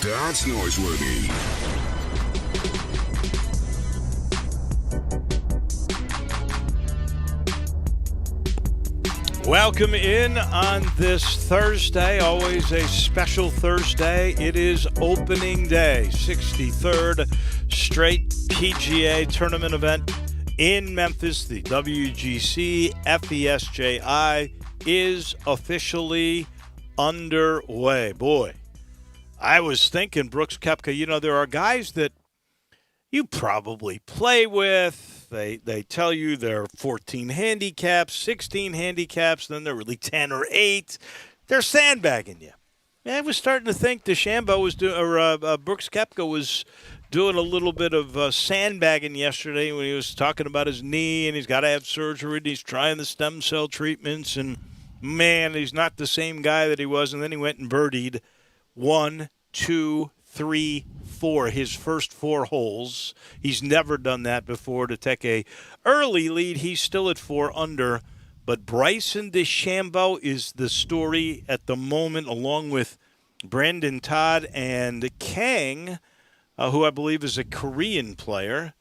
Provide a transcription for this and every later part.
That's noiseworthy. Welcome in on this Thursday, always a special Thursday. It is opening day, 63rd straight PGA tournament event in Memphis. The WGC FESJI is officially underway. Boy, I was thinking, Brooks Koepka, there are guys that you probably play with. They tell you they're 14 handicaps, 16 handicaps, then they're really 10 or 8. They're sandbagging you. I was starting to think DeChambeau was doing, or Brooks Koepka was doing a little bit of sandbagging yesterday when he was talking about his knee and he's got to have surgery and he's trying the stem cell treatments and, man, he's not the same guy that he was. And then he went and birdied 1, 2, 3, 4, his first 4 holes. He's never done that before to take a early lead. He's still at 4 under. But Bryson DeChambeau is the story at the moment, along with Brandon Todd and Kang, who I believe is a Korean player.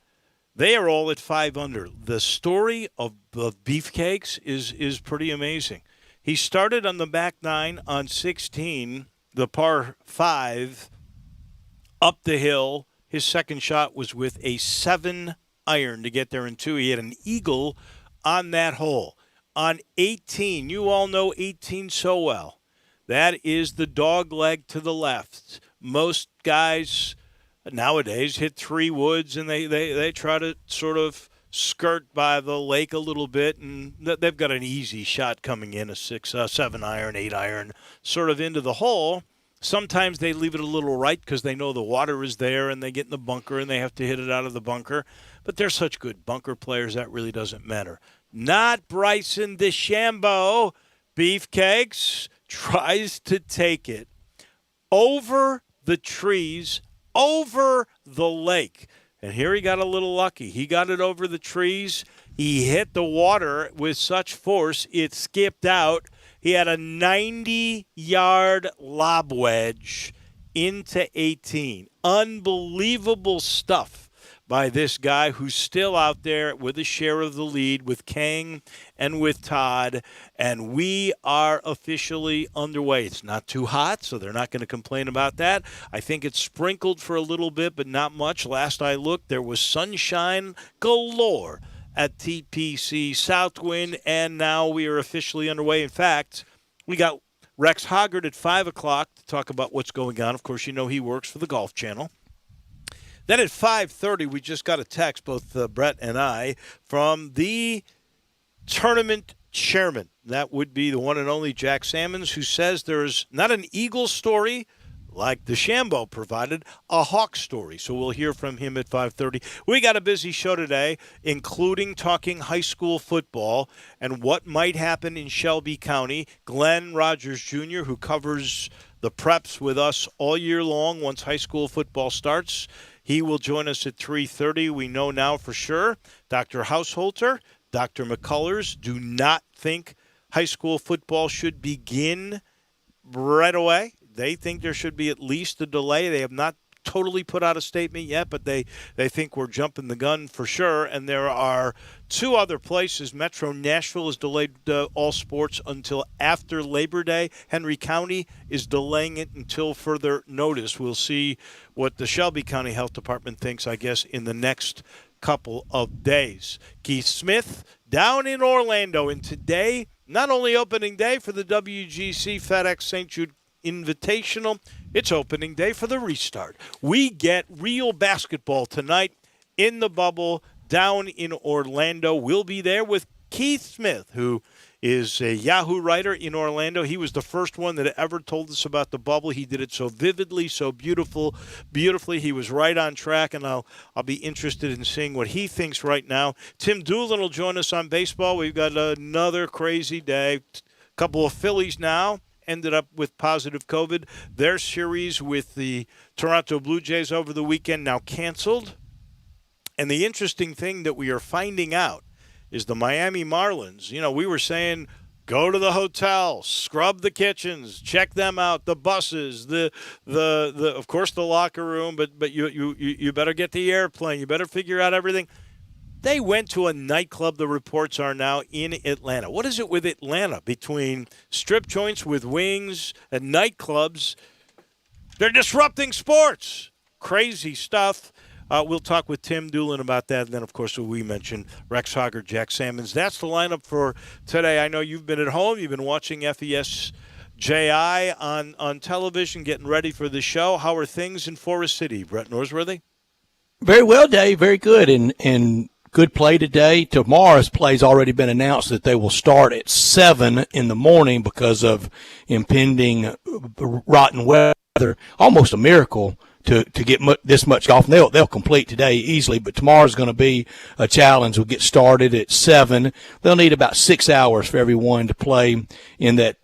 They are all at 5 under. The story of Beefcakes is pretty amazing. He started on the back 9 on 16, the par 5, up the hill. His second shot was with a 7 iron to get there in 2. He had an eagle on that hole. On 18, you all know 18 so well. That is the dog leg to the left. Most guys nowadays hit 3 woods and they try to sort of skirt by the lake a little bit, and they've got an easy shot coming in, a 7 iron, 8 iron, sort of into the hole. Sometimes they leave it a little right because they know the water is there and they get in the bunker and they have to hit it out of the bunker. But they're such good bunker players, that really doesn't matter. Not Bryson DeChambeau. Beefcakes tries to take it over the trees, over the lake. And here he got a little lucky. He got it over the trees. He hit the water with such force, it skipped out. He had a 90-yard lob wedge into 18. Unbelievable stuff by this guy who's still out there with a share of the lead with Kang and with Todd. And we are officially underway. It's not too hot, so they're not going to complain about that. I think it's sprinkled for a little bit, but not much. Last I looked, there was sunshine galore at TPC Southwind, and now we are officially underway. In fact, we got Rex Hoggard at 5 o'clock to talk about what's going on. Of course, you know he works for the Golf Channel. Then at 5:30, we just got a text, both Brett and I, from the tournament chairman. That would be the one and only Jack Sammons, who says there's not an Eagle story like DeChambeau provided, a Hawk story. So we'll hear from him at 5:30. We got a busy show today, including talking high school football and what might happen in Shelby County. Glenn Rogers Jr., who covers the preps with us all year long once high school football starts, he will join us at 3:30. We know now for sure Dr. Hausholter, Dr. McCullers do not think high school football should begin right away. They think there should be at least a delay. They have not totally put out a statement yet, but they think we're jumping the gun for sure. And there are 2 other places. Metro Nashville has delayed all sports until after Labor Day. Henry County is delaying it until further notice. We'll see what the Shelby County Health Department thinks, I guess, in the next couple of days. Keith Smith down in Orlando. And today, not only opening day for the WGC FedEx St. Jude Invitational, it's opening day for the restart. We get real basketball tonight in the bubble down in Orlando. We'll be there with Keith Smith, who is a Yahoo writer in Orlando. He was the first one that ever told us about the bubble. He did it so vividly, so beautifully. He was right on track, and I'll be interested in seeing what he thinks right now. Tim Doolin will join us on baseball. We've got another crazy day. A couple of Phillies now ended up with positive COVID. Their series with the Toronto Blue Jays over the weekend now canceled. And the interesting thing that we are finding out is the Miami Marlins. You know, we were saying Go to the hotel, scrub the kitchens, check them out, the buses, the of course the locker room, but you better get the airplane. You better figure out everything. They went to a nightclub, the reports are now, in Atlanta. What is it with Atlanta between strip joints with wings and nightclubs? They're disrupting sports. Crazy stuff. We'll talk with Tim Doolin about that. And then, of course, we mentioned Rex Hogger, Jack Sammons. That's the lineup for today. I know you've been at home. You've been watching FESJI on television, getting ready for the show. How are things in Forest City, Brett Norsworthy? Very well, Dave. Very good. And good play today. Tomorrow's play's already been announced that they will start at 7 in the morning because of impending rotten weather. Almost a miracle to get this much golf. And they'll complete today easily, but tomorrow's going to be a challenge. We'll get started at 7. They'll need about 6 hours for everyone to play in that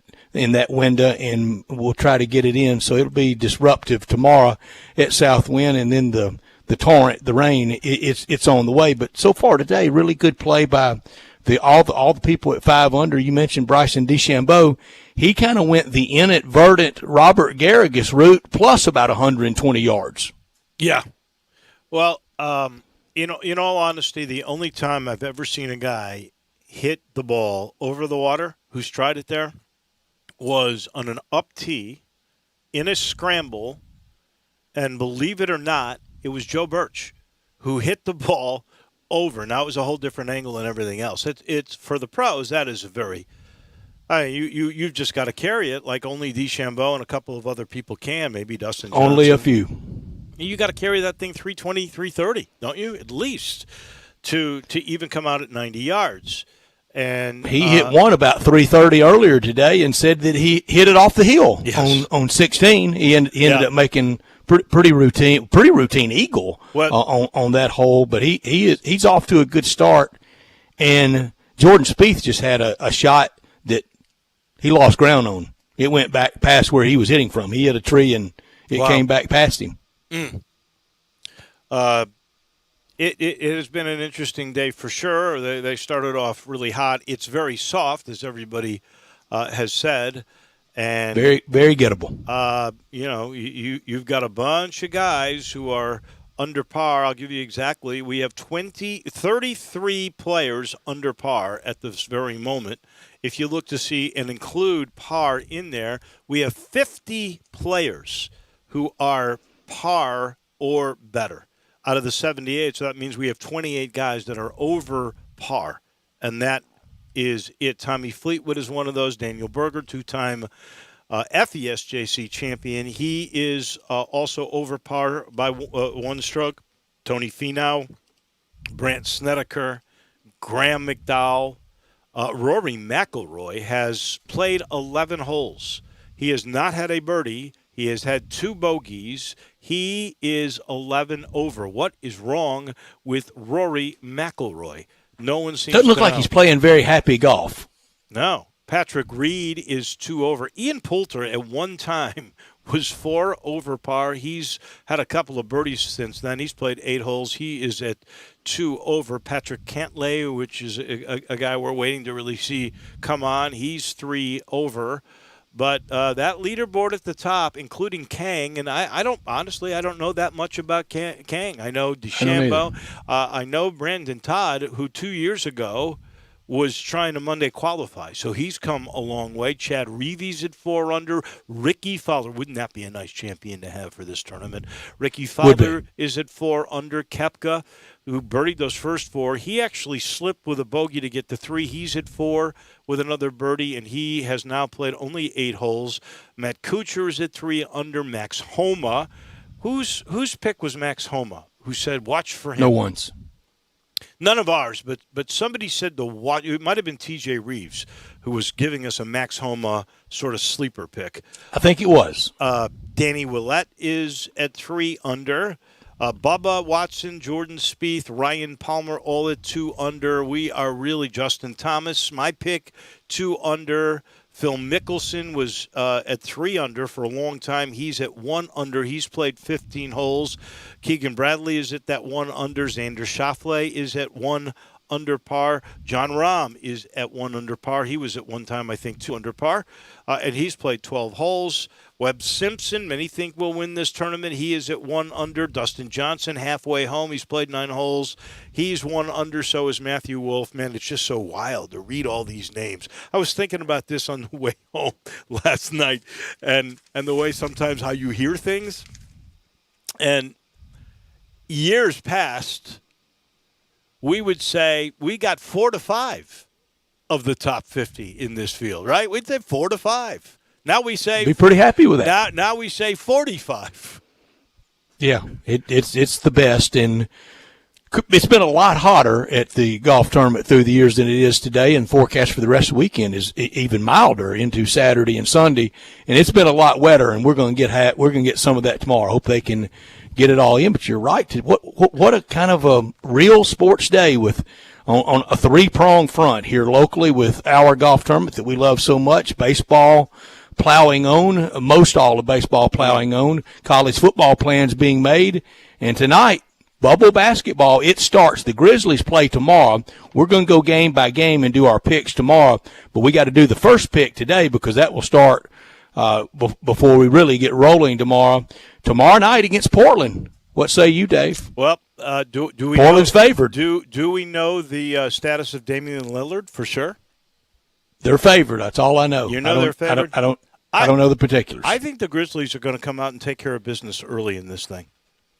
window, and we'll try to get it in. So it'll be disruptive tomorrow at Southwind, and then the torrent, the rain, it's on the way. But so far today, really good play by all the people at 5 under. You mentioned Bryson DeChambeau. He kind of went the inadvertent Robert Garrigus route plus about 120 yards. Yeah. Well, in all honesty, the only time I've ever seen a guy hit the ball over the water who's tried it there was on an up tee in a scramble, and believe it or not, it was Joe Birch who hit the ball over. Now it was a whole different angle and everything else. It's for the pros. That is a very you've just got to carry it like only DeChambeau and a couple of other people can. Maybe Dustin Johnson. Only a few. You got to carry that thing 320, 330, don't you? At least to even come out at 90 yards. And he hit one about 330 earlier today and said that he hit it off the hill on 16. He ended up making pretty routine eagle on that hole, but he's off to a good start. And Jordan Spieth just had a shot that he lost ground on. It went back past where he was hitting from. He hit a tree and it came back past him. It has been an interesting day for sure. They started off really hot. It's very soft, as everybody has said. And very, very gettable. You've got a bunch of guys who are under par. I'll give you exactly. We have 33 players under par at this very moment. If you look to see and include par in there, we have 50 players who are par or better out of the 78. So that means we have 28 guys that are over par, and that is it. Tommy Fleetwood is one of those. Daniel Berger, two-time FESJC champion. He is also over par by one stroke. Tony Finau, Brandt Snedeker, Graham McDowell. Rory McIlroy has played 11 holes. He has not had a birdie. He has had 2 bogeys. He is 11 over. What is wrong with Rory McIlroy? No one seems Doesn't look to like know. He's playing very happy golf. No. Patrick Reed is 2 over. Ian Poulter at one time was 4 over par. He's had a couple of birdies since then. He's played 8 holes. He is at 2 over. Patrick Cantlay, which is a guy we're waiting to really see come on, he's 3 over. But that leaderboard at the top, including Kang, and I don't know that much about Kang. I know DeChambeau. I know Brandon Todd, who 2 years ago was trying to Monday qualify. So he's come a long way. Chad Reeves at 4 under. Ricky Fowler. Wouldn't that be a nice champion to have for this tournament? Ricky Fowler is at 4 under. Koepka, who birdied those first 4. He actually slipped with a bogey to get to 3. He's at 4 with another birdie, and he has now played only 8 holes. Matt Kuchar is at 3 under. Max Homa. Whose pick was Max Homa? Who said, watch for him? No one's. None of ours, but somebody said it might have been T.J. Reeves who was giving us a Max Homa sort of sleeper pick. I think it was. Danny Willett is at 3 under. Bubba Watson, Jordan Spieth, Ryan Palmer, all at 2 under. We are really Justin Thomas. My pick, 2 under. Phil Mickelson was at 3 under for a long time. He's at 1 under. He's played 15 holes. Keegan Bradley is at that 1 under. Xander Schauffele is at 1 under par. John Rahm is at 1 under par. He was at one time, I think, 2 under par, and he's played 12 holes. Webb Simpson, many think will win this tournament. He is at 1 under. Dustin Johnson, halfway home. He's played 9 holes. He's 1 under. So is Matthew Wolff. Man, it's just so wild to read all these names. I was thinking about this on the way home last night, and the way sometimes how you hear things. And years past, we would say we got 4 to 5 of the top 50 in this field, right? We'd say 4 to 5. Now we say be pretty happy with that. Now we say 45. Yeah, it's the best, and it's been a lot hotter at the golf tournament through the years than it is today. And forecast for the rest of the weekend is even milder into Saturday and Sunday, and it's been a lot wetter. And we're going to get some of that tomorrow. Hope they can get it all in. But you're right. What a kind of a real sports day with on a 3-pronged front here locally with our golf tournament that we love so much. Baseball plowing on, most all of baseball plowing on, college football plans being made, and tonight, bubble basketball, it starts. The Grizzlies play tomorrow. We're going to go game by game and do our picks tomorrow, but we got to do the first pick today because that will start before we really get rolling tomorrow. Tomorrow night against Portland. What say you, Dave? Well, do we Portland's favored. Do we know the status of Damian Lillard for sure? They're favored. That's all I know. You know they're favored? I don't know the particulars. I think the Grizzlies are going to come out and take care of business early in this thing.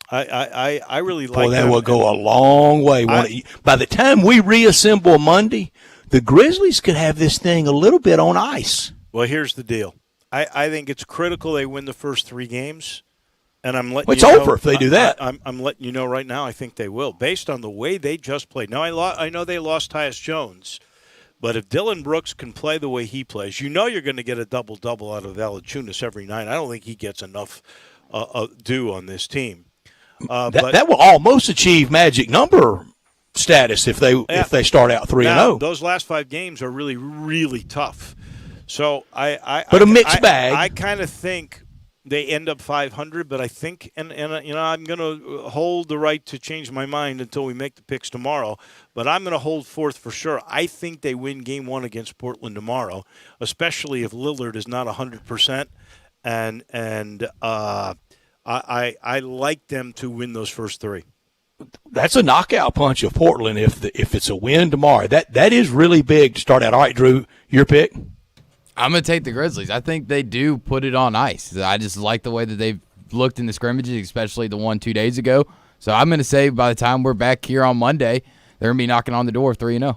I really like that. them. Will go a long way. By the time we reassemble Monday, the Grizzlies could have this thing a little bit on ice. Well, here's the deal. I think it's critical they win the first 3 games, and I'm letting it's you know. over if they do that. I'm letting you know right now. I think they will, based on the way they just played. Now I know they lost Tyus Jones, but if Dylan Brooks can play the way he plays, you know you're going to get a double-double out of Valanciunas every night. I don't think he gets enough due on this team. That will almost achieve magic number status if they start out 3-0. Those last 5 games are really, really tough. So but a mixed bag. I kind of think they end up 500, but I think, and I'm going to hold the right to change my mind until we make the picks tomorrow. But I'm going to hold forth for sure. I think they win Game 1 against Portland tomorrow, especially if Lillard is not 100%, and I like them to win those first 3. That's a knockout punch of Portland if it's a win tomorrow. That is really big to start out. All right, Drew, your pick? I'm going to take the Grizzlies. I think they do put it on ice. I just like the way that they've looked in the scrimmages, especially the one 2 days ago. So I'm going to say by the time we're back here on Monday, they're going to be knocking on the door 3-0.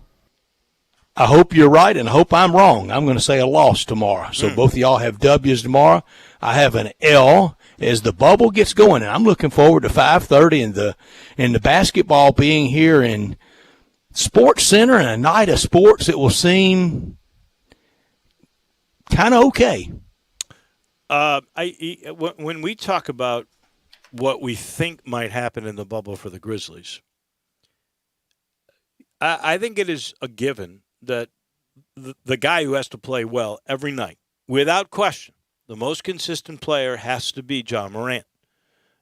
I hope you're right and I hope I'm wrong. I'm going to say a loss tomorrow. So both of y'all have W's tomorrow. I have an L as the bubble gets going, and I'm looking forward to 5:30 and the basketball being here in Sports Center and a night of sports that will seem kind of okay. When we talk about what we think might happen in the bubble for the Grizzlies, I think it is a given that the guy who has to play well every night, without question, the most consistent player has to be John Morant.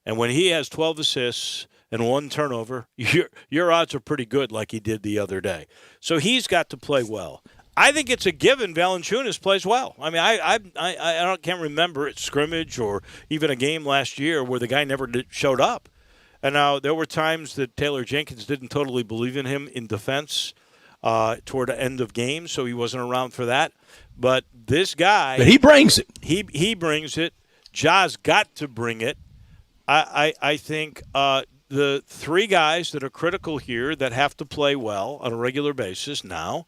And when he has 12 assists and 1 turnover, your odds are pretty good like he did the other day. So he's got to play well. I think it's a given Valanciunas plays well. I mean, I can't remember at scrimmage or even a game last year where the guy never showed up. And now there were times that Taylor Jenkins didn't totally believe in him in defense toward the end of games, so he wasn't around for that. But this guy, but he brings it. He brings it. Ja's got to bring it. I think the 3 guys that are critical here that have to play well on a regular basis now.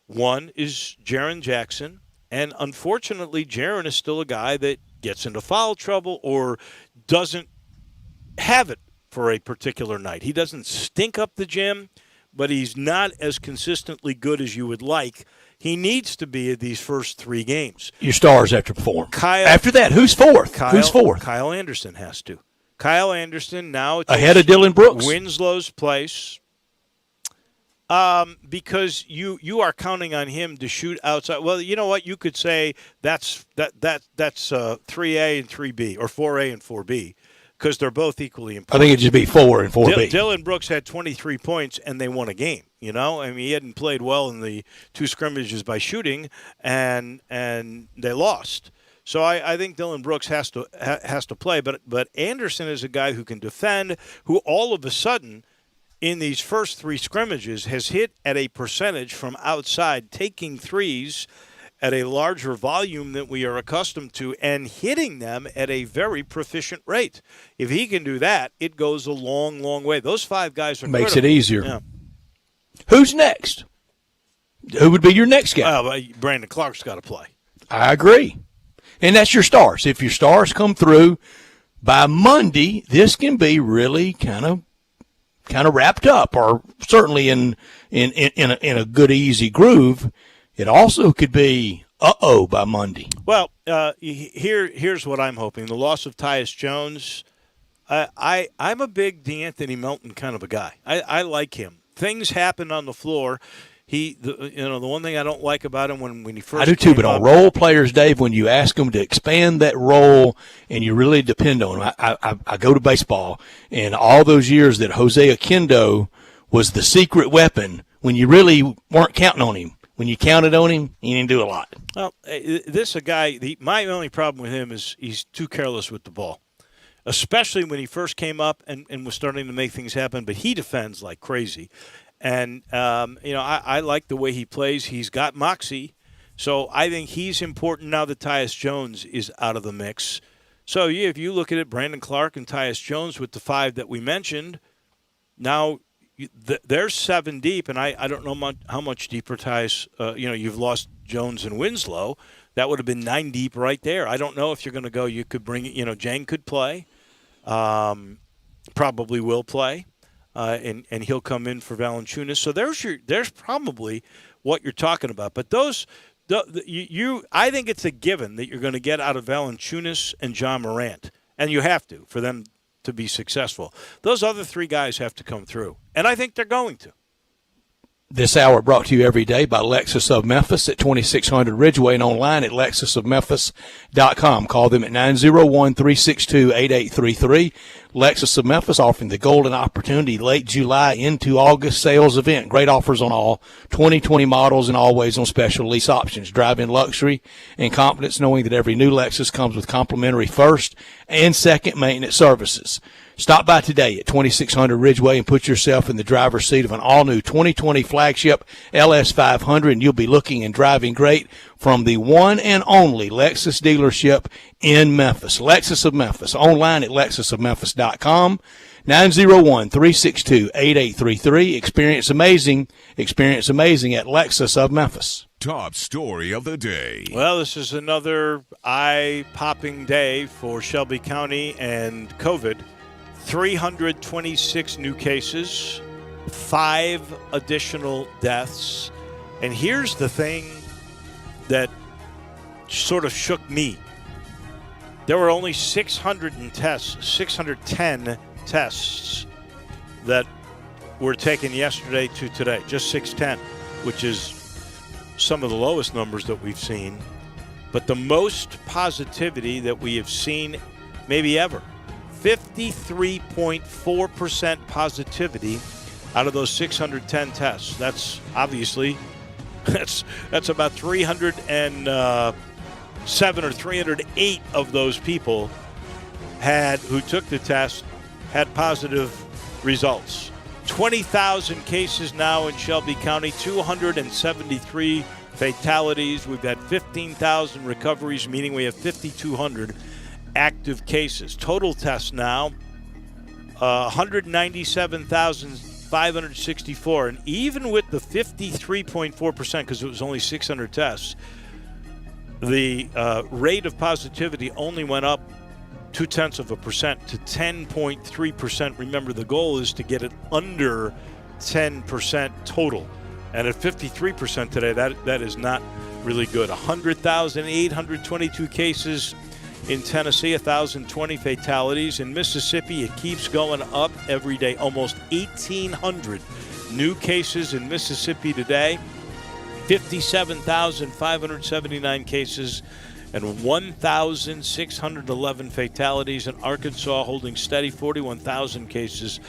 One is Jaren Jackson, and unfortunately, Jaren is still a guy that gets into foul trouble or doesn't have it for a particular night. He doesn't stink up the gym, but he's not as consistently good as you would like. He needs to be at these first 3 games. Your stars have to perform. After that, who's fourth? Who's fourth? Kyle Anderson has to. Kyle Anderson now ahead of Dylan Brooks. Winslow's place. Because you are counting on him to shoot outside. Well, you know what? You could say that's 3A and 3B or 4A and 4B. because they're both equally I important. think it'd just be 4 and 4B. Dylan Brooks had 23 points, and they won a game. You know, I mean, he hadn't played well in the 2 scrimmages by shooting, and they lost. So I think Dylan Brooks has to play, but Anderson is a guy who can defend, who all of a sudden in these first 3 scrimmages has hit at a percentage from outside, taking threes at a larger volume than we are accustomed to and hitting them at a very proficient rate. If he can do that, it goes a long, long way. Those 5 guys are Makes critical. it easier. Yeah. Who's next? Who would be your next guy? Well, Brandon Clark's got to play. I agree. And that's your stars. If your stars come through by Monday, this can be really kind of wrapped up, or certainly in a good, easy groove. It also could be by Monday. Well, here's what I'm hoping: the loss of Tyus Jones. I'm a big D'Anthony Melton kind of a guy. I like him. Things happen on the floor. The one thing I don't like about him when he first I do too, but up, on role players, Dave, when you ask them to expand that role and you really depend on them, I go to baseball, and all those years that Jose Oquendo was the secret weapon when you really weren't counting on him. When you counted on him, he didn't do a lot. Well, my only problem with him is he's too careless with the ball, especially when he first came up and was starting to make things happen, but he defends like crazy. And, I like the way he plays. He's got moxie. So I think he's important now that Tyus Jones is out of the mix. So, if you look at it, Brandon Clark and Tyus Jones with the 5 that we mentioned, now there's 7 deep, and I don't know how much deeper Tyus, you've lost Jones and Winslow. That would have been 9 deep right there. I don't know if you're going to go. You could bring, Jang could play, probably will play. And he'll come in for Valanciunas. So there's probably what you're talking about. But I think it's a given that you're going to get out of Valanciunas and John Morant, and you have to for them to be successful. Those other 3 guys have to come through, and I think they're going to. This hour brought to you every day by Lexus of Memphis at 2600 Ridgeway and online at lexusofmemphis.com. Call them at 901-362-8833. Lexus of Memphis offering the golden opportunity late July into August sales event. Great offers on all 2020 models and always on special lease options. Drive in luxury and confidence knowing that every new Lexus comes with complimentary first and second maintenance services. Stop by today at 2600 Ridgeway and put yourself in the driver's seat of an all-new 2020 flagship LS500, and you'll be looking and driving great from the one and only Lexus dealership in Memphis. Lexus of Memphis, online at lexusofmemphis.com, 901-362-8833. Experience amazing at Lexus of Memphis. Top story of the day. Well, this is another eye-popping day for Shelby County and COVID. 326 new cases, 5 additional deaths. And here's the thing that sort of shook me. There were only 610 tests that were taken yesterday to today, just 610, which is some of the lowest numbers that we've seen, but the most positivity that we have seen maybe ever. 53.4% positivity out of those 610 tests. That's obviously that's about 307 or 308 of those people who took the test had positive results. 20,000 cases now in Shelby County, 273 fatalities. We've had 15,000 recoveries, meaning we have 5,200 active cases. Total tests now, 197,564. And even with the 53.4%, because it was only 600 tests, the rate of positivity only went up 0.2% to 10.3%. Remember, the goal is to get it under 10% total. And at 53% today, that is not really good. 100,822 cases in Tennessee, 1,020 fatalities. In Mississippi, it keeps going up every day. Almost 1,800 new cases in Mississippi today. 57,579 cases and 1,611 fatalities. In Arkansas, holding steady, 41,000 cases,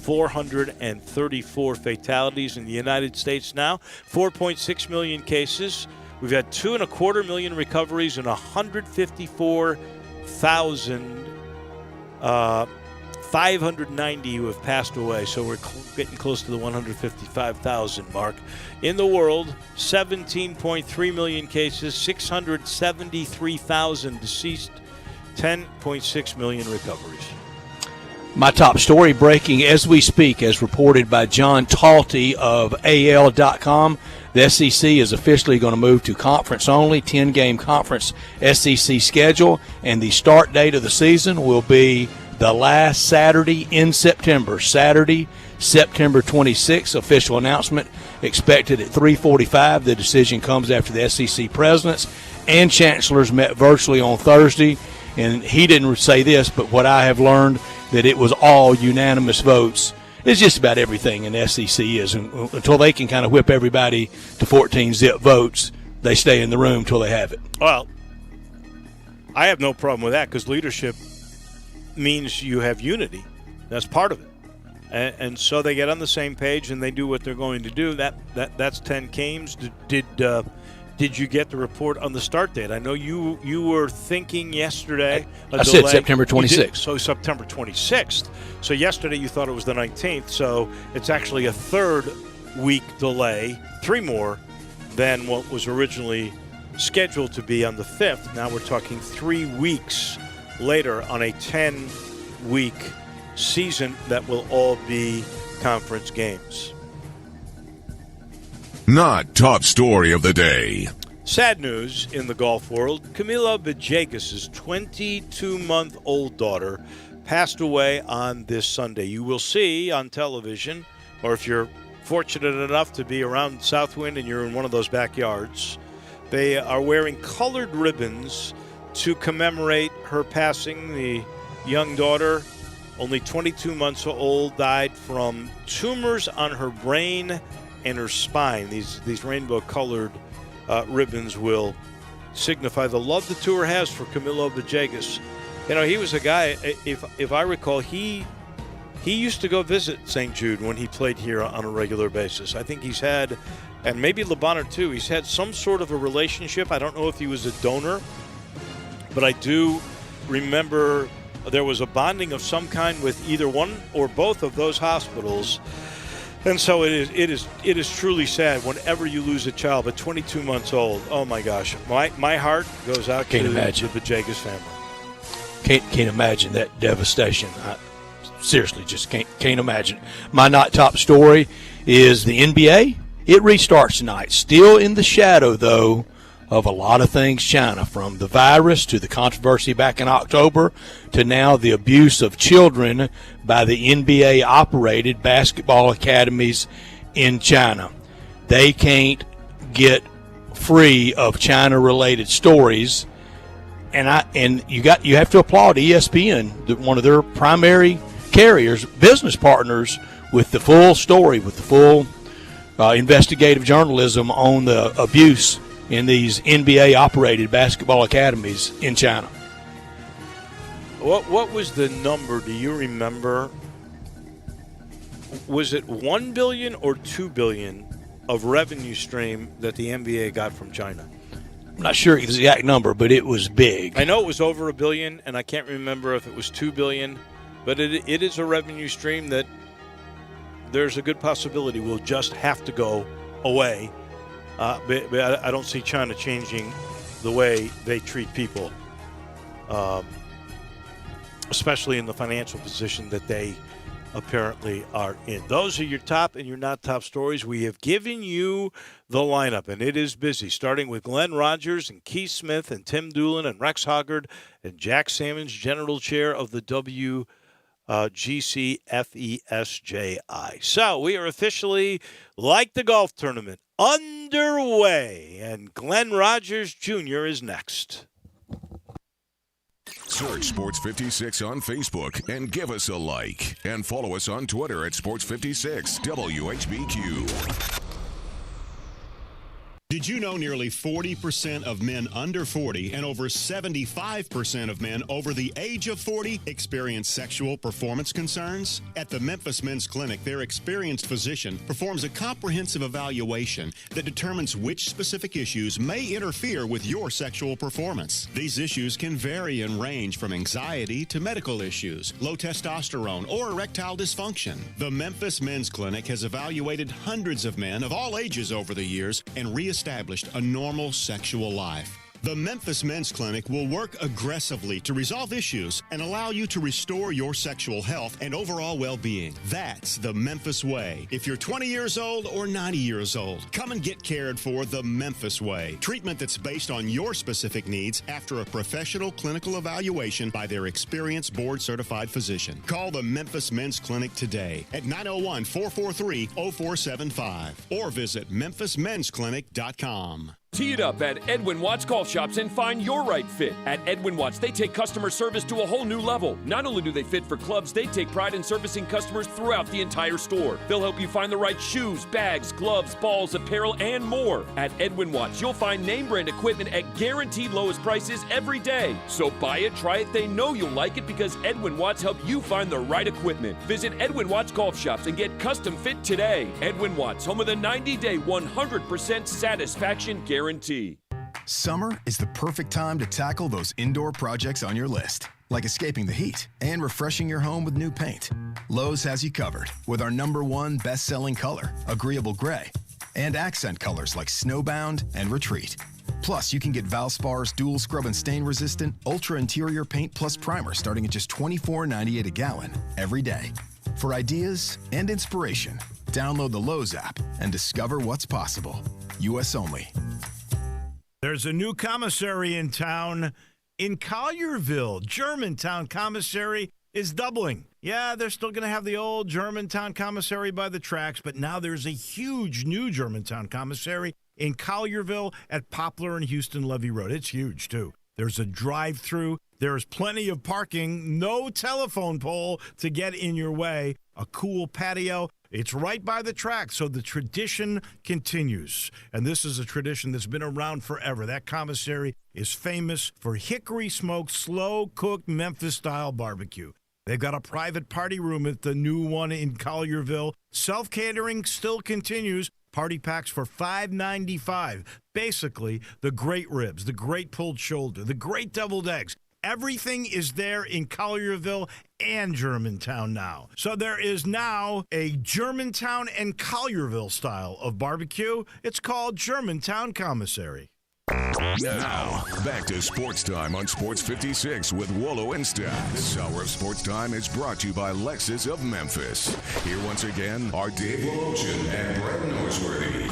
434 fatalities. In the United States now, 4.6 million cases. We've had 2.25 million recoveries and 154,590 who have passed away. So we're getting close to the 155,000 mark. In the world, 17.3 million cases, 673,000 deceased, 10.6 million recoveries. My top story breaking as we speak, as reported by John Talty of AL.com. The SEC is officially going to move to conference only, 10-game conference SEC schedule, and the start date of the season will be the last Saturday in September. Saturday, September 26th, official announcement expected at 3:45. The decision comes after the SEC presidents and chancellors met virtually on Thursday, and he didn't say this, but what I have learned, that it was all unanimous votes. It's just about everything in the SEC is. And until they can kind of whip everybody to 14 zip votes, they stay in the room till they have it. Well, I have no problem with that because leadership means you have unity. That's part of it. And so they get on the same page and they do what they're going to do. That's 10 games. Did you get the report on the start date? I know you were thinking yesterday. I said September 26th. So September 26th. So yesterday you thought it was the 19th. So it's actually a 3rd-week delay, 3 more than what was originally scheduled to be on the 5th. Now we're talking 3 weeks later on a 10-week season that will all be conference games. Not top story of the day. Sad news in the golf world. Camilo Villegas' 22-month-old daughter passed away on this Sunday. You will see on television, or if you're fortunate enough to be around Southwind and you're in one of those backyards, they are wearing colored ribbons to commemorate her passing. The young daughter, only 22 months old, died from tumors on her brain and her spine. These rainbow-colored ribbons will signify the love the tour has for Camilo Villegas. You know, he was a guy, if I recall, he used to go visit St. Jude when he played here on a regular basis. I think he's had, and maybe Le Bonheur too, he's had some sort of a relationship. I don't know if he was a donor, but I do remember there was a bonding of some kind with either one or both of those hospitals. And so it is truly sad whenever you lose a child, but 22 months old. Oh my gosh, my heart goes out to the Villegas family. Can't imagine that devastation. I seriously just can't imagine. My not top story is the NBA. It restarts tonight. Still in the shadow, though, of a lot of things China, from the virus to the controversy back in October to now the abuse of children by the NBA-operated basketball academies in China. They can't get free of China-related stories, and you have to applaud ESPN, one of their primary carriers, business partners, with the full story, with the full investigative journalism on the abuse in these NBA-operated basketball academies in China. What was the number? Do you remember? Was it $1 billion or $2 billion of revenue stream that the NBA got from China? I'm not sure the exact number, but it was big. I know it was over $1 billion, and I can't remember if it was $2 billion, but it is a revenue stream that there's a good possibility will just have to go away. But I don't see China changing the way they treat people, especially in the financial position that they apparently are in. Those are your top and your not top stories. We have given you the lineup, and it is busy, starting with Glenn Rogers and Keith Smith and Tim Doolin and Rex Hoggard and Jack Sammons, General Chair of the GCFESJI. So we are officially, like the golf tournament, underway, and Glenn Rogers Jr. is next. Search Sports 56 on Facebook and give us a like. And follow us on Twitter at Sports 56 WHBQ. Did you know nearly 40% of men under 40 and over 75% of men over the age of 40 experience sexual performance concerns? At the Memphis Men's Clinic, their experienced physician performs a comprehensive evaluation that determines which specific issues may interfere with your sexual performance. These issues can vary and range from anxiety to medical issues, low testosterone, or erectile dysfunction. The Memphis Men's Clinic has evaluated hundreds of men of all ages over the years and reestablished a normal sexual life. The Memphis Men's Clinic will work aggressively to resolve issues and allow you to restore your sexual health and overall well-being. That's the Memphis way. If you're 20 years old or 90 years old, come and get cared for the Memphis way. Treatment that's based on your specific needs after a professional clinical evaluation by their experienced board-certified physician. Call the Memphis Men's Clinic today at 901-443-0475 or visit memphismensclinic.com. Tee it up at Edwin Watts Golf Shops and find your right fit. At Edwin Watts, they take customer service to a whole new level. Not only do they fit for clubs, they take pride in servicing customers throughout the entire store. They'll help you find the right shoes, bags, gloves, balls, apparel, and more. At Edwin Watts, you'll find name brand equipment at guaranteed lowest prices every day. So buy it, try it, they know you'll like it because Edwin Watts help you find the right equipment. Visit Edwin Watts Golf Shops and get custom fit today. Edwin Watts, home of the 90-day 100% satisfaction guarantee. Summer is the perfect time to tackle those indoor projects on your list, like escaping the heat and refreshing your home with new paint. Lowe's has you covered with our #1 best-selling color, Agreeable Gray, and accent colors like Snowbound and Retreat. Plus, you can get Valspar's dual scrub and stain resistant Ultra Interior Paint Plus Primer starting at just $24.98 a gallon every day. For ideas and inspiration, download the Lowe's app and discover what's possible. U.S. only. There's a new commissary in town in Collierville. Germantown Commissary is doubling. Yeah, they're still going to have the old Germantown Commissary by the tracks, but now there's a huge new Germantown Commissary in Collierville at Poplar and Houston Levee Road. It's huge, too. There's a drive-through. There's plenty of parking, no telephone pole to get in your way, a cool patio. It's right by the track, so the tradition continues. And this is a tradition that's been around forever. That commissary is famous for hickory-smoked, slow-cooked Memphis-style barbecue. They've got a private party room at the new one in Collierville. Self-catering still continues. Party packs for $5.95. Basically, the great ribs, the great pulled shoulder, the great deviled eggs. Everything is there in Collierville and Germantown now. So there is now a Germantown and Collierville style of barbecue. It's called Germantown Commissary. Now, back to Sports Time on Sports 56 with Wolo and Stack. This hour of Sports Time is brought to you by Lexus of Memphis. Here once again are Dave Wolochin and Brett Norsworthy.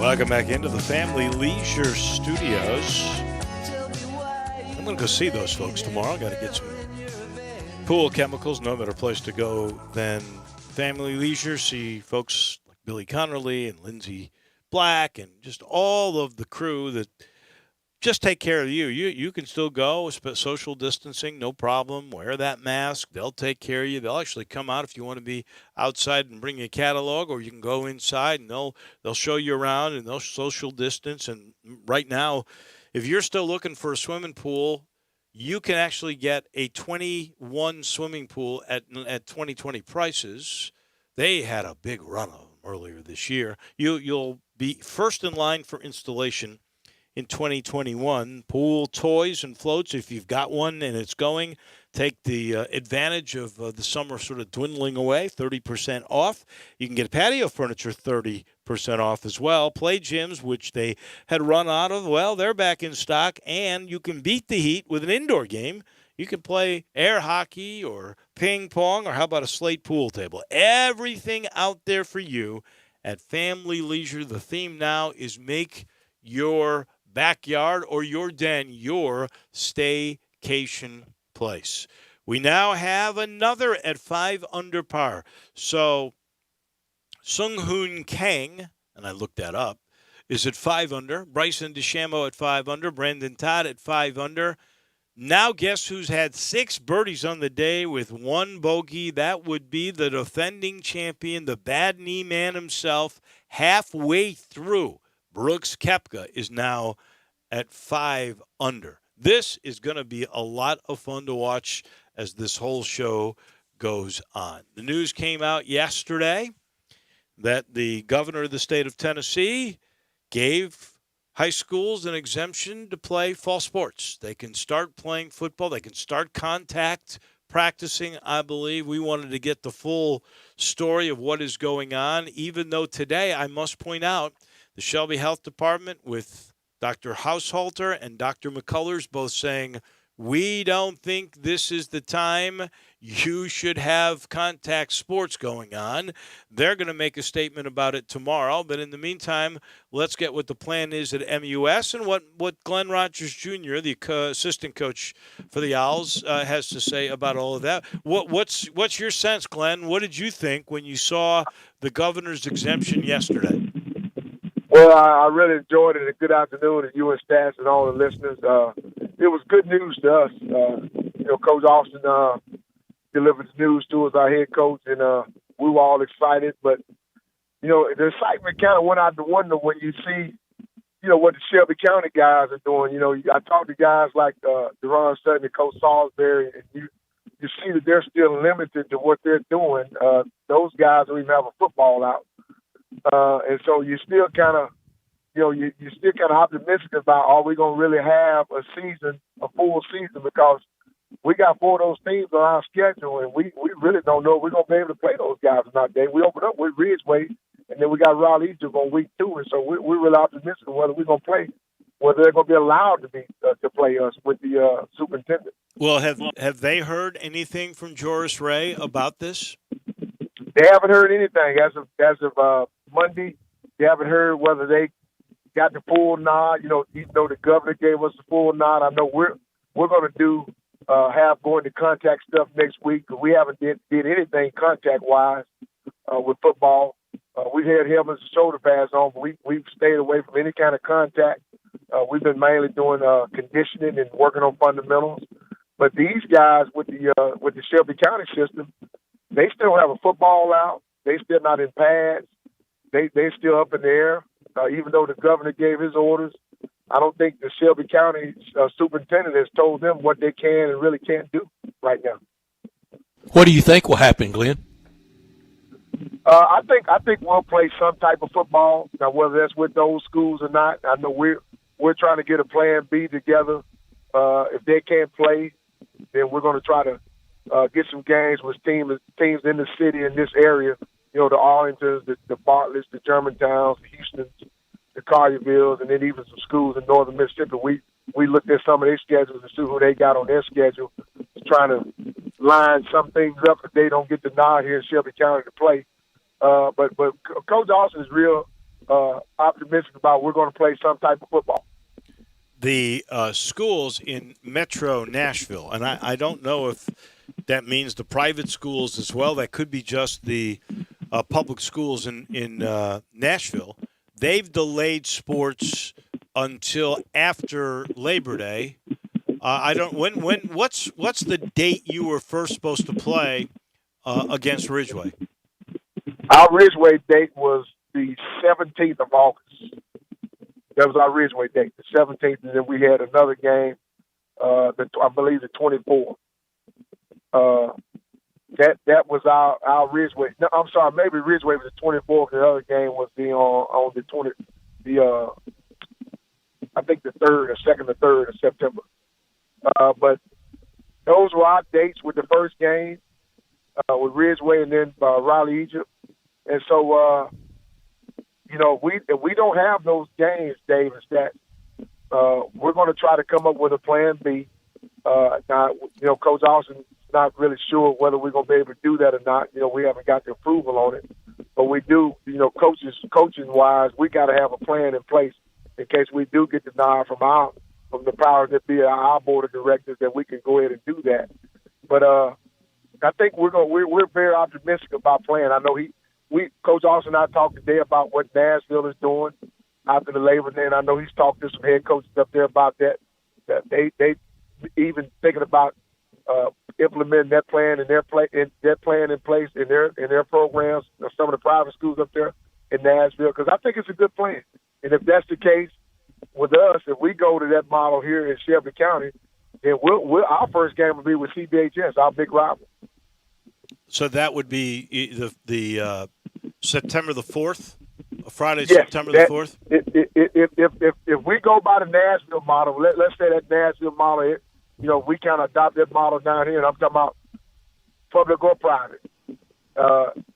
Welcome back into the Family Leisure Studios. I'm going to go see those folks tomorrow. Got to get some pool chemicals. No better place to go than Family Leisure. See folks like Billy Connerly and Lindsey Black and just all of the crew that just take care of you. You can still go, social distancing, no problem. Wear that mask. They'll take care of you. They'll actually come out if you want to be outside and bring you a catalog, or you can go inside and they'll show you around and they'll social distance. And right now, if you're still looking for a swimming pool, you can actually get a 21 swimming pool at 2020 prices. They had a big run of them earlier this year. You'll be first in line for installation in 2021. Pool toys and floats, if you've got one and it's going, take the advantage of the summer sort of dwindling away, 30% off. You can get patio furniture 30% off as well. Play gyms, which they had run out of, well, they're back in stock, and you can beat the heat with an indoor game. You can play air hockey or ping pong, or how about a slate pool table? Everything out there for you at Family Leisure. The theme now is make your backyard or your den your staycation place. We now have another at 5 under par. So Sung Hoon Kang, and I looked that up, is at 5 under. Bryson DeChambeau at 5 under. Brandon Todd at 5 under. Now guess who's had 6 birdies on the day with 1 bogey? That would be the defending champion, the bad knee man himself, halfway through. Brooks Koepka is now at 5 under. This is going to be a lot of fun to watch as this whole show goes on. The news came out yesterday that the governor of the state of Tennessee gave high schools an exemption to play fall sports. They can start playing football. They can start contact practicing, I believe. We wanted to get the full story of what is going on, even though today, I must point out, the Shelby Health Department with Dr. Haushalter and Dr. McCullers both saying, we don't think this is the time you should have contact sports going on. They're going to make a statement about it tomorrow. But in the meantime, let's get what the plan is at MUS and what Glenn Rogers Jr., the assistant coach for the Owls, has to say about all of that. What's your sense, Glenn? What did you think when you saw the governor's exemption yesterday? Well, I really enjoyed it. A good afternoon to you and Stats and all the listeners. It was good news to us. Coach Austin delivered the news to us, our head coach, and we were all excited. But, the excitement kind of went out the window when you see, what the Shelby County guys are doing. I talked to guys like Deron Sutton and Coach Salisbury, and you see that they're still limited to what they're doing. Those guys don't even have a football out. And so you're still kind of, you're still kind of optimistic about, are we going to really have a full season? Because we got 4 of those teams on our schedule, and we really don't know if we're going to be able to play those guys or not. We open up with Ridgeway, and then we got Raleigh Egypt on week 2, and so we're really optimistic whether we're going to play, whether they're going to be allowed to play us with the superintendent. Well, have they heard anything from Joris Ray about this? They haven't heard anything as of Monday. They haven't heard whether they got the full nod. Even though the governor gave us the full nod, I know we're going to have going to contact stuff next week. We haven't did anything contact wise with football. We've had helmets and shoulder pads on, but we've stayed away from any kind of contact. We've been mainly doing conditioning and working on fundamentals. But these guys with the Shelby County system, they still have a football out. They still not in pads. They still up in the air. Even though the governor gave his orders, I don't think the Shelby County superintendent has told them what they can and really can't do right now. What do you think will happen, Glenn? I think we'll play some type of football. Now, whether that's with those schools or not, I know we're trying to get a plan B together. If they can't play, then we're going to try to get some games with teams in the city in this area. The Arlingtons, the Bartletts, the Germantowns, the Houstons, the Colliervilles, and then even some schools in northern Mississippi. We looked at some of their schedules and see who they got on their schedule, trying to line some things up if they don't get the nod here in Shelby County to play. But Coach Austin is real optimistic about we're going to play some type of football. The schools in Metro Nashville, and I don't know if that means the private schools as well. That could be just the public schools in Nashville. They've delayed sports until after Labor Day. What's the date you were first supposed to play against Ridgeway? Our Ridgeway date was the 17th of August. That was our Ridgeway date, the 17th, and then we had another game, I believe the 24th. That was our Ridgeway. No, I'm sorry, maybe Ridgeway was the 24th. The other game was on the 20. I think the 2nd or 3rd of September. But those were our dates with the first game with Ridgeway and then Raleigh Egypt, and so if we don't have those games, Dave, that we're going to try to come up with a plan B. Now, Coach Austin's not really sure whether we're going to be able to do that or not. We haven't got the approval on it, but we do. Coaching-wise, we got to have a plan in place in case we do get the nod from the powers that be our board of directors that we can go ahead and do that. But I think we're very optimistic about playing. I know Coach Austin and I talked today about what Nashville is doing. after the Labor Day, and I know he's talked to some head coaches up there about that. That they even thinking about implementing that plan and their plan in place in their programs. Some of the private schools up there in Nashville, because I think it's a good plan. And if that's the case with us, if we go to that model here in Shelby County, then our first game will be with CBHS, our big rival. So that would be the September the 4th, Friday, yes, September the 4th? If we go by the Nashville model, let's say that Nashville model, we kind of adopt that model down here, and I'm talking about public or private,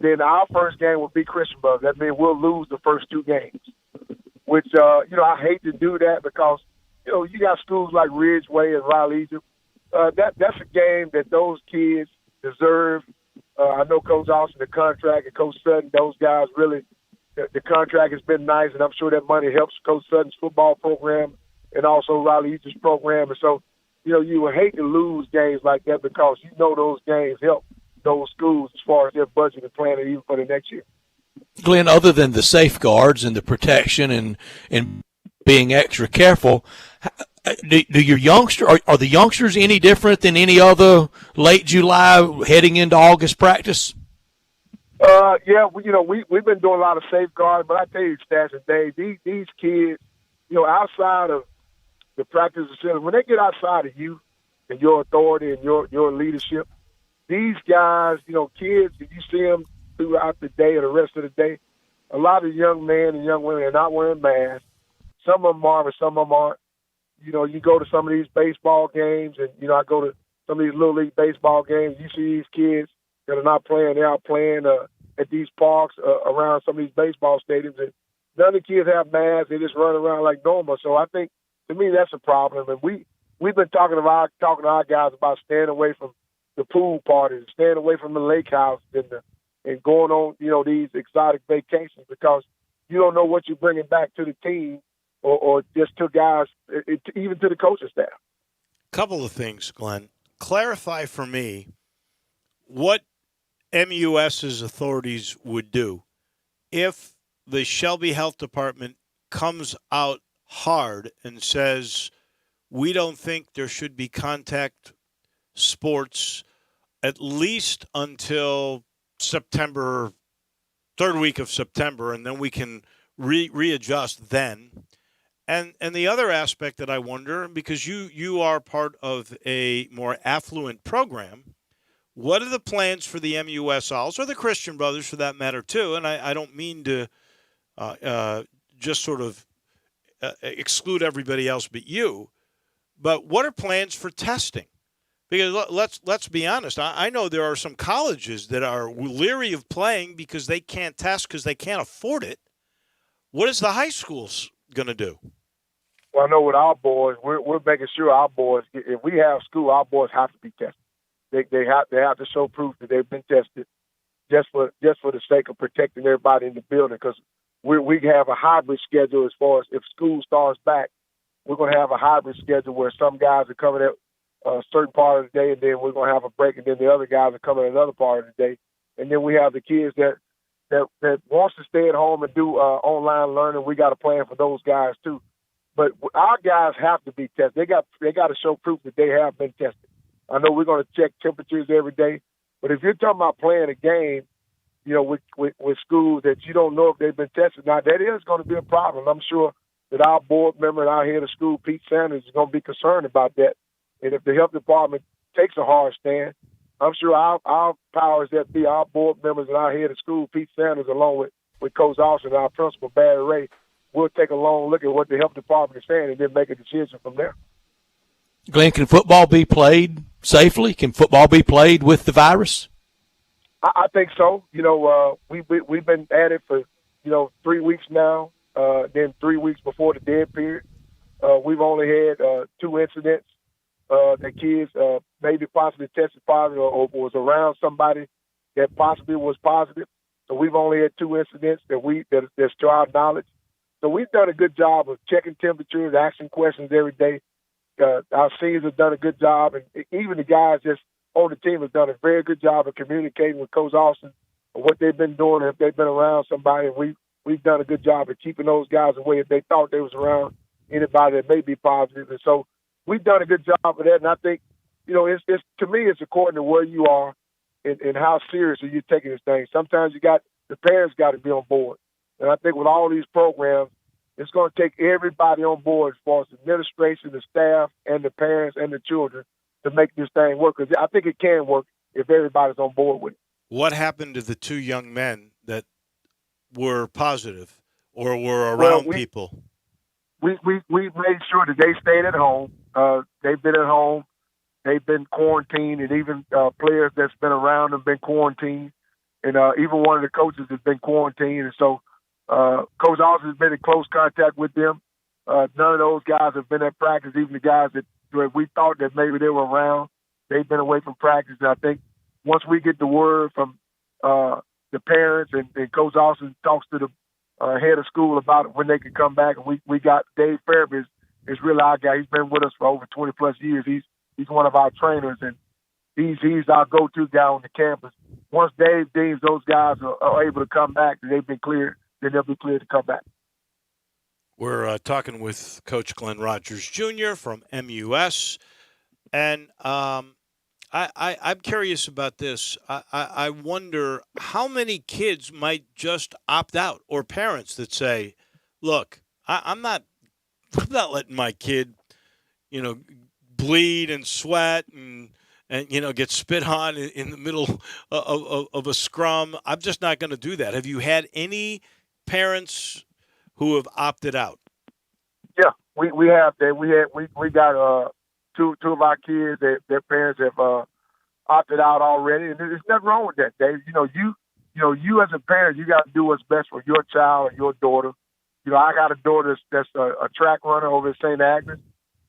then our first game will be Christiansburg. That means we'll lose the first two games, which, I hate to do that because, you got schools like Ridgeway and Raleigh Egypt. That's a game that those kids deserve. I know Coach Austin, the contract, and Coach Sutton, those guys really, the contract has been nice, and I'm sure that money helps Coach Sutton's football program and also Raleigh Egypt's program. And so, you would hate to lose games like that because those games help those schools as far as their budget and planning even for the next year. Glenn, other than the safeguards and the protection and being extra careful, do your are the youngsters any different than any other late July heading into August practice? Yeah, we've been doing a lot of safeguards, but I tell you, Stats and Dave, these kids, outside of the practice facility, when they get outside of you and your authority and your leadership, these guys, kids, if you see them throughout the day or the rest of the day, a lot of young men and young women are not wearing masks. Some of them are, but some of them aren't. You go to some of these baseball games, and, I go to some of these Little League baseball games. You see these kids that are not playing. They're out playing at these parks around some of these baseball stadiums. And none of the kids have masks. They just run around like normal. So I think, to me, that's a problem. And we've been talking to our guys about staying away from the pool parties, staying away from the lake house, and going on, these exotic vacations, because you don't know what you're bringing back to the team or just to guys, even to the coaching staff. Couple of things, Glenn. Clarify for me what MUS's authorities would do if the Shelby Health Department comes out hard and says, we don't think there should be contact sports at least until September, third week of September, and then we can readjust then. And the other aspect that I wonder, because you are part of a more affluent program, what are the plans for the MUS Owls, or the Christian Brothers for that matter too? And I don't mean to just sort of exclude everybody else but you, but what are plans for testing? Because let's be honest, I know there are some colleges that are leery of playing because they can't test because they can't afford it. What is the high schools going to do? Well, I know with our boys, we're making sure our boys, if we have school, our boys have to be tested. They have to show proof that they've been tested, just for the sake of protecting everybody in the building. Because we have a hybrid schedule as far as if school starts back, we're going to have a hybrid schedule where some guys are coming at a certain part of the day, and then we're going to have a break, and then the other guys are coming at another part of the day, and then we have the kids that wants to stay at home and do online learning. We got a plan for those guys too. But our guys have to be tested. They got to show proof that they have been tested. I know we're going to check temperatures every day, but if you're talking about playing a game, with schools that you don't know if they've been tested, now that is going to be a problem. I'm sure that our board member and our head of school, Pete Sanders, is going to be concerned about that. And if the health department takes a hard stand, I'm sure our powers that be, our board members and our head of school, Pete Sanders, along with Coach Austin and our principal, Barry Ray, we'll take a long look at what the health department is saying and then make a decision from there. Glenn, can football be played safely? Can football be played with the virus? I think so. We've been at it for 3 weeks now. Then 3 weeks before the dead period, we've only had 2 incidents that kids maybe possibly tested positive or was around somebody that possibly was positive. So we've only had 2 incidents that's to our knowledge. So we've done a good job of checking temperatures, asking questions every day. Our seniors have done a good job, and even the guys just on the team have done a very good job of communicating with Coach Austin on what they've been doing, if they've been around somebody. we've done a good job of keeping those guys away if they thought they was around anybody that may be positive. And so we've done a good job of that. And I think, it's to me, it's according to where you are and how serious are you taking this thing. Sometimes the parents got to be on board. And I think with all these programs, it's going to take everybody on board as far as the administration, the staff, and the parents and the children to make this thing work. Because I think it can work if everybody's on board with it. What happened to the two young men that were positive or were around people? We made sure that they stayed at home. They've been at home. They've been quarantined, and even players that's been around have been quarantined. And even one of the coaches has been quarantined. And so Coach Austin has been in close contact with them. None of those guys have been at practice, even the guys that we thought that maybe they were around. They've been away from practice. And I think once we get the word from the parents and Coach Austin talks to the head of school about it when they can come back, and we got Dave Fairby is really our guy. He's been with us for over 20-plus years. He's one of our trainers, and he's our go-to guy on the campus. Once Dave deems those guys are able to come back, they've been cleared, then they'll be cleared to come back. We're talking with Coach Glenn Rogers Jr. from MUS, and I'm curious about this. I wonder how many kids might just opt out, or parents that say, "Look, I'm not letting my kid, bleed and sweat and get spit on in the middle of a scrum. I'm just not going to do that." Have you had any parents who have opted out? Yeah, we have that. We got two of our kids that their parents have opted out already, and there's nothing wrong with that, Dave. You as a parent, you got to do what's best for your child or your daughter. I got a daughter that's a track runner over at St. Agnes,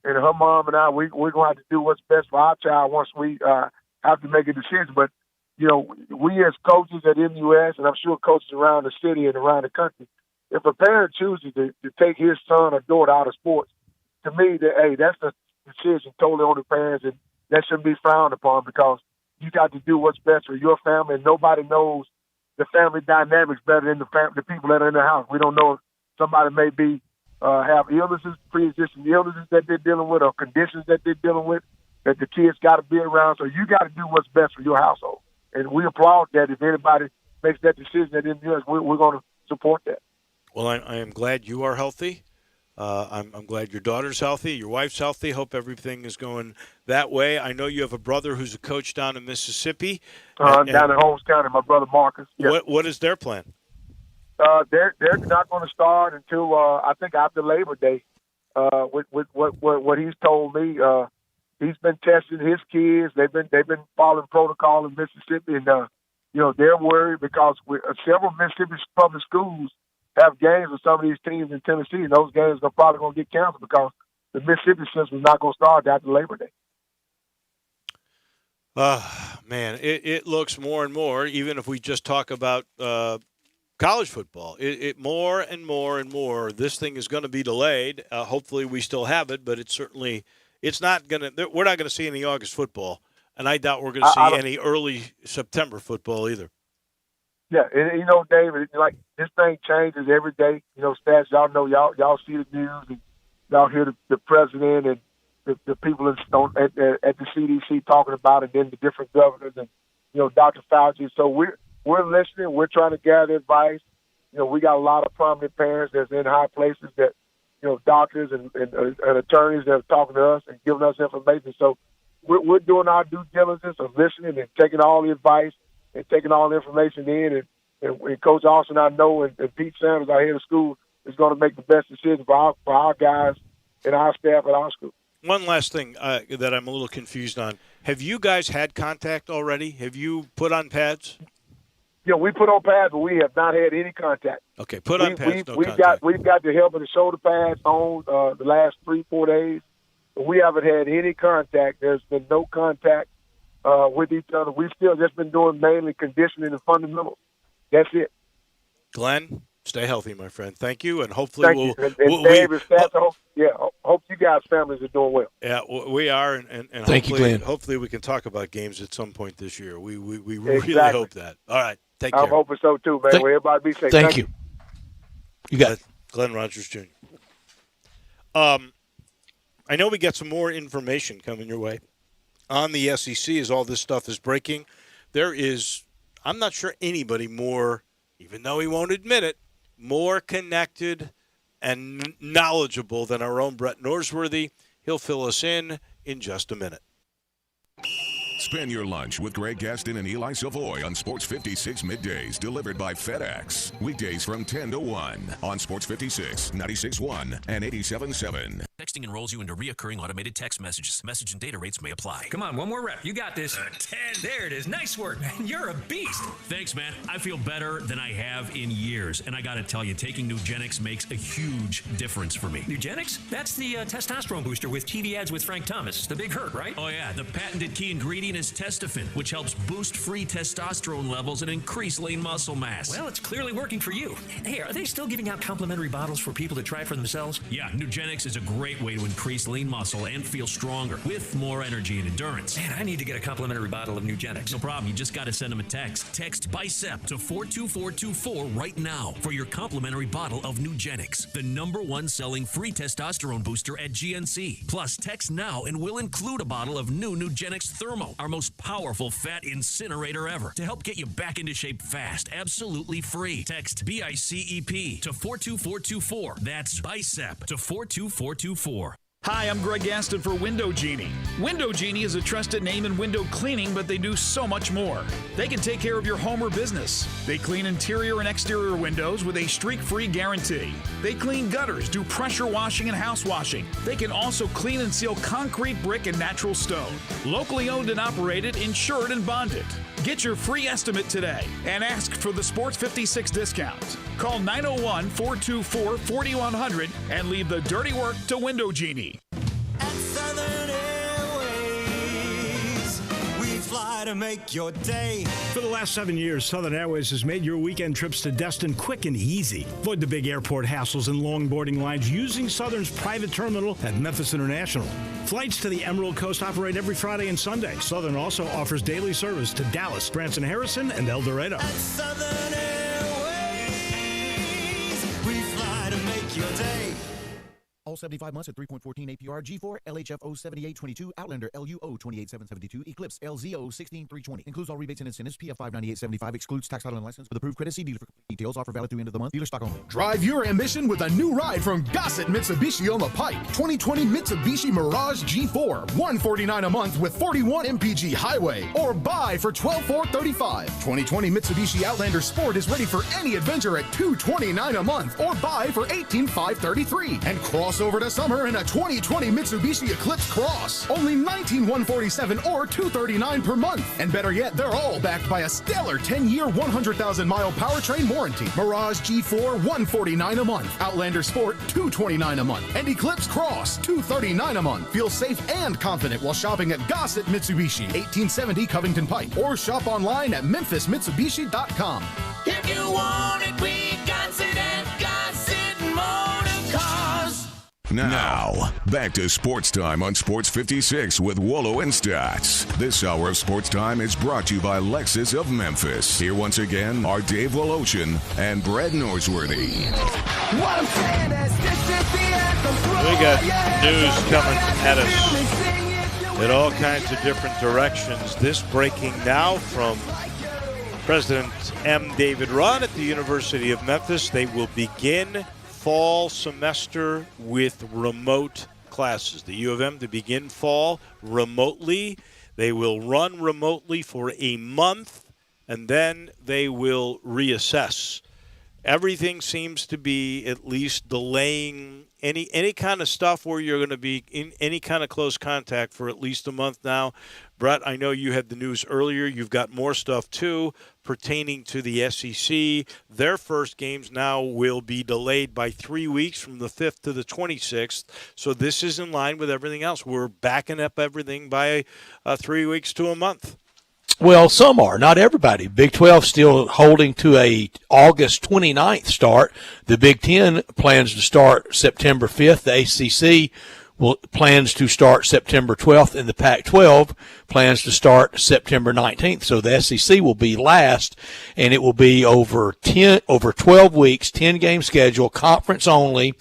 and her mom and I, we're going to have to do what's best for our child once we have to make a decision. But, we as coaches at MUS, and I'm sure coaches around the city and around the country, if a parent chooses to take his son or daughter out of sports, to me, that's a decision totally on the parents, and that shouldn't be frowned upon, because you got to do what's best for your family, and nobody knows the family dynamics better than the people that are in the house. We don't know if somebody may be have illnesses, pre-existing illnesses that they're dealing with, or conditions that they're dealing with, that the kids got to be around. So you got to do what's best for your household. And we applaud that. If anybody makes that decision at MUS, we're going to support that. Well, I am glad you are healthy. I'm glad your daughter's healthy, your wife's healthy. Hope everything is going that way. I know you have a brother who's a coach down in Mississippi. Down in Holmes County, my brother Marcus. Yeah. What is their plan? They're not going to start until I think after Labor Day. With what he's told me, he's been testing his kids. They've been following protocol in Mississippi, and they're worried because several Mississippi public schools have games with some of these teams in Tennessee, and those games are probably going to get canceled because the Mississippi system is not going to start after Labor Day. Man, it looks more and more, even if we just talk about college football, it more and more and more, this thing is going to be delayed. Hopefully we still have it, but it's not going to – we're not going to see any August football, and I doubt we're going to see any early September football either. Yeah, and David, like this thing changes every day. Stats, y'all know, y'all see the news, and y'all hear the president and the people at the CDC talking about it, and then the different governors and Dr. Fauci. So we're listening. We're trying to gather advice. We got a lot of prominent parents that's in high places that doctors and attorneys that are talking to us and giving us information. So we're doing our due diligence of listening and taking all the advice and taking all the information in, and Coach Austin, I know, and Pete Sanders, our head of school, is going to make the best decision for our guys and our staff at our school. One last thing that I'm a little confused on. Have you guys had contact already? Have you put on pads? Yeah, we put on pads, but we have not had any contact. Okay, put on pads, no contact. contact. We've got the help of the shoulder pads on the last 3-4 days, but we haven't had any contact. There's been no contact with each other. We've still just been doing mainly conditioning and fundamentals. That's it. Glenn, stay healthy, my friend. Thank you, and hopefully we'll Dave, hope you guys' families are doing well. Yeah, we are, and thank you, Glenn. Hopefully we can talk about games at some point this year. We really hope that. All right, take care. I'm hoping so too, man. Everybody be safe. Thank you. You got it. Glenn Rogers Jr. I know we got some more information coming your way on the SEC as all this stuff is breaking. There is, I'm not sure anybody more, even though he won't admit it, more connected and knowledgeable than our own Brett Norsworthy. He'll fill us in just a minute. Spend your lunch with Greg Gaston and Eli Savoy on Sports 56 middays, delivered by FedEx. Weekdays from 10 to 1 on Sports 56, 96.1, and 87.7. Texting enrolls you into reoccurring automated text messages. Message and data rates may apply. Come on, one more rep. You got this. 10. There it is. Nice work, man. You're a beast. Thanks, man. I feel better than I have in years. And I got to tell you, taking Nugenix makes a huge difference for me. Nugenix? That's the testosterone booster with TV ads with Frank Thomas. The big hurt, right? Oh, yeah. The patented key ingredient is testofen, which helps boost free testosterone levels and increase lean muscle mass. Well, it's clearly working for you. Hey, are they still giving out complimentary bottles for people to try for themselves? Yeah, Nugenix is a great way to increase lean muscle and feel stronger with more energy and endurance. Man, I need to get a complimentary bottle of Nugenix. No problem. You just got to send them a text. Text BICEP to 42424 right now for your complimentary bottle of Nugenix, the #1 selling free testosterone booster at GNC. Plus, text now and we'll include a bottle of new Nugenix Thermo, our most powerful fat incinerator ever, to help get you back into shape fast, absolutely free. Text BICEP to 42424. That's BICEP to 42424. Hi, I'm Greg Gaston for Window Genie. Window Genie is a trusted name in window cleaning, but they do so much more. They can take care of your home or business. They clean interior and exterior windows with a streak-free guarantee. They clean gutters, do pressure washing and house washing. They can also clean and seal concrete, brick, and natural stone. Locally owned and operated, insured and bonded. Get your free estimate today and ask for the Sports 56 discount. Call 901-424-4100 and leave the dirty work to Window Genie. At Southern Airways, we fly to make your day. For the last 7 years, Southern Airways has made your weekend trips to Destin quick and easy. Avoid the big airport hassles and long boarding lines using Southern's private terminal at Memphis International. Flights to the Emerald Coast operate every Friday and Sunday. Southern also offers daily service to Dallas, Branson-Harrison, and El Dorado. At Southern Airways, we fly to make your day. All 75 months at 3.14 APR, G4, LHF 07822, Outlander LUO 28772, Eclipse LZO 16320. Includes all rebates and incentives. PF 59875 excludes tax title and license. With approved credit, see dealer for details. Offer valid through end of the month. Dealer stock only. Drive your ambition with a new ride from Gossett Mitsubishi on the Pike. 2020 Mitsubishi Mirage G4, $149 a month with 41 MPG highway, or buy for $12,435. 2020 Mitsubishi Outlander Sport is ready for any adventure at $229 a month, or buy for $18,533. And cross over to summer in a 2020 Mitsubishi Eclipse Cross. Only $19,147 or $239 per month. And better yet, they're all backed by a stellar 10-year, 100,000-mile powertrain warranty. Mirage G4, $149 a month. Outlander Sport, $229 a month. And Eclipse Cross, $239 a month. Feel safe and confident while shopping at Gossett Mitsubishi, 1870 Covington Pike. Or shop online at memphismitsubishi.com. If you want it, we got it at Gossett Motor Cars. Now, back to Sports Time on Sports 56 with Wolo and Stats. This hour of Sports Time is brought to you by Lexus of Memphis. Here once again are Dave Woloshin and Brett Norsworthy. What I'm saying is, this is the anthem. We got news coming at us in all kinds of different directions. This breaking now from President M. David Rudd at the University of Memphis. They will begin fall semester with remote classes. The U of M to begin fall remotely. They will run remotely for a month, and then they will reassess. Everything seems to be at least delaying any kind of stuff where you're going to be in any kind of close contact for at least a month now. Brett, I know you had the news earlier. You've got more stuff, too, pertaining to the SEC. Their first games now will be delayed by 3 weeks from the 5th to the 26th. So this is in line with everything else. We're backing up everything by 3 weeks to a month. Well, some are, not everybody. Big 12 still holding to a August 29th start. The Big 10 plans to start September 5th. The ACC plans to start September 12th, and the Pac-12 plans to start September 19th. So the SEC will be last, and it will be over 12 weeks, 10-game schedule, conference only.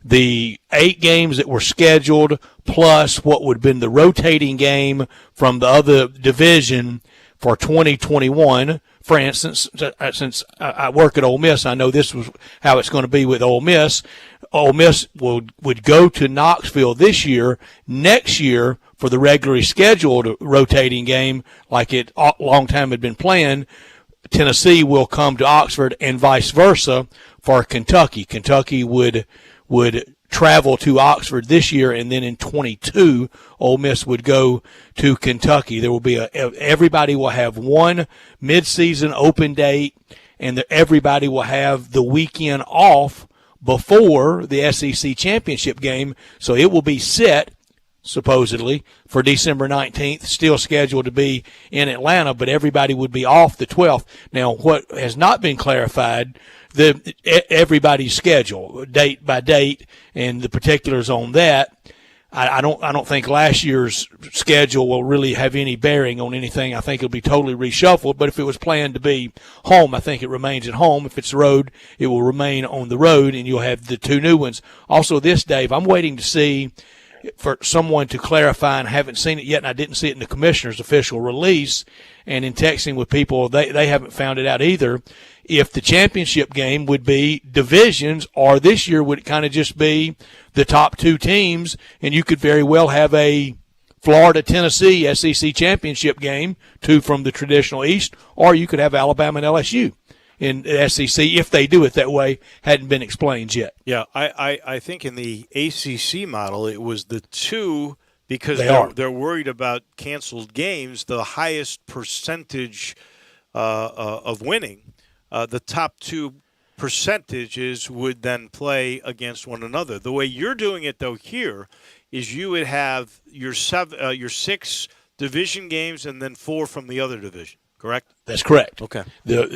The 8 games that were scheduled plus what would have been the rotating game from the other division for 2021. For instance, since I work at Ole Miss, I know this was how it's going to be with Ole Miss. Ole Miss would go to Knoxville this year. Next year, for the regularly scheduled rotating game, like it a long time had been planned, Tennessee will come to Oxford and vice versa for Kentucky. Kentucky would travel to Oxford this year, and then in 22, Ole Miss would go to Kentucky. There will be everybody will have one midseason open date, and everybody will have the weekend off before the SEC championship game. So it will be set, supposedly, for December 19th, still scheduled to be in Atlanta, but everybody would be off the 12th. Now, what has not been clarified, everybody's schedule, date by date, and the particulars on that. I don't think last year's schedule will really have any bearing on anything. I think it'll be totally reshuffled, but if it was planned to be home, I think it remains at home. If it's road, it will remain on the road, and you'll have the 2 new ones. Also, this, Dave, I'm waiting to see for someone to clarify, and I haven't seen it yet, and I didn't see it in the commissioner's official release, and in texting with people, they haven't found it out either, if the championship game would be divisions, or this year would it kind of just be the top 2 teams, and you could very well have a Florida-Tennessee SEC championship game, 2 from the traditional East, or you could have Alabama and LSU in the SEC, if they do it that way. Hadn't been explained yet. Yeah, I think in the ACC model, it was the 2, because they're worried about canceled games, the highest percentage of winning. The top 2 percentages would then play against one another. The way you're doing it, though, here is you would have your 6 division games and then 4 from the other division. Correct? That's correct. Okay. Your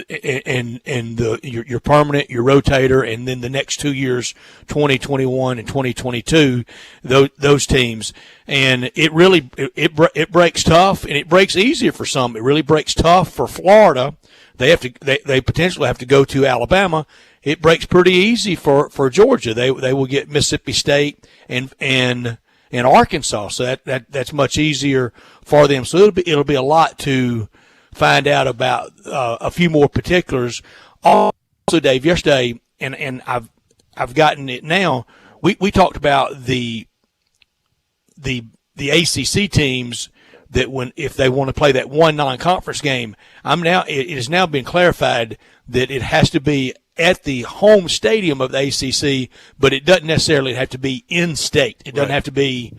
permanent, your rotator, and then the next 2 years, 2021 and 2022, those teams. And it really it breaks tough, and it breaks easier for some. It really breaks tough for Florida. They potentially have to go to Alabama. It breaks pretty easy for Georgia. They will get Mississippi State and Arkansas. So that's much easier for them. So it'll be a lot to find out about a few more particulars. Also, Dave, yesterday, and I've gotten it now. We talked about the ACC teams that if they want to play that one non-conference game. It has now been clarified that it has to be at the home stadium of the ACC, but it doesn't necessarily have to be in state. It doesn't have to be,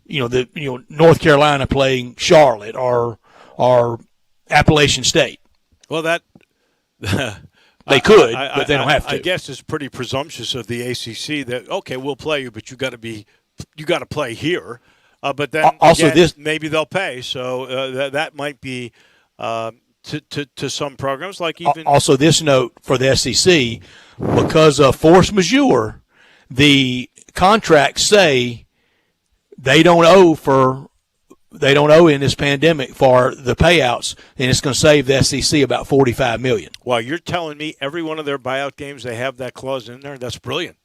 North Carolina playing Charlotte or Appalachian State. Well, that they could, but they don't have to. I guess it's pretty presumptuous of the ACC that we'll play you, but you got to play here. But then also again, maybe they'll pay, so that might be to some programs like even. Also, this note for the SEC, because of force majeure, the contracts say they don't owe in this pandemic for the payouts, and it's going to save the SEC about $45 million. Well, you're telling me every one of their buyout games they have that clause in there? That's brilliant.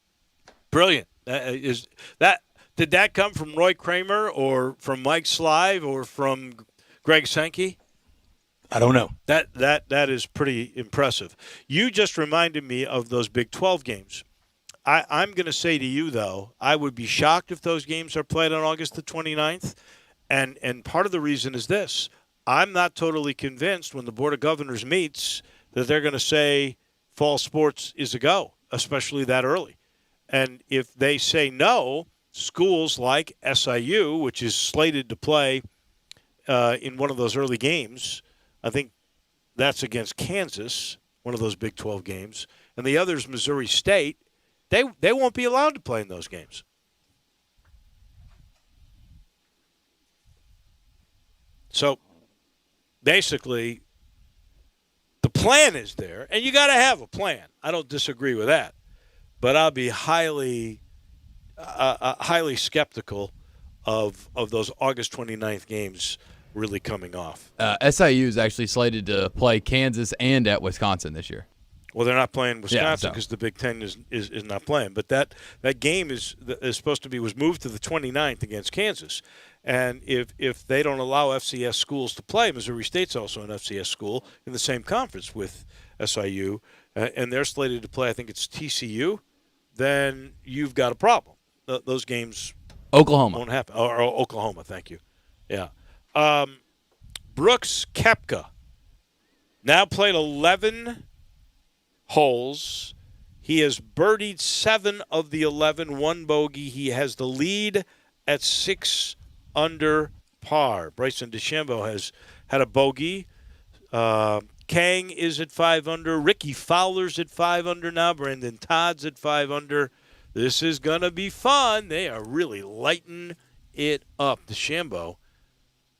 Brilliant. Did that come from Roy Kramer or from Mike Slive or from Greg Sankey? I don't know. That is pretty impressive. You just reminded me of those Big 12 games. I'm going to say to you, though, I would be shocked if those games are played on August the 29th. And part of the reason is this. I'm not totally convinced when the Board of Governors meets that they're going to say fall sports is a go, especially that early. And if they say no, schools like SIU, which is slated to play in one of those early games, I think that's against Kansas, one of those Big 12 games, and the other is Missouri State, they won't be allowed to play in those games. So basically, the plan is there, and you got to have a plan. I don't disagree with that, but I'll be highly skeptical of those August 29th games really coming off. SIU is actually slated to play Kansas and at Wisconsin this year. Well, they're not playing Wisconsin so. because the Big Ten is not playing. But that game was moved to the 29th against Kansas. And if they don't allow FCS schools to play, Missouri State's also an FCS school in the same conference with SIU, and they're slated to play, I think it's TCU, then you've got a problem. Those games Oklahoma won't happen. Or Oklahoma, thank you. Yeah. Brooks Koepka now played 11 holes. He has birdied 7 of the 11, 1 bogey. He has the lead at 6 under par. Bryson DeChambeau has had a bogey. Kang is at 5 under. Ricky Fowler's at 5 under now. Brandon Todd's at 5 under. This is going to be fun. They are really lighting it up. DeChambeau,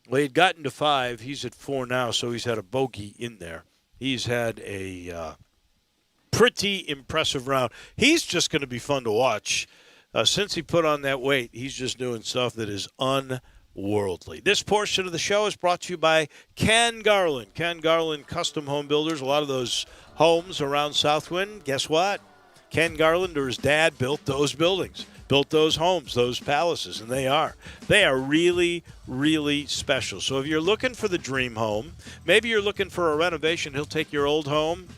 well, he'd gotten to 5. He's at 4 now, so he's had a bogey in there. He's had a pretty impressive round. He's just going to be fun to watch. Since he put on that weight, he's just doing stuff that is unworldly. This portion of the show is brought to you by Ken Garland. Ken Garland Custom Home Builders. A lot of those homes around Southwind, guess what? Ken Garland or his dad built those buildings, built those homes, those palaces, and they are really, really special. So if you're looking for the dream home, maybe you're looking for a renovation, he'll take your old home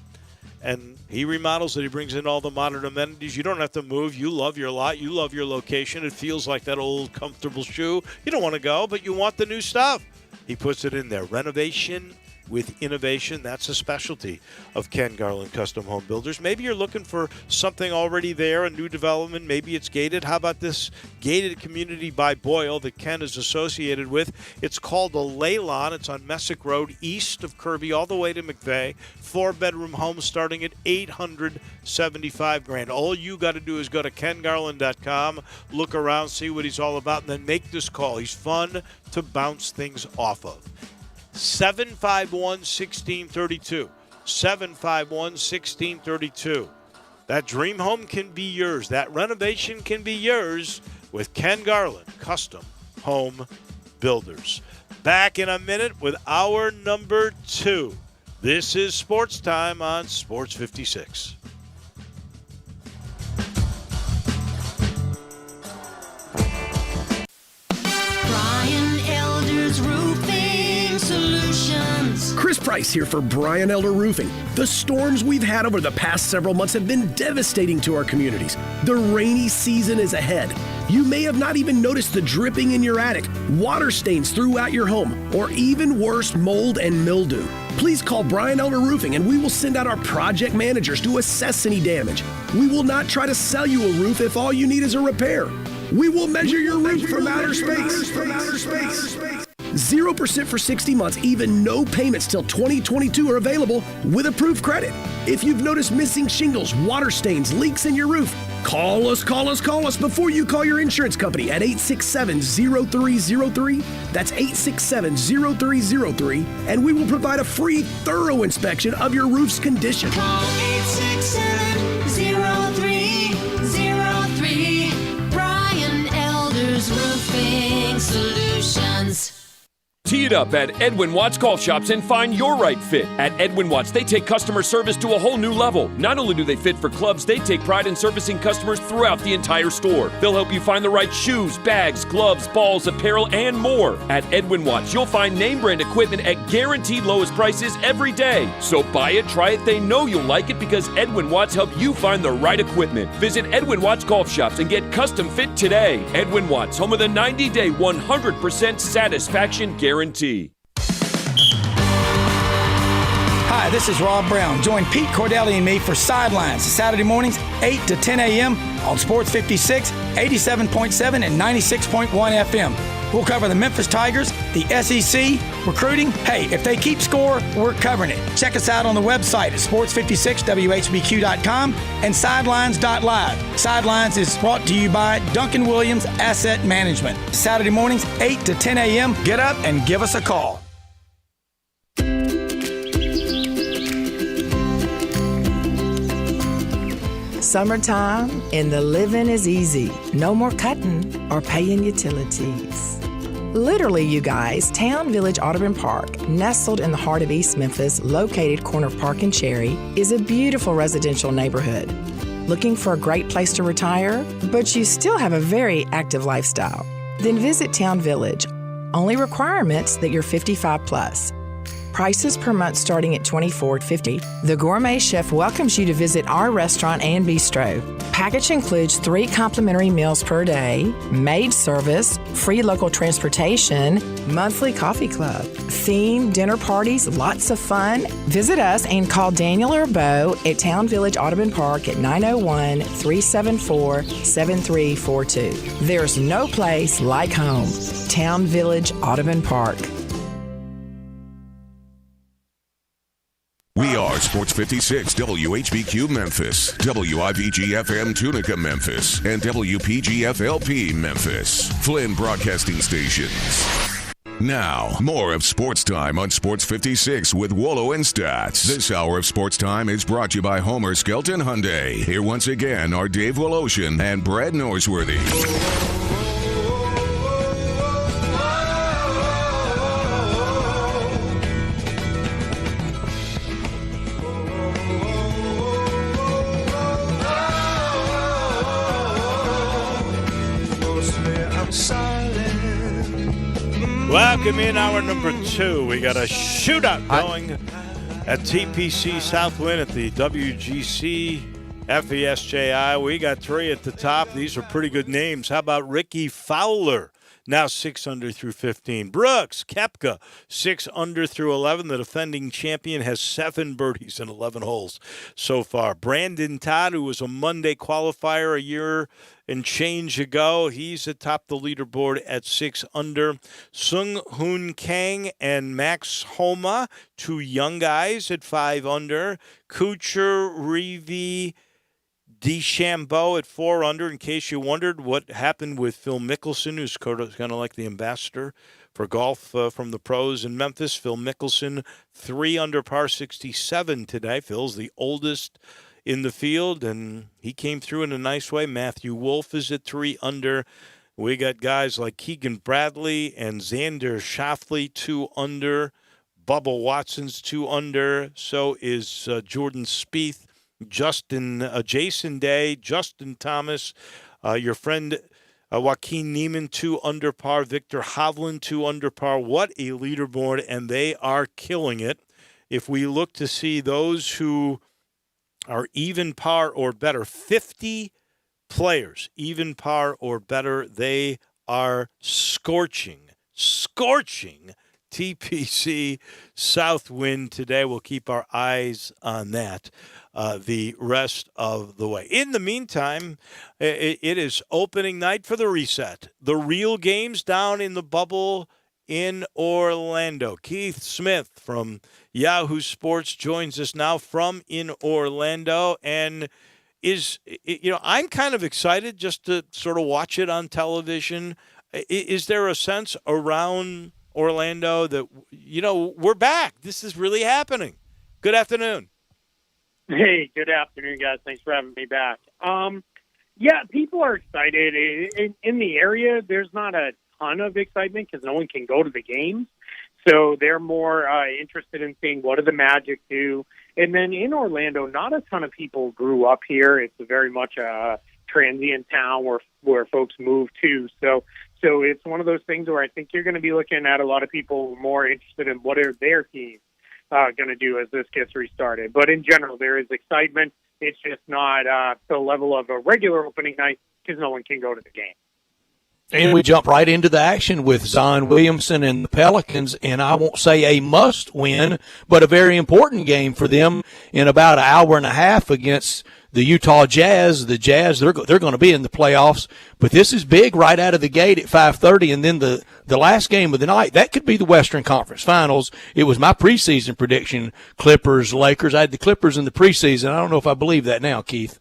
and he remodels it. He brings in all the modern amenities. You don't have to move. You love your lot. You love your location. It feels like that old comfortable shoe. You don't want to go, but you want the new stuff. He puts it in there. Renovation with innovation. That's a specialty of Ken Garland Custom Home Builders. Maybe you're looking for something already there, a new development. Maybe it's gated. How about this gated community by Boyle that Ken is associated with? It's called the Leylon. It's on Messick Road, east of Kirby, all the way to McVeigh. 4-bedroom home starting at $875,000. All you got to do is go to kengarland.com, look around, see what he's all about, and then make this call. He's fun to bounce things off of. 751-1632. 751-1632. That dream home can be yours. That renovation can be yours with Ken Garland, Custom Home Builders. Back in a minute with hour number 2. This is Sports Time on Sports 56. Brian Elder's Roofing Solutions. Chris Price here for Brian Elder Roofing. The storms we've had over the past several months have been devastating to our communities. The rainy season is ahead. You may have not even noticed the dripping in your attic, water stains throughout your home, or even worse, mold and mildew. Please call Brian Elder Roofing and we will send out our project managers to assess any damage. We will not try to sell you a roof if all you need is a repair. We will measure your roof from outer space. 0% for 60 months, even no payments till 2022 are available with approved credit. If you've noticed missing shingles, water stains, leaks in your roof, call us before you call your insurance company at 867-0303. That's 867-0303, and we will provide a free, thorough inspection of your roof's condition. Call 867-0303. Brian Elder's Roofing Solutions. Tee it up at Edwin Watts Golf Shops and find your right fit. At Edwin Watts, they take customer service to a whole new level. Not only do they fit for clubs, they take pride in servicing customers throughout the entire store. They'll help you find the right shoes, bags, gloves, balls, apparel, and more. At Edwin Watts, you'll find name brand equipment at guaranteed lowest prices every day. So buy it, try it, they know you'll like it because Edwin Watts help you find the right equipment. Visit Edwin Watts Golf Shops and get custom fit today. Edwin Watts, home of the 90-day 100% satisfaction guarantee. Hi, this is Rob Brown. Join Pete Cordelli and me for Sidelines Saturday mornings, 8 to 10 a.m. on Sports 56, 87.7, and 96.1 FM. We'll cover the Memphis Tigers, the SEC, recruiting. Hey, if they keep score, we're covering it. Check us out on the website at sports56whbq.com and sidelines.live. Sidelines is brought to you by Duncan Williams Asset Management. Saturday mornings, 8 to 10 a.m. Get up and give us a call. Summertime and the living is easy. No more cutting or paying utilities. Literally, you guys, Town Village Audubon Park, nestled in the heart of East Memphis, located corner of Park and Cherry, is a beautiful residential neighborhood. Looking for a great place to retire, but you still have a very active lifestyle? Then visit Town Village. Only requirements that you're 55 plus. Prices per month starting at $24.50. The Gourmet Chef welcomes you to visit our restaurant and bistro. Package includes 3 complimentary meals per day, maid service, free local transportation, monthly coffee club, theme dinner parties, lots of fun. Visit us and call Daniel or Bo at Town Village Audubon Park at 901-374-7342. There's no place like home. Town Village Audubon Park. We are Sports 56 WHBQ Memphis, WIVG-FM Tunica Memphis, and WPG-FLP Memphis, Flynn Broadcasting Stations. Now, more of Sports Time on Sports 56 with Wolo and Stats. This hour of Sports Time is brought to you by Homer Skelton Hyundai. Here once again are Dave Woloshin and Brad Norsworthy. Welcome in hour number 2. We got a shootout going at TPC Southwind at the WGC FESJI. We got 3 at the top. These are pretty good names. How about Ricky Fowler? Now 6 under through 15. Brooks Koepka, 6 under through 11. The defending champion has 7 birdies in 11 holes so far. Brandon Todd, who was a Monday qualifier a year and change ago, he's atop the leaderboard at 6 under. Sung Hoon Kang and Max Homa, 2 young guys at 5 under. Kuchar, Reeve, DeChambeau at 4 under. In case you wondered what happened with Phil Mickelson, who's kind of like the ambassador for golf from the pros in Memphis. Phil Mickelson, 3 under par 67 today. Phil's the oldest in the field, and he came through in a nice way. Matthew Wolff is at 3 under. We got guys like Keegan Bradley and Xander Schauffele, 2 under. Bubba Watson's 2 under. So is Jordan Spieth. Jason Day, Justin Thomas, your friend Joaquin Niemann, 2 under par, Victor Hovland, 2 under par. What a leaderboard, and they are killing it. If we look to see those who are even par or better, 50 players, even par or better, they are scorching TPC Southwind today. We'll keep our eyes on that the rest of the way. In the meantime, it is opening night for the reset. The real games down in the bubble in Orlando. Keith Smith from Yahoo Sports joins us now from in Orlando, and I'm kind of excited just to sort of watch it on television. Is there a sense around Orlando that, we're back? This is really happening. Good afternoon. Hey, good afternoon, guys. Thanks for having me back. Yeah, people are excited. In the area, there's not a ton of excitement because no one can go to the games. So they're more interested in seeing what do the Magic do. And then in Orlando, not a ton of people grew up here. It's very much a transient town where folks move to. So it's one of those things where I think you're going to be looking at a lot of people more interested in what are their teams going to do as this gets restarted. But in general, there is excitement. It's just not to the level of a regular opening night because no one can go to the game. And we jump right into the action with Zion Williamson and the Pelicans, and I won't say a must-win, but a very important game for them in about an hour and a half against the Utah Jazz. The Jazz, they're going to be in the playoffs, but this is big right out of the gate at 5:30, and then the last game of the night, that could be the Western Conference Finals. It was my preseason prediction, Clippers, Lakers. I had the Clippers in the preseason. I don't know if I believe that now, Keith.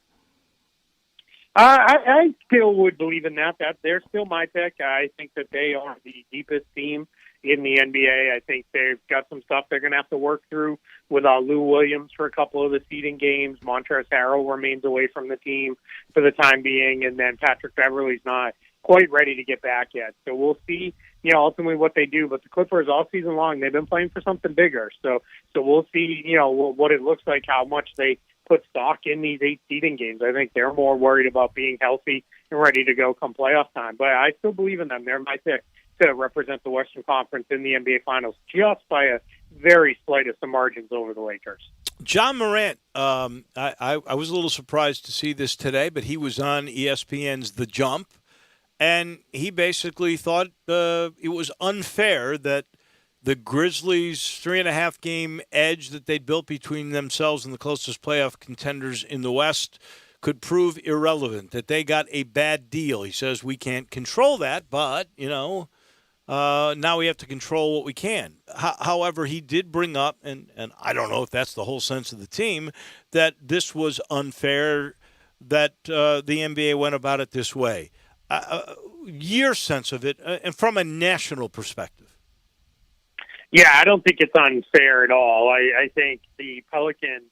I still would believe in that. They're still my pick. I think that they are the deepest team in the NBA. I think they've got some stuff they're going to have to work through with Lou Williams for a couple of the seeding games. Montrezl Harrell remains away from the team for the time being, and then Patrick Beverley's not quite ready to get back yet. So we'll see, ultimately what they do. But the Clippers all season long, they've been playing for something bigger. So we'll see, what it looks like, how much they put stock in these 8 seeding games. I think they're more worried about being healthy and ready to go come playoff time. But I still believe in them. They're my pick to represent the Western Conference in the NBA Finals, just by a very slightest of margins over the Lakers. John Morant, I was a little surprised to see this today, but he was on ESPN's The Jump, and he basically thought it was unfair that the Grizzlies' 3.5-game edge that they'd built between themselves and the closest playoff contenders in the West could prove irrelevant, that they got a bad deal. He says we can't control that, but, now we have to control what we can. However, he did bring up, and I don't know if that's the whole sense of the team, that this was unfair, that the NBA went about it this way. Your sense of it, and from a national perspective. Yeah, I don't think it's unfair at all. I think the Pelicans,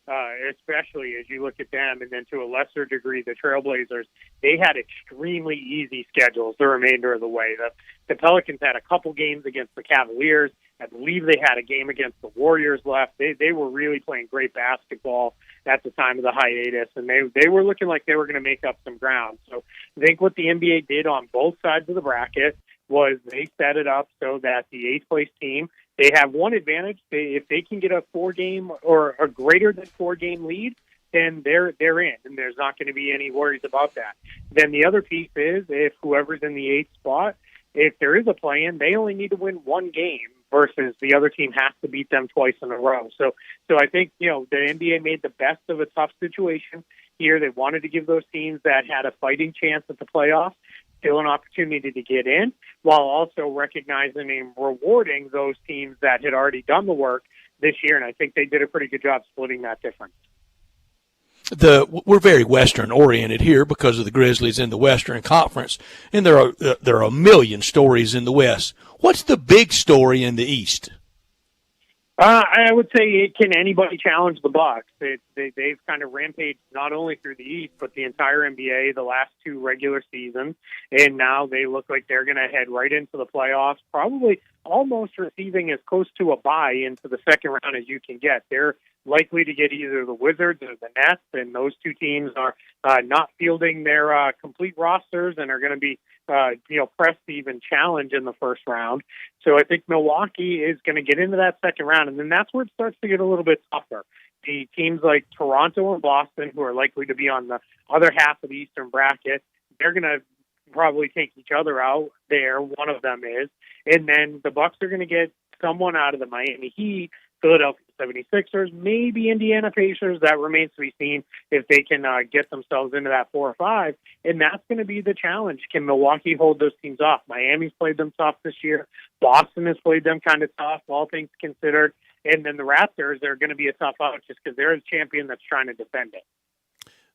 especially as you look at them, and then to a lesser degree the Trailblazers, they had extremely easy schedules the remainder of the way. The Pelicans had a couple games against the Cavaliers. I believe they had a game against the Warriors left. They were really playing great basketball at the time of the hiatus, and they were looking like they were going to make up some ground. So I think what the NBA did on both sides of the bracket was they set it up so that the 8th place team, they have one advantage. If they can get a 4-game or a greater than 4-game lead, then they're in, and there's not going to be any worries about that. Then the other piece is, if whoever's in the 8th spot, if there is a play-in, they only need to win 1 game versus the other team has to beat them twice in a row. So I think, the NBA made the best of a tough situation here. They wanted to give those teams that had a fighting chance at the playoffs still an opportunity to get in, while also recognizing and rewarding those teams that had already done the work this year. And I think they did a pretty good job splitting that difference. We're very Western oriented here because of the Grizzlies in the Western Conference, and there are a million stories in the West. What's the big story in the East? I would say, can anybody challenge the Bucks? They've kind of rampaged not only through the East, but the entire NBA the last 2 regular seasons, and now they look like they're going to head right into the playoffs, probably almost receiving as close to a bye into the second round as you can get. They're likely to get either the Wizards or the Nets, and those 2 teams are not fielding their complete rosters and are going to be pressed to even challenge in the first round. So I think Milwaukee is going to get into that second round, and then that's where it starts to get a little bit tougher. The teams like Toronto and Boston, who are likely to be on the other half of the Eastern bracket, they're going to probably take each other out there. One of them is. And then the Bucks are going to get someone out of the Miami Heat, Philadelphia 76ers, maybe Indiana Pacers. That remains to be seen if they can get themselves into that 4 or 5. And that's going to be the challenge. Can Milwaukee hold those teams off? Miami's played them tough this year. Boston has played them kind of tough, all things considered. And then the Raptors are going to be a tough out just because they're a champion that's trying to defend it.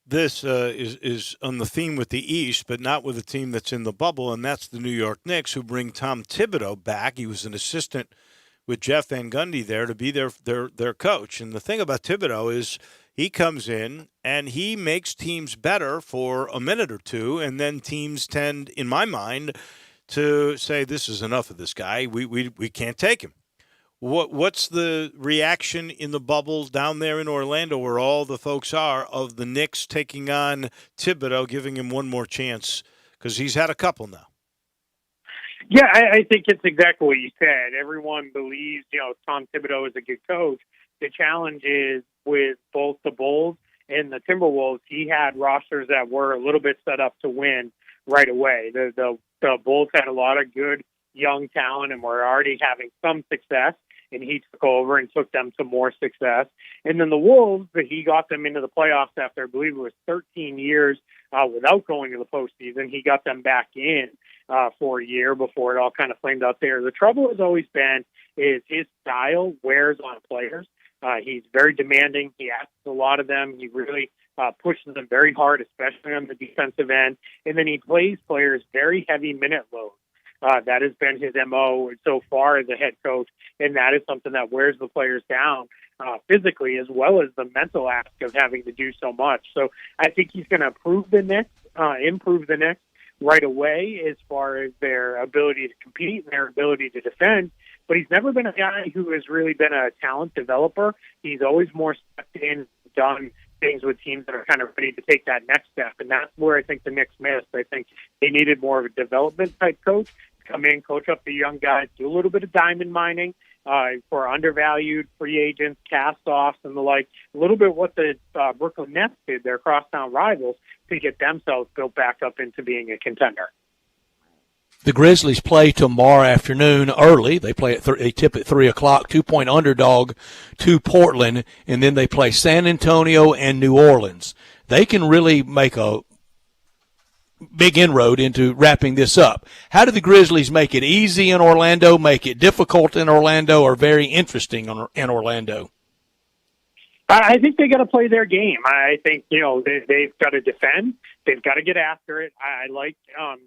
This is on the theme with the East, but not with a team that's in the bubble, and that's the New York Knicks, who bring Tom Thibodeau back. He was an assistant with Jeff Van Gundy there to be their coach. And the thing about Thibodeau is he comes in and he makes teams better for a minute or two, and then teams tend, in my mind, to say, this is enough of this guy. We can't take him. What's the reaction in the bubble down there in Orlando, where all the folks are, of the Knicks taking on Thibodeau, giving him one more chance? Because he's had a couple now. Yeah, I think it's exactly what you said. Everyone believes, Tom Thibodeau is a good coach. The challenge is with both the Bulls and the Timberwolves, he had rosters that were a little bit set up to win right away. The Bulls had a lot of good young talent and were already having some success, and he took over and took them to more success. And then the Wolves, he got them into the playoffs after, I believe it was 13 years without going to the postseason. He got them back in for a year before it all kind of flamed out there. The trouble has always been is his style wears on players. He's very demanding. He asks a lot of them. He really pushes them very hard, especially on the defensive end. And then he plays players very heavy minute loads. That has been his MO so far as a head coach, and that is something that wears the players down physically, as well as the mental ask of having to do so much. So I think he's going to improve the Knicks right away as far as their ability to compete and their ability to defend. But he's never been a guy who has really been a talent developer. He's always more stepped in, done things with teams that are kind of ready to take that next step. And that's where I think the Knicks missed. I think they needed more of a development-type coach to come in, coach up the young guys, do a little bit of diamond mining for undervalued free agents, cast-offs, and the like. A little bit what the Brooklyn Nets did, their crosstown rivals, to get themselves built back up into being a contender. The Grizzlies play tomorrow afternoon early. They play they tip at 3:00, 2-point underdog to Portland, and then they play San Antonio and New Orleans. They can really make a big inroad into wrapping this up. How do the Grizzlies make it easy in Orlando, make it difficult in Orlando, or very interesting in Orlando? I think they got to play their game. I think, they've got to defend. They've got to get after it. I liked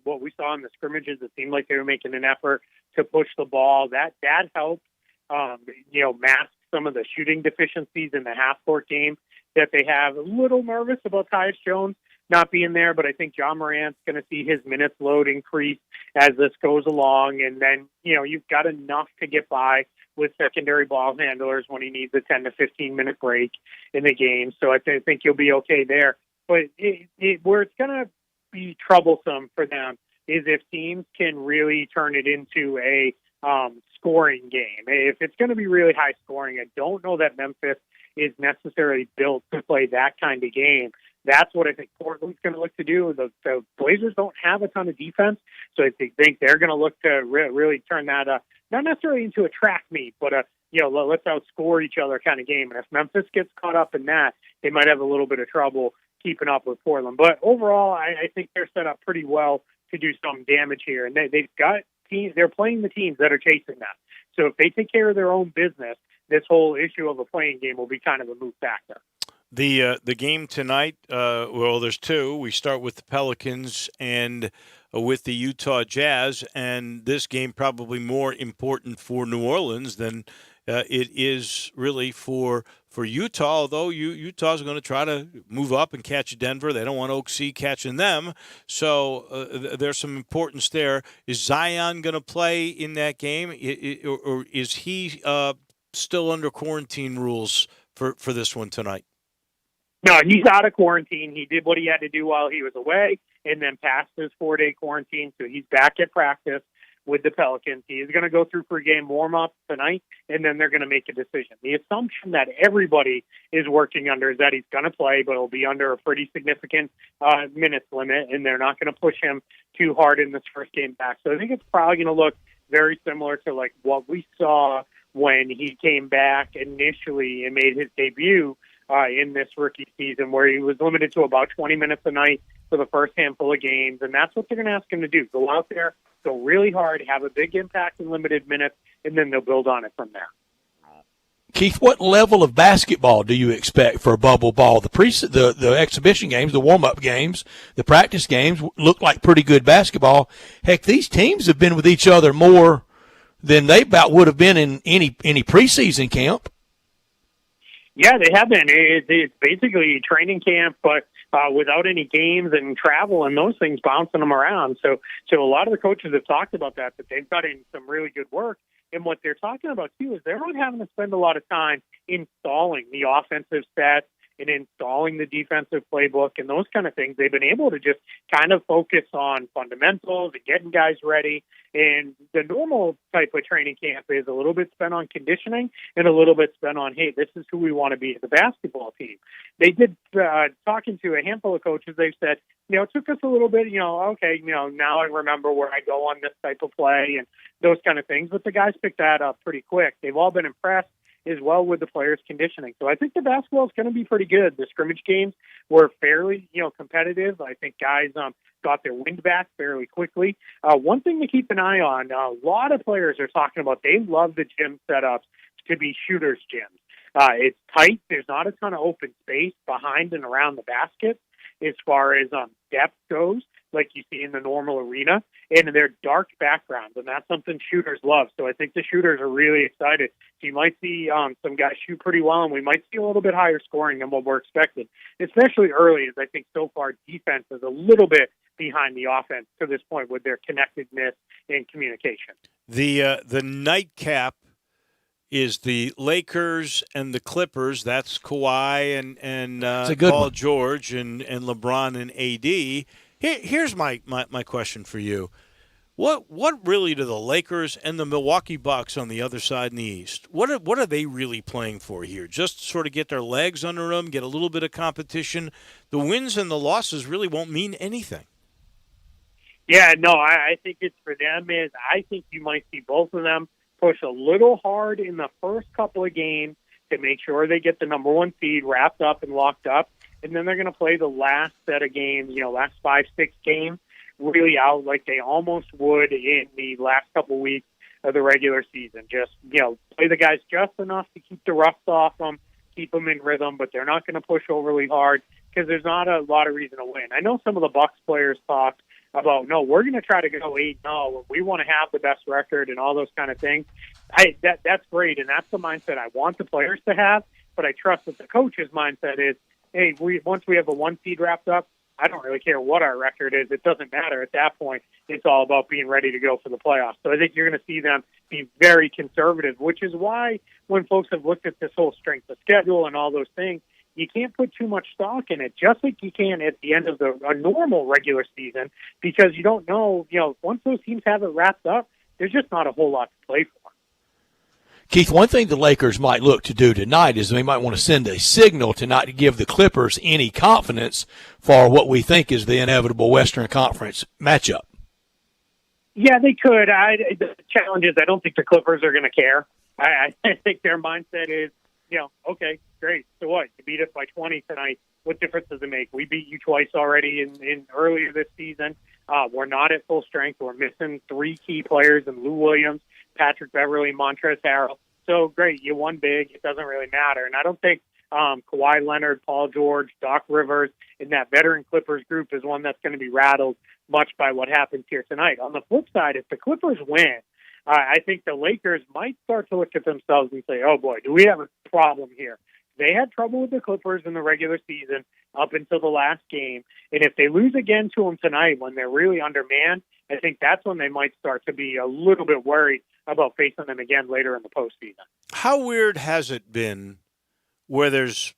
what we saw in the scrimmages. It seemed like they were making an effort to push the ball. That helped, mask some of the shooting deficiencies in the half-court game that they have. A little nervous about Tyus Jones not being there, but I think John Morant's going to see his minutes load increase as this goes along. And then, you've got enough to get by with secondary ball handlers when he needs a 10 to 15-minute break in the game. So I think you'll be okay there. But where it's going to be troublesome for them is if teams can really turn it into a scoring game. If it's going to be really high scoring, I don't know that Memphis is necessarily built to play that kind of game. That's what I think Portland's going to look to do. The Blazers don't have a ton of defense, so I think they're going to look to really turn that not necessarily into a track meet, but let's outscore each other kind of game. And if Memphis gets caught up in that, they might have a little bit of trouble keeping up with Portland. But overall, I think they're set up pretty well to do some damage here. And they've got teams, they're playing the teams that are chasing them. So if they take care of their own business, this whole issue of a playing game will be kind of a moot factor. The game tonight, there's two. We start with the Pelicans and with the Utah Jazz, and this game probably more important for New Orleans than it is really for Utah, although Utah's going to try to move up and catch Denver. They don't want OKC catching them, so there's some importance there. Is Zion going to play in that game, or is he still under quarantine rules for this one tonight? No, he's out of quarantine. He did what he had to do while he was away and then passed his 4-day quarantine, so he's back at practice with the Pelicans. He is going to go through pregame warm-up tonight, and then they're going to make a decision. The assumption that everybody is working under is that he's going to play, but he'll be under a pretty significant minutes limit, and they're not going to push him too hard in this first game back. So I think it's probably going to look very similar to like what we saw when he came back initially and made his debut in this rookie season, where he was limited to about 20 minutes a night for the first handful of games. And that's what they're going to ask him to do. Go out there, go really hard, have a big impact in limited minutes, and then they'll build on it from there. Keith, what level of basketball do you expect for a bubble ball? The exhibition games, the warm-up games, the practice games look like pretty good basketball. Heck, these teams have been with each other more than they about would have been in any preseason camp. Yeah, they have been. It's basically training camp, but without any games and travel and those things bouncing them around. So a lot of the coaches have talked about that they've got in some really good work. And what they're talking about, too, is they're not having to spend a lot of time installing the offensive stats and installing the defensive playbook and those kind of things. They've been able to just kind of focus on fundamentals and getting guys ready. And the normal type of training camp is a little bit spent on conditioning and a little bit spent on, hey, this is who we want to be as a basketball team. They did, talking to a handful of coaches, they've said, it took us a little bit, okay, now I remember where I go on this type of play and those kind of things. But the guys picked that up pretty quick. They've all been impressed as well with the players' conditioning. So I think the basketball is going to be pretty good. The scrimmage games were fairly, competitive. I think guys got their wind back fairly quickly. One thing to keep an eye on, a lot of players are talking about they love the gym setups to be shooters' gyms. It's tight. There's not a ton of open space behind and around the basket as far as depth goes. like you see in the normal arena, and they're dark backgrounds, and that's something shooters love. So I think the shooters are really excited. So you might see some guys shoot pretty well, and we might see a little bit higher scoring than what we're expecting, especially early, as I think so far defense is a little bit behind the offense to this point with their connectedness and communication. The nightcap is the Lakers and the Clippers. That's Kawhi and Paul one. George and LeBron and AD. Here's my question for you. What really do the Lakers and the Milwaukee Bucks on the other side in the East, what are they really playing for here? Just sort of get their legs under them, get a little bit of competition? The wins and the losses really won't mean anything. Yeah, no, I think it's for them is I think you might see both of them push a little hard in the first couple of games to make sure they get the number one seed wrapped up and locked up. And then they're going to play the last set of games, last 5-6 games, really out like they almost would in the last couple of weeks of the regular season. Just, play the guys just enough to keep the rust off them, keep them in rhythm, but they're not going to push overly hard because there's not a lot of reason to win. I know some of the Bucks players talk about, no, we're going to try to go 8-0. We want to have the best record and all those kind of things. That's great, and that's the mindset I want the players to have, but I trust that the coach's mindset is, hey, once we have a one seed wrapped up, I don't really care what our record is. It doesn't matter. At that point, it's all about being ready to go for the playoffs. So I think you're going to see them be very conservative, which is why when folks have looked at this whole strength of schedule and all those things, you can't put too much stock in it, just like you can at the end of a normal regular season, because you don't know, once those teams have it wrapped up, there's just not a whole lot to play for. Keith, one thing the Lakers might look to do tonight is they might want to send a signal to not give the Clippers any confidence for what we think is the inevitable Western Conference matchup. Yeah, they could. The challenge is I don't think the Clippers are going to care. I think their mindset is, okay, great. So what? You beat us by 20 tonight. What difference does it make? We beat you twice already in earlier this season. We're not at full strength. We're missing 3 key players in Lou Williams, Patrick Beverley, Montrezl Harrell. So great, you won big. It doesn't really matter. And I don't think Kawhi Leonard, Paul George, Doc Rivers, and that veteran Clippers group is one that's going to be rattled much by what happens here tonight. On the flip side, if the Clippers win, I think the Lakers might start to look at themselves and say, oh boy, do we have a problem here? They had trouble with the Clippers in the regular season up until the last game. And if they lose again to them tonight when they're really undermanned, I think that's when they might start to be a little bit worried about facing them again later in the postseason. How weird has it been where there's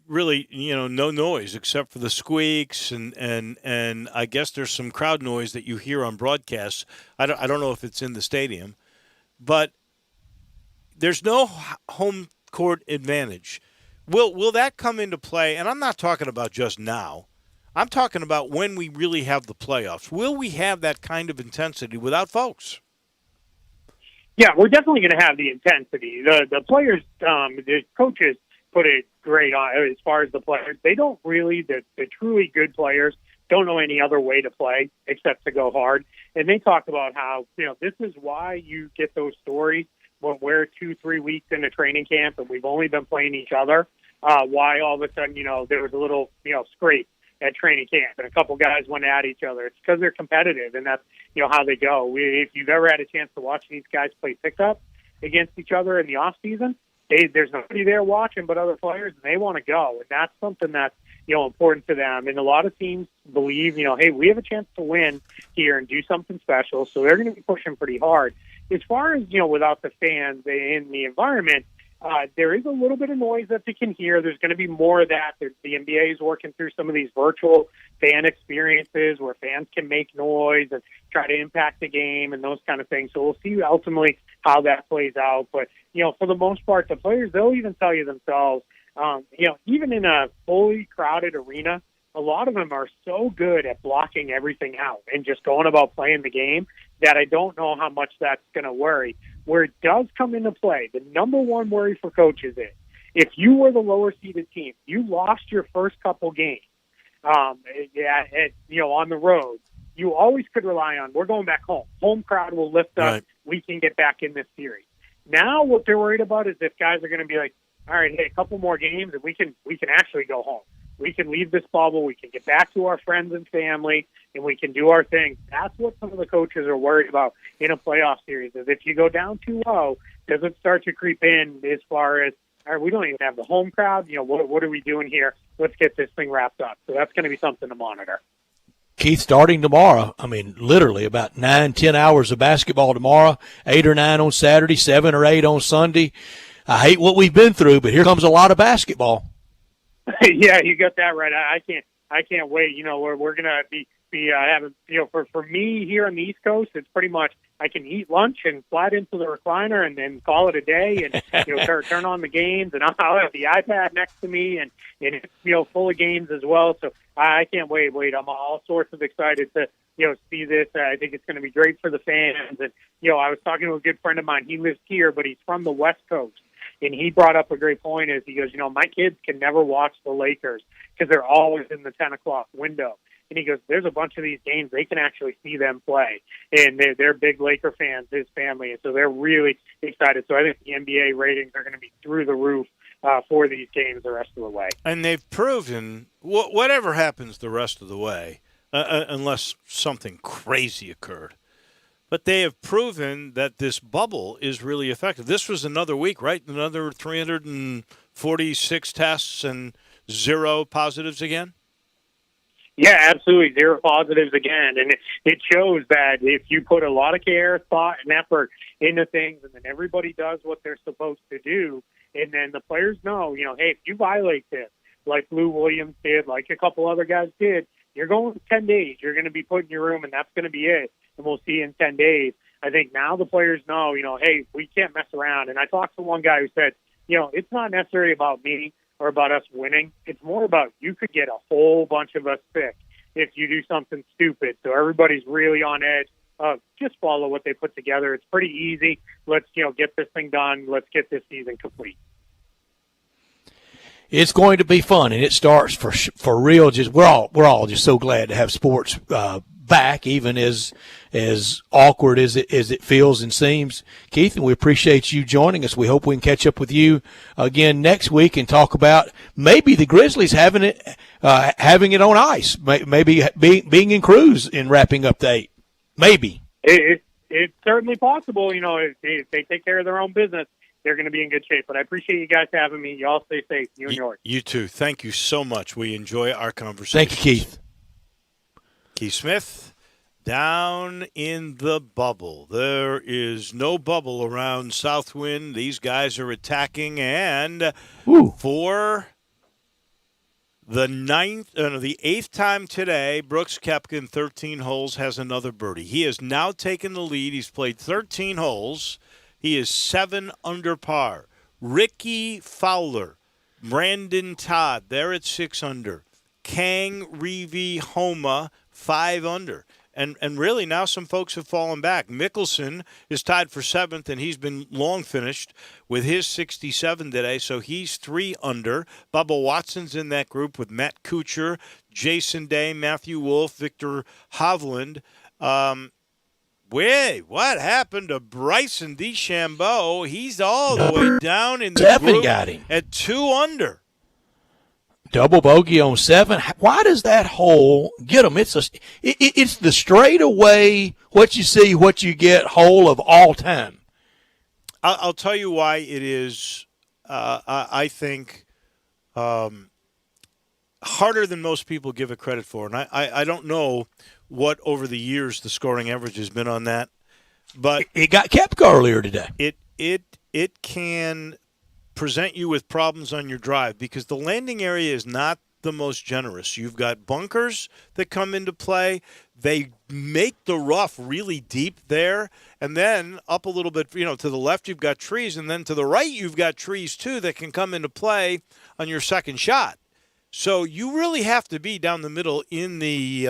really, no noise except for the squeaks and I guess there's some crowd noise that you hear on broadcasts. I don't know if it's in the stadium, but there's no home court advantage. Will that come into play? And I'm not talking about just now. I'm talking about when we really have the playoffs. Will we have that kind of intensity without folks? Yeah, we're definitely going to have the intensity. The players, the coaches put it great on as far as the players. They don't really, the truly good players don't know any other way to play except to go hard. And they talk about how, this is why you get those stories when we're 2-3 weeks into training camp and we've only been playing each other. Why all of a sudden, there was a little, scrape at training camp and a couple guys went at each other. It's because they're competitive, and that's, how they go. If you've ever had a chance to watch these guys play pickup against each other in the off season, there's nobody there watching but other players, and they want to go. And that's something that's, important to them. And a lot of teams believe, hey, we have a chance to win here and do something special. So they're going to be pushing pretty hard. As far as, without the fans in the environment, there is a little bit of noise that they can hear. There's going to be more of that. The NBA is working through some of these virtual fan experiences where fans can make noise and try to impact the game and those kind of things. So we'll see ultimately how that plays out. But, for the most part, the players, they'll even tell you themselves, even in a fully crowded arena, a lot of them are so good at blocking everything out and just going about playing the game that I don't know how much that's going to worry. Where it does come into play, the number one worry for coaches is if you were the lower seeded team, you lost your first couple games, on the road, you always could rely on, we're going back home. Home crowd will lift us. Right. We can get back in this series. Now what they're worried about is if guys are going to be like, all right, hey, a couple more games and we can actually go home. we can leave this bubble, we can get back to our friends and family, and we can do our thing. That's what some of the coaches are worried about in a playoff series, is if you go down 2-0, does it start to creep in as far as, all right, we don't even have the home crowd. What are we doing here? Let's get this thing wrapped up. So that's going to be something to monitor. Keith, starting tomorrow, literally about 9-10 hours of basketball tomorrow, 8 or 9 on Saturday, 7 or 8 on Sunday. I hate what we've been through, but here comes a lot of basketball. Yeah, you got that right. I can't wait. We're going to be having, for me here on the East Coast, it's pretty much I can eat lunch and slide into the recliner and then call it a day, and turn on the games, and I'll have the iPad next to me, and it's full of games as well. So I can't wait. I'm all sorts of excited to see this. I think it's going to be great for the fans. And I was talking to a good friend of mine. He lives here, but he's from the West Coast. And he brought up a great point. Is he goes, my kids can never watch the Lakers because they're always in the 10 o'clock window. And he goes, there's a bunch of these games they can actually see them play, and they're big Laker fans, his family, and so they're really excited. So I think the NBA ratings are going to be through the roof for these games the rest of the way. And they've proven whatever happens the rest of the way, unless something crazy occurred. But they have proven that this bubble is really effective. This was another week, right? Another 346 tests and 0 positives again? Yeah, absolutely. 0 positives again. And it shows that if you put a lot of care, thought, and effort into things, and then everybody does what they're supposed to do, and then the players know, hey, if you violate this, like Lou Williams did, like a couple other guys did, you're going 10 days. You're going to be put in your room, and that's going to be it. And we'll see you in 10 days. I think now the players know, hey, we can't mess around. And I talked to one guy who said, it's not necessarily about me or about us winning. It's more about you could get a whole bunch of us sick if you do something stupid. So everybody's really on edge. Just follow what they put together. It's pretty easy. Let's, get this thing done. Let's get this season complete. It's going to be fun, and it starts for real. Just we're all just so glad to have sports back, even as awkward as it feels and seems. Keith, and we appreciate you joining us. We hope we can catch up with you again next week and talk about maybe the Grizzlies having it on ice, maybe being in cruise and wrapping up the 8. Maybe it's certainly possible. If they take care of their own business, they're going to be in good shape. But I appreciate you guys having me. Y'all stay safe. You and yours. You too. Thank you so much. We enjoy our conversation. Thank you, Keith. Keith Smith, down in the bubble. There is no bubble around Southwind. These guys are attacking, and for the 8th time today, Brooks Koepka, 13 holes, has another birdie. He has now taken the lead. He's played 13 holes. He is 7 under par. Ricky Fowler, Brandon Todd, they're at 6 under. Kang Reevy Homa, 5 under. And really now some folks have fallen back. Mickelson is tied for 7th, and he's been long finished with his 67 today, so he's 3 under. Bubba Watson's in that group with Matt Kuchar, Jason Day, Matthew Wolff, Victor Hovland. What happened to Bryson DeChambeau? He's all the way down in the group got him at 2 under. Double bogey on 7. Why does that hole get him? It's the straightaway, what you see, what you get hole of all time. I'll tell you why it is, I think, harder than most people give it credit for. And I don't know what over the years the scoring average has been on that, but it got Koepka earlier today. It can present you with problems on your drive because the landing area is not the most generous. You've got bunkers that come into play. They make the rough really deep there, and then up a little bit, to the left you've got trees, and then to the right you've got trees too that can come into play on your second shot. So you really have to be down the middle in the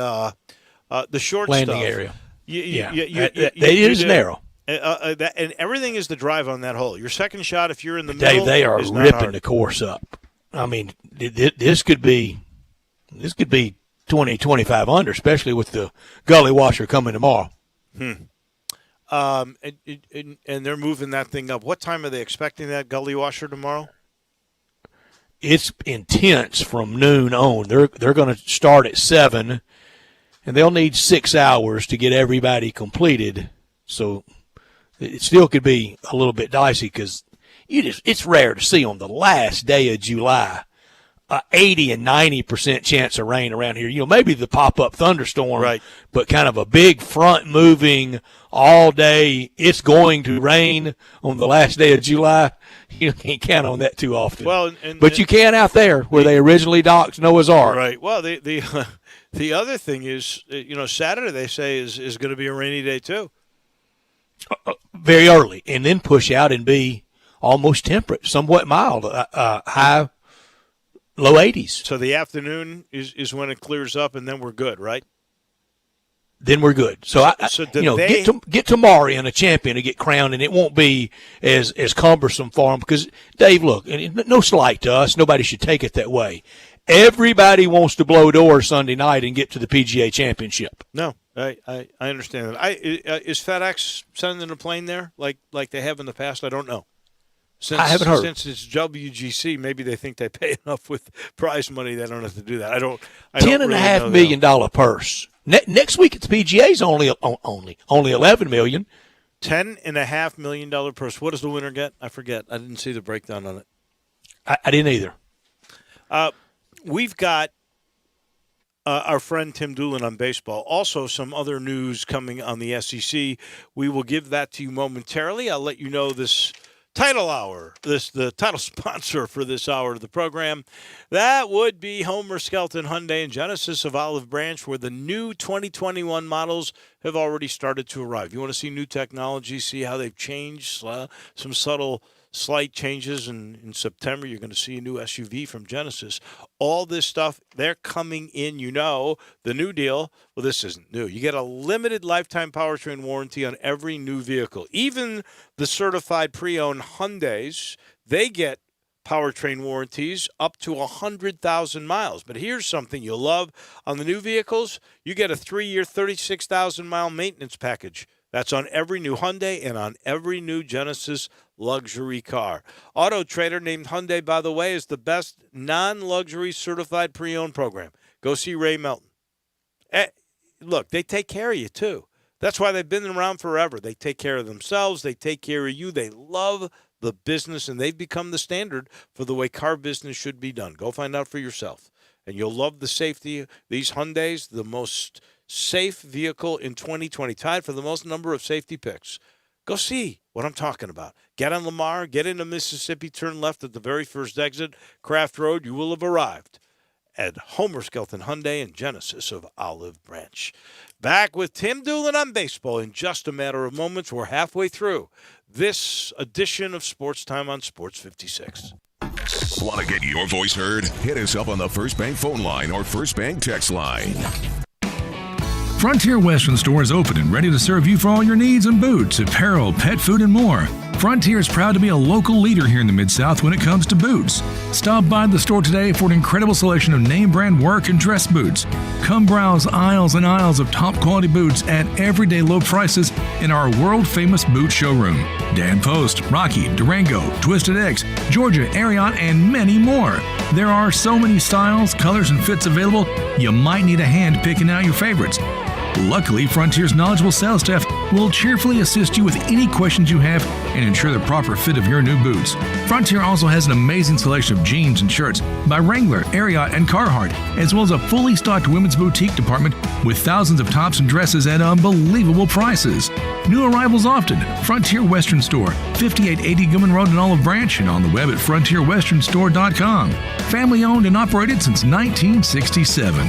short landing stuff. area. It is narrow. And everything is the drive on that hole. Your second shot, if you're in the Dave, middle, they are is not ripping hard. the course up. I mean, this could be 20, 25 under, especially with the gully washer coming tomorrow. And they're moving that thing up. What time are they expecting that gully washer tomorrow? it's intense from noon on. They're going to start at 7, and they'll need 6 hours to get everybody completed. So it still could be a little bit dicey because it's rare to see on the last day of July 80 and 90% chance of rain around here. You know, maybe the pop-up thunderstorm, right, but kind of a big front moving all day. It's going to rain on the last day of July. You can't count on that too often. Well, but you can out there where they originally docked Noah's Ark. Right. Well, the other thing is, Saturday they say is going to be a rainy day too. Very early, and then push out and be almost temperate, somewhat mild, high. Low 80s. So the afternoon is when it clears up, and then we're good, right? Then we're good. So get to Maury and a champion to get crowned, and it won't be as cumbersome for them because, Dave, look, and no slight to us. Nobody should take it that way. Everybody wants to blow doors Sunday night and get to the PGA Championship. No, I understand that. Is FedEx sending a plane there like they have in the past? I don't know. I haven't heard. Since it's WGC, maybe they think they pay enough with prize money they don't have to do that. I don't $10.5 million purse. Next week it's PGA's only $11 million. $10.5 million purse. What does the winner get? I forget. I didn't see the breakdown on it. I didn't either. We've got our friend Tim Doolin on baseball. Also, some other news coming on the SEC. We will give that to you momentarily. I'll let you know this. Title hour, the title sponsor for this hour of the program, that would be Homer Skelton Hyundai and Genesis of Olive Branch, where the new 2021 models have already started to arrive. You want to see new technology, see how they've changed, some subtle slight changes. In September, you're going to see a new SUV from Genesis. All this stuff, they're coming in, the new deal. Well, this isn't new. You get a limited lifetime powertrain warranty on every new vehicle. Even the certified pre-owned Hyundais, they get powertrain warranties up to 100,000 miles. But here's something you'll love. On the new vehicles, you get a 3-year, 36,000-mile maintenance package. That's on every new Hyundai and on every new Genesis luxury car. Auto Trader named Hyundai, by the way, is the best non-luxury certified pre-owned program. Go see Ray Melton. Look, they take care of you, too. That's why they've been around forever. They take care of themselves. They take care of you. They love the business, and they've become the standard for the way car business should be done. Go find out for yourself. And you'll love the safety. These Hyundais, the most safe vehicle in 2020, tied for the most number of safety picks. Go see what I'm talking about. Get on Lamar, get into Mississippi, turn left at the very first exit, Craft Road. You will have arrived at Homer Skelton Hyundai and Genesis of Olive Branch. Back with Tim Doolin on baseball in just a matter of moments. We're halfway through this edition of Sports Time on Sports 56. Want to get your voice heard? Hit us up on the First Bank phone line or First Bank text line. Frontier Western Store is open and ready to serve you for all your needs in boots, apparel, pet food, and more. Frontier is proud to be a local leader here in the Mid-South when it comes to boots. Stop by the store today for an incredible selection of name brand work and dress boots. Come browse aisles and aisles of top quality boots at everyday low prices in our world famous boot showroom. Dan Post, Rocky, Durango, Twisted X, Georgia, Ariat, and many more. There are so many styles, colors, and fits available, you might need a hand picking out your favorites. Luckily, Frontier's knowledgeable sales staff will cheerfully assist you with any questions you have and ensure the proper fit of your new boots. Frontier also has an amazing selection of jeans and shirts by Wrangler, Ariat, and Carhartt, as well as a fully stocked women's boutique department with thousands of tops and dresses at unbelievable prices. New arrivals often. Frontier Western Store, 5880 Gilman Road in Olive Branch, and on the web at frontierwesternstore.com. Family owned and operated since 1967.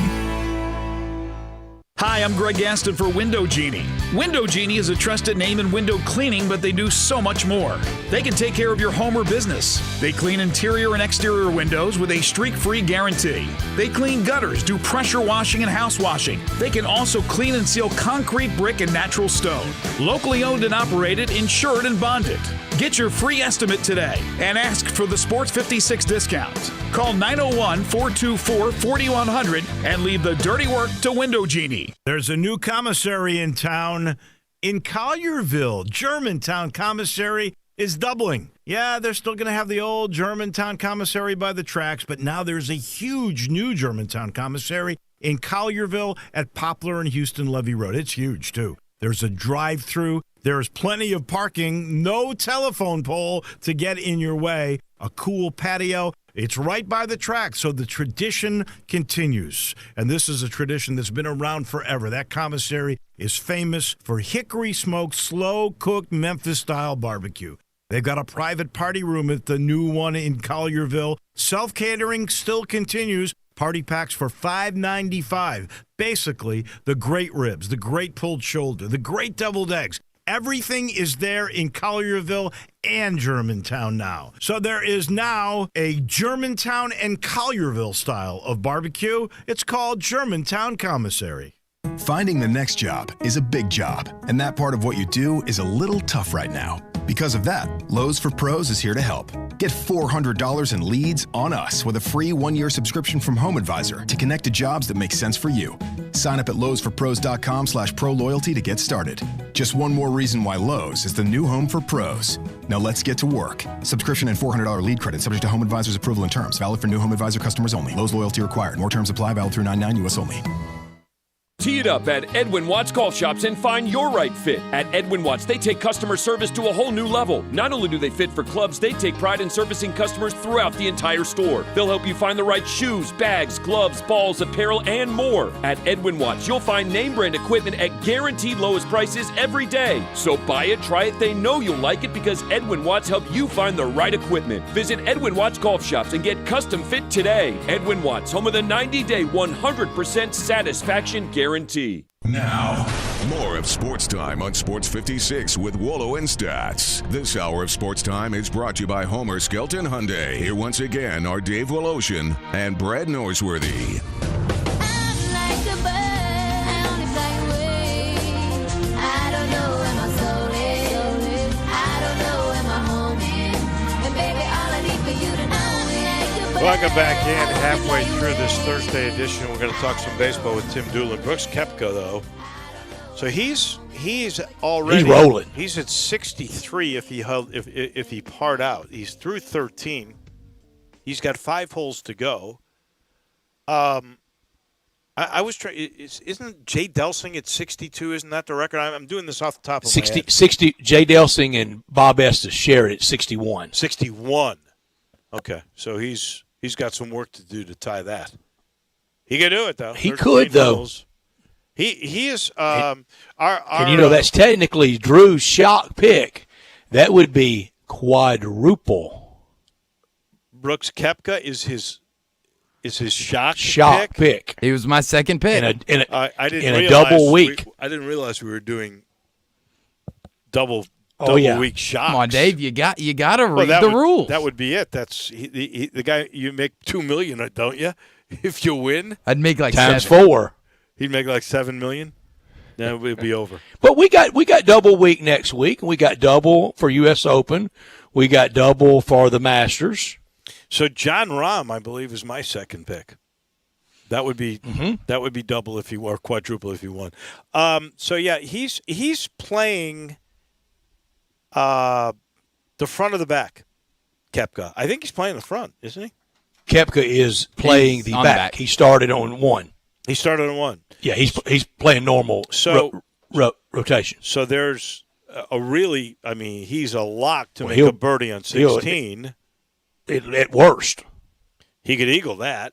Hi, I'm Greg Gaston for Window Genie. Window Genie is a trusted name in window cleaning, but they do so much more. They can take care of your home or business. They clean interior and exterior windows with a streak-free guarantee. They clean gutters, do pressure washing and house washing. They can also clean and seal concrete, brick, and natural stone. Locally owned and operated, insured and bonded. Get your free estimate today and ask for the Sports 56 discount. Call 901-424-4100 and leave the dirty work to Window Genie. There's a new commissary in town in Collierville. Germantown Commissary is doubling. Yeah, they're still going to have the old Germantown commissary by the tracks, but now there's a huge new Germantown commissary in Collierville at Poplar and Houston Levee Road. It's huge, too. There's a drive-through. There's plenty of parking, no telephone pole to get in your way, a cool patio. It's right by the track, so the tradition continues. And this is a tradition that's been around forever. That commissary is famous for hickory-smoked, slow-cooked Memphis-style barbecue. They've got a private party room at the new one in Collierville. Self-catering still continues. Party packs for $5.95. Basically, the great ribs, the great pulled shoulder, the great deviled eggs. Everything is there in Collierville and Germantown now. So there is now a Germantown and Collierville style of barbecue. It's called Germantown Commissary. Finding the next job is a big job, and that part of what you do is a little tough right now. Because of that, Lowe's for Pros is here to help. Get $400 in leads on us with a free 1-year subscription from Home Advisor to connect to jobs that make sense for you. Sign up at lowesforpros.com/pro-loyalty to get started. Just one more reason why Lowe's is the new home for pros. Now let's get to work. Subscription and $400 lead credit subject to Home Advisor's approval and terms. Valid for new Home Advisor customers only. Lowe's loyalty required. More terms apply. Valid through 9/9 U.S. only. Tee it up at Edwin Watts Golf Shops and find your right fit. At Edwin Watts, they take customer service to a whole new level. Not only do they fit for clubs, they take pride in servicing customers throughout the entire store. They'll help you find the right shoes, bags, gloves, balls, apparel, and more. At Edwin Watts, you'll find name brand equipment at guaranteed lowest prices every day. So buy it, try it, they know you'll like it because Edwin Watts help you find the right equipment. Visit Edwin Watts Golf Shops and get custom fit today. Edwin Watts, home of the 90-day 100% satisfaction guarantee. Now, more of Sports Time on Sports 56 with Wolo and Stats. This hour of Sports Time is brought to you by Homer Skelton Hyundai. Here once again are Dave Woloshin and Brad Norsworthy. Welcome back in halfway through this Thursday edition. We're going to talk some baseball with Tim Doolin. Brooks Koepka, though. So he's already he's rolling. He's at 63 if he parred out. He's through 13. He's got 5 holes to go. I was trying. Isn't Jay Delsing at 62? Isn't that the record? I'm doing this off the top of my head. 60. Jay Delsing and Bob Estes share it at 61. 61. Okay, so he's got some work to do to tie that. He can do it though. He could though. Holes. He is. And that's technically Drew's shock pick. That would be quadruple. Brooks Koepka is his shock pick. He was my second pick in a double week. I didn't realize we were doing double week shocks. Come on, Dave. You got to read the rules. That would be it. That's the guy. You make $2 million, don't you? If you win, I'd make like times 7. 4. He'd make like $7 million. Then it would be over. But we got double week next week, and we got double for U.S. Open. We got double for the Masters. So John Rahm, I believe, is my second pick. That would be double if he were, quadruple if he won. So yeah, he's playing. The front of the back, Koepka. I think he's playing the front, isn't he? Koepka is playing the back. He started on 1. He started on 1. Yeah, he's playing normal rotation. So there's he's a lock to make a birdie on 16. At worst. He could eagle that.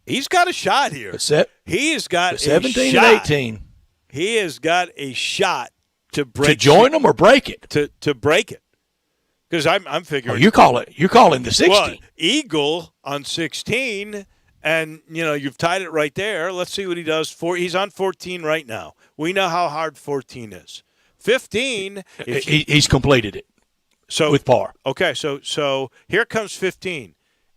He's got a shot here. He has got 17 and 18. He has got a shot to break. To join them or break it? To break it. Because I'm figuring. You're calling the 60. Well, eagle on 16, and you've tied it right there. Let's see what he does. He's on 14 right now. We know how hard 14 is. 15. He's completed it. So with par. Okay, so here comes 15.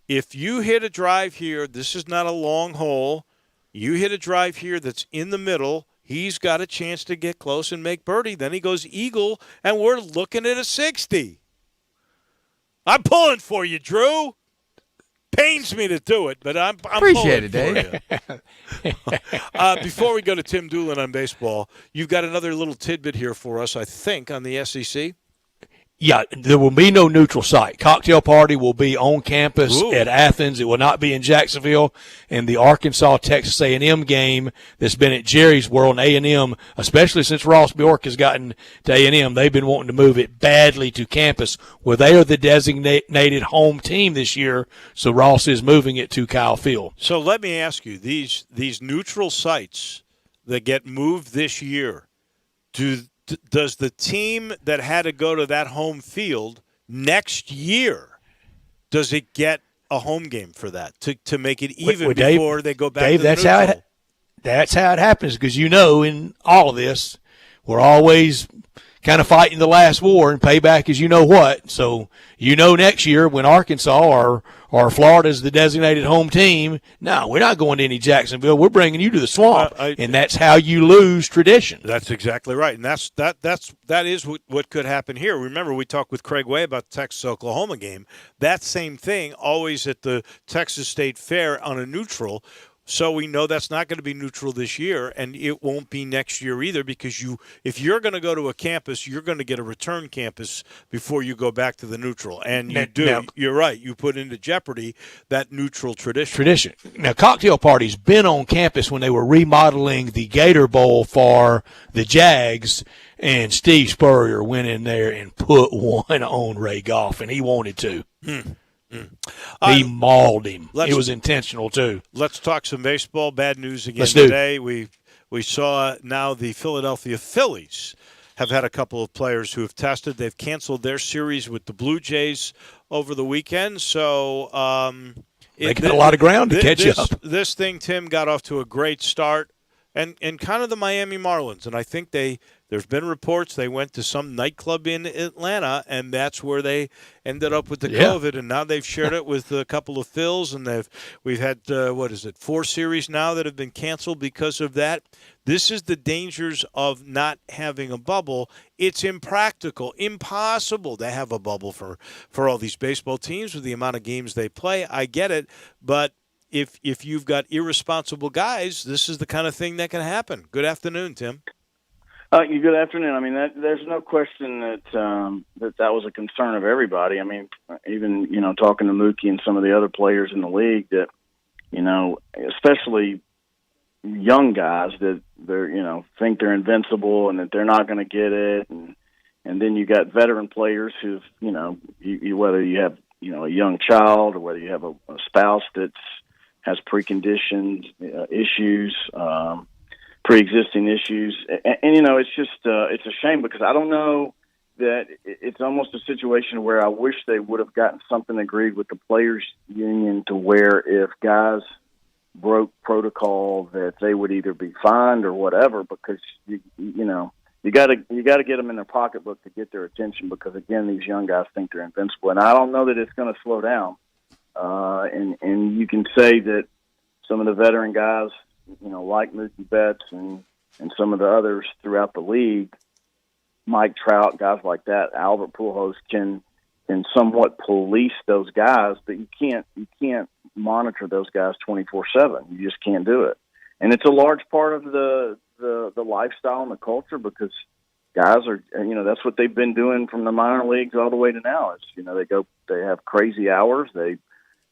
If you hit a drive here, this is not a long hole. You hit a drive here that's in the middle. He's got a chance to get close and make birdie. Then he goes eagle, and we're looking at a 60. I'm pulling for you, Drew. Pains me to do it, but I'm appreciate pulling it, for you. Before we go to Tim Doolin on baseball, you've got another little tidbit here for us, I think, on the SEC. Yeah, there will be no neutral site. Cocktail party will be on campus at Athens. It will not be in Jacksonville. And the Arkansas-Texas A&M game that's been at Jerry's World, and A&M, especially since Ross Bjork has gotten to A&M, they've been wanting to move it badly to campus where they are the designated home team this year. So Ross is moving it to Kyle Field. So let me ask you, these neutral sites that get moved this year, does the team that had to go to that home field next year, does it get a home game for that to make it even before they go back to the neutral? That's how it happens, because in all of this, we're always kind of fighting the last war, and payback is what. So next year when Arkansas or Florida's the designated home team, no, we're not going to any Jacksonville. We're bringing you to the swamp, and that's how you lose tradition. That's exactly right, and that is what could happen here. Remember, we talked with Craig Way about the Texas-Oklahoma game. That same thing always at the Texas State Fair on a neutral. So we know that's not going to be neutral this year, and it won't be next year either, because if you're going to go to a campus, you're going to get a return campus before you go back to the neutral. And you're right, you put into jeopardy that neutral tradition. Now, Cocktail Party's been on campus when they were remodeling the Gator Bowl for the Jags, and Steve Spurrier went in there and put one on Ray Goff, and he wanted to. He mauled him. It was intentional, too. Let's talk some baseball. Bad news again today. We saw now the Philadelphia Phillies have had a couple of players who have tested. They've canceled their series with the Blue Jays over the weekend. So they got a lot of ground to catch up. This thing, Tim, got off to a great start. And kind of the Miami Marlins. And I think there's been reports they went to some nightclub in Atlanta, and that's where they ended up with the COVID. And now they've shared it with a couple of Phils, and we've had, 4 series now that have been canceled because of that. This is the dangers of not having a bubble. It's impractical, impossible to have a bubble for all these baseball teams with the amount of games they play. I get it, but if you've got irresponsible guys, this is the kind of thing that can happen. Good afternoon, Tim. Good afternoon. I mean, there's no question that was a concern of everybody. I mean, even talking to Mookie and some of the other players in the league, that especially young guys that they're think they're invincible and that they're not going to get it, and then you got veteran players who've whether you have a young child or whether you have a spouse that's has preconditioned issues, pre-existing issues. And it's just, it's a shame, because I don't know that it's almost a situation where I wish they would have gotten something agreed with the players union to where if guys broke protocol that they would either be fined or whatever, because you got to get them in their pocketbook to get their attention, because again, these young guys think they're invincible, and I don't know that it's going to slow down. And you can say that some of the veteran guys, like Mookie Betts and some of the others throughout the league, Mike Trout, guys like that, Albert Pujols can somewhat police those guys, but you can't monitor those guys 24/7. You just can't do it. And it's a large part of the lifestyle and the culture, because guys are, that's what they've been doing from the minor leagues all the way to now. It's, they have crazy hours.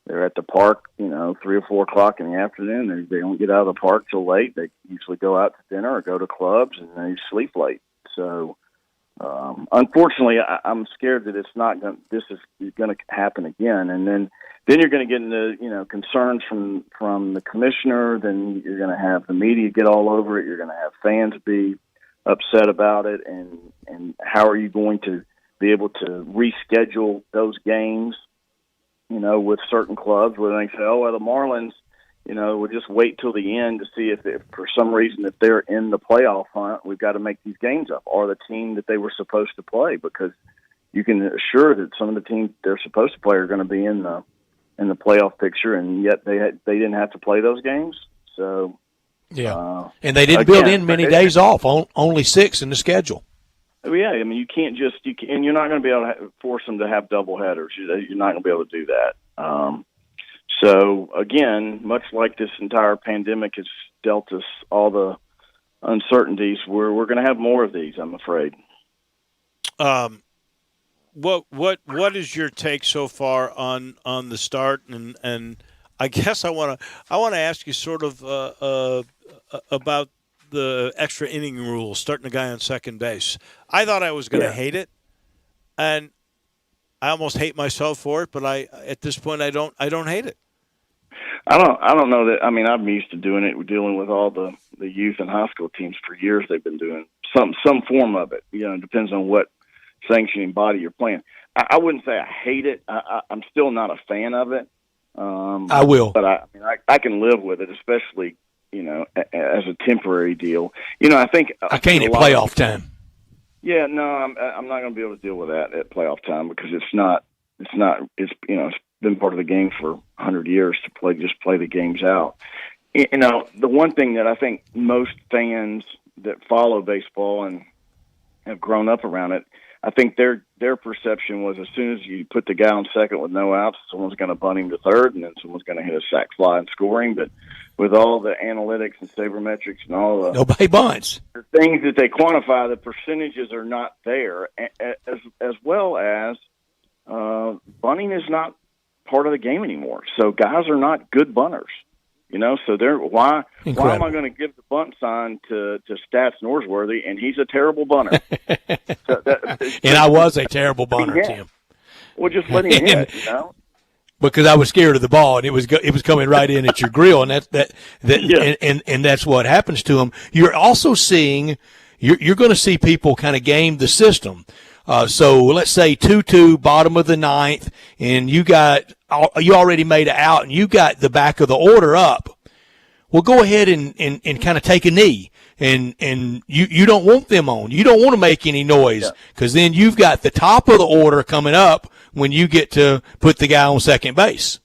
They're at the park, 3 or 4 o'clock in the afternoon. They don't get out of the park till late. They usually go out to dinner or go to clubs, and they sleep late. So, unfortunately, I'm scared that this is going to happen again. And then you're going to get into, concerns from the commissioner. Then you're going to have the media get all over it. You're going to have fans be upset about it. And how are you going to be able to reschedule those games? With certain clubs where they say, the Marlins, we'll just wait till the end to see if for some reason, if they're in the playoff hunt, we've got to make these games up, or the team that they were supposed to play, because you can assure that some of the teams they're supposed to play are going to be in the playoff picture, and yet they didn't have to play those games. So, and they didn't build in many days off, only 6 in the schedule. Yeah, I mean, and you're not going to be able to force them to have double headers. You're not going to be able to do that. So, again, much like this entire pandemic has dealt us all the uncertainties, we're going to have more of these, I'm afraid. What is your take so far on the start? And I guess I want to ask you sort of about the extra inning rule, starting a guy on second base. I thought I was going to hate it, and I almost hate myself for it. But at this point, I don't hate it. I don't know that. I mean, I'm used to doing it. We're dealing with all the youth and high school teams for years. They've been doing some form of it. You know, it depends on what sanctioning body you're playing. I wouldn't say I hate it. I'm still not a fan of it. I will, but I can live with it, especially as a temporary deal. I think I can't at playoff time. Yeah, no, I'm not going to be able to deal with that at playoff time because it's been part of the game for 100 years to play the games out. The one thing that I think most fans that follow baseball and have grown up around it, I think their perception was as soon as you put the guy on second with no outs, someone's going to bunt him to third, and then someone's going to hit a sac fly and scoring. But with all the analytics and sabermetrics and all the nobody bunts, the things that they quantify, the percentages are not there, as well as bunting is not part of the game anymore. So guys are not good bunters. So why am I going to give the bunt sign to Stats Norsworthy, and he's a terrible bunter? And I was a terrible bunter, Tim. Well, just let him hit, because I was scared of the ball, and it was coming right in at your grill, and and that's what happens to him. You're also seeing you're going to see people kind of game the system. So let's say 2-2, bottom of the ninth, and you already made it out, and you got the back of the order up. Well, go ahead and kind of take a knee, and you don't want them on. You don't want to make any noise because then you've got the top of the order coming up when you get to put the guy on second base.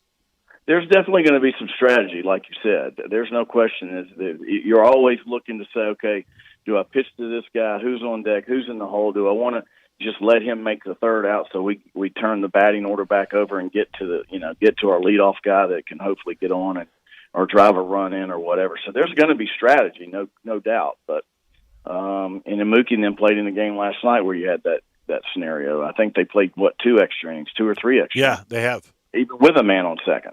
There's definitely going to be some strategy, like you said. There's no question. You're always looking to say, okay, do I pitch to this guy? Who's on deck? Who's in the hole? Do I want to just let him make the third out so we turn the batting order back over and get to our leadoff guy that can hopefully get on or drive a run in or whatever. So there's going to be strategy, no doubt. But and Mookie and them played in the game last night where you had that scenario. I think they played 2 extra innings, 2 or 3 extra. Yeah, they have, even with a man on second.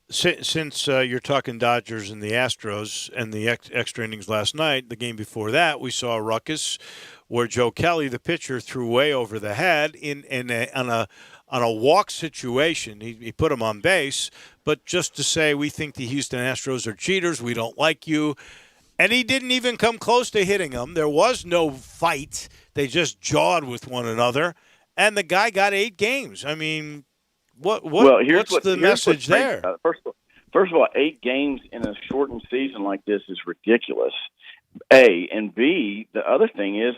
Since you're talking Dodgers and the Astros and the extra innings last night, the game before that, we saw a ruckus where Joe Kelly, the pitcher, threw way over the head on a walk situation. He put him on base, but just to say we think the Houston Astros are cheaters, we don't like you. And he didn't even come close to hitting him. There was no fight. They just jawed with one another, and the guy got 8 games. I mean, what's the message there? First of all, 8 games in a shortened season like this is ridiculous. A, and B, the other thing is,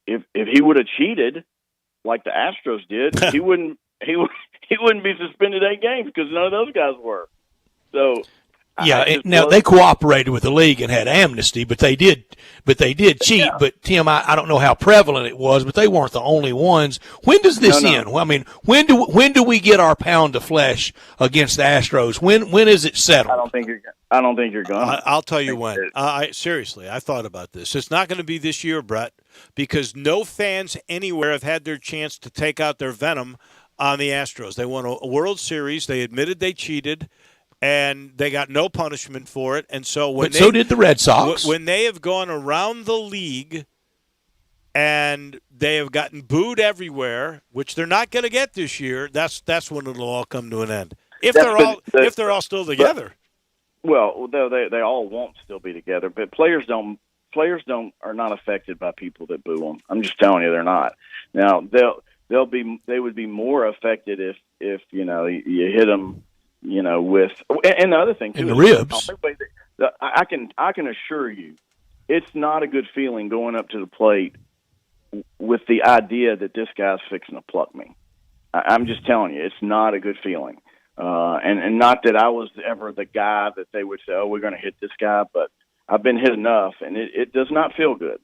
if he would have cheated like the Astros did, he wouldn't be suspended 8 games because none of those guys were. So they cooperated with the league and had amnesty, but they did cheat. Yeah. But Tim, I don't know how prevalent it was, but they weren't the only ones. When does this end? I mean, when do we get our pound of flesh against the Astros? When is it settled? I don't think you're going to. I'll tell you when. Seriously, I thought about this. It's not going to be this year, Brett, because no fans anywhere have had their chance to take out their venom on the Astros. They won a World Series. They admitted they cheated, and they got no punishment for it. And so so did the Red Sox. When they have gone around the league and they have gotten booed everywhere, which they're not going to get this year, that's when it'll all come to an end. If they're all still together. Well, they all won't still be together, but players are not affected by people that boo them. I'm just telling you, they're not. Now they would be more affected if you hit them, with and the other thing too, in the ribs. I can assure you, it's not a good feeling going up to the plate with the idea that this guy's fixing to pluck me. I'm just telling you, it's not a good feeling. And not that I was ever the guy that they would say, oh, we're going to hit this guy, but I've been hit enough, and it does not feel good.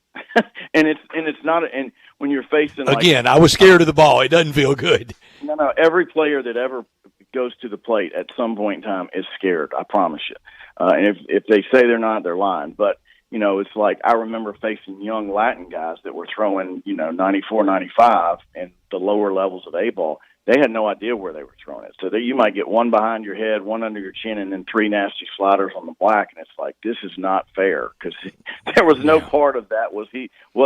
and it's not. And when you're facing again, I was scared of the ball. It doesn't feel good. No. Every player that ever goes to the plate at some point in time is scared. I promise you. And if they say they're not, they're lying. But it's like I remember facing young Latin guys that were throwing, 94, 95 and the lower levels of A-ball. They had no idea where they were throwing it. So you might get one behind your head, one under your chin, and then 3 nasty sliders on the black, and it's like, this is not fair, because there was no part of that was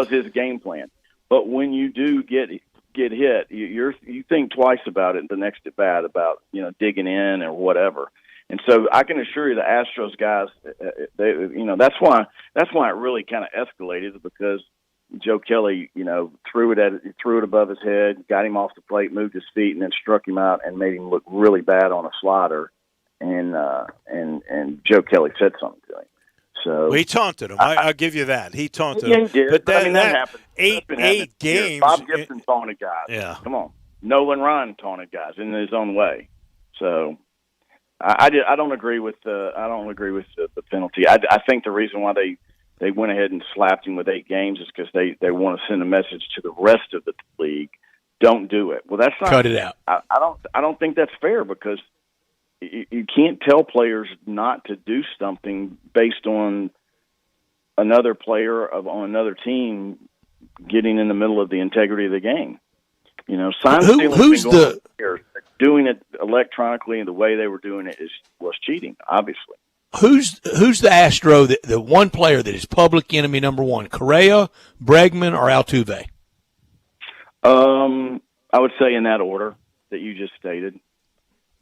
his game plan. But when you do get hit, you think twice about it the next at bat about digging in or whatever. And so I can assure you the Astros guys, that's why it really kind of escalated, because Joe Kelly, threw it above his head, got him off the plate, moved his feet, and then struck him out and made him look really bad on a slider. And Joe Kelly said something to him. So well, he taunted him. I'll give you that. He taunted him. Yeah, he did. But that happens. Eight games. Bob Gibson taunted guys. Yeah. Come on. Nolan Ryan taunted guys in his own way. So I don't agree with the penalty. I think the reason why they went ahead and slapped him with 8 games is because they want to send a message to the rest of the league. Don't do it. Well, that's not. Cut it out. I don't think that's fair, because you can't tell players not to do something based on another player on another team getting in the middle of the integrity of the game. Who's doing it electronically and the way they were doing it was cheating, obviously. Who's the Astro, the one player that is public enemy number one? Correa, Bregman, or Altuve? I would say in that order that you just stated.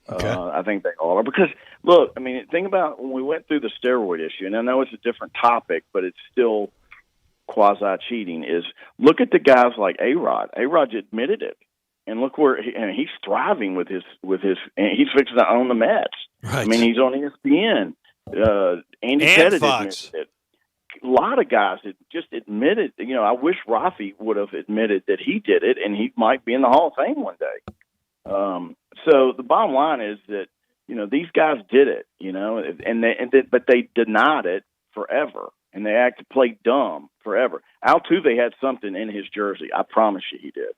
Okay. I think they all are, because look, I mean, think about when we went through the steroid issue, and I know it's a different topic, but it's still quasi cheating. Is look at the guys like A-Rod. A-Rod admitted it, and look where he's thriving with his, and he's fixing to own the Mets. Right. I mean, he's on ESPN. Andy Pettit admitted it. A lot of guys that just admitted. I wish Rafi would have admitted that he did it, and he might be in the Hall of Fame one day. So the bottom line is that these guys did it, but they denied it forever, and they played dumb forever. Altuve had something in his jersey. I promise you, he did.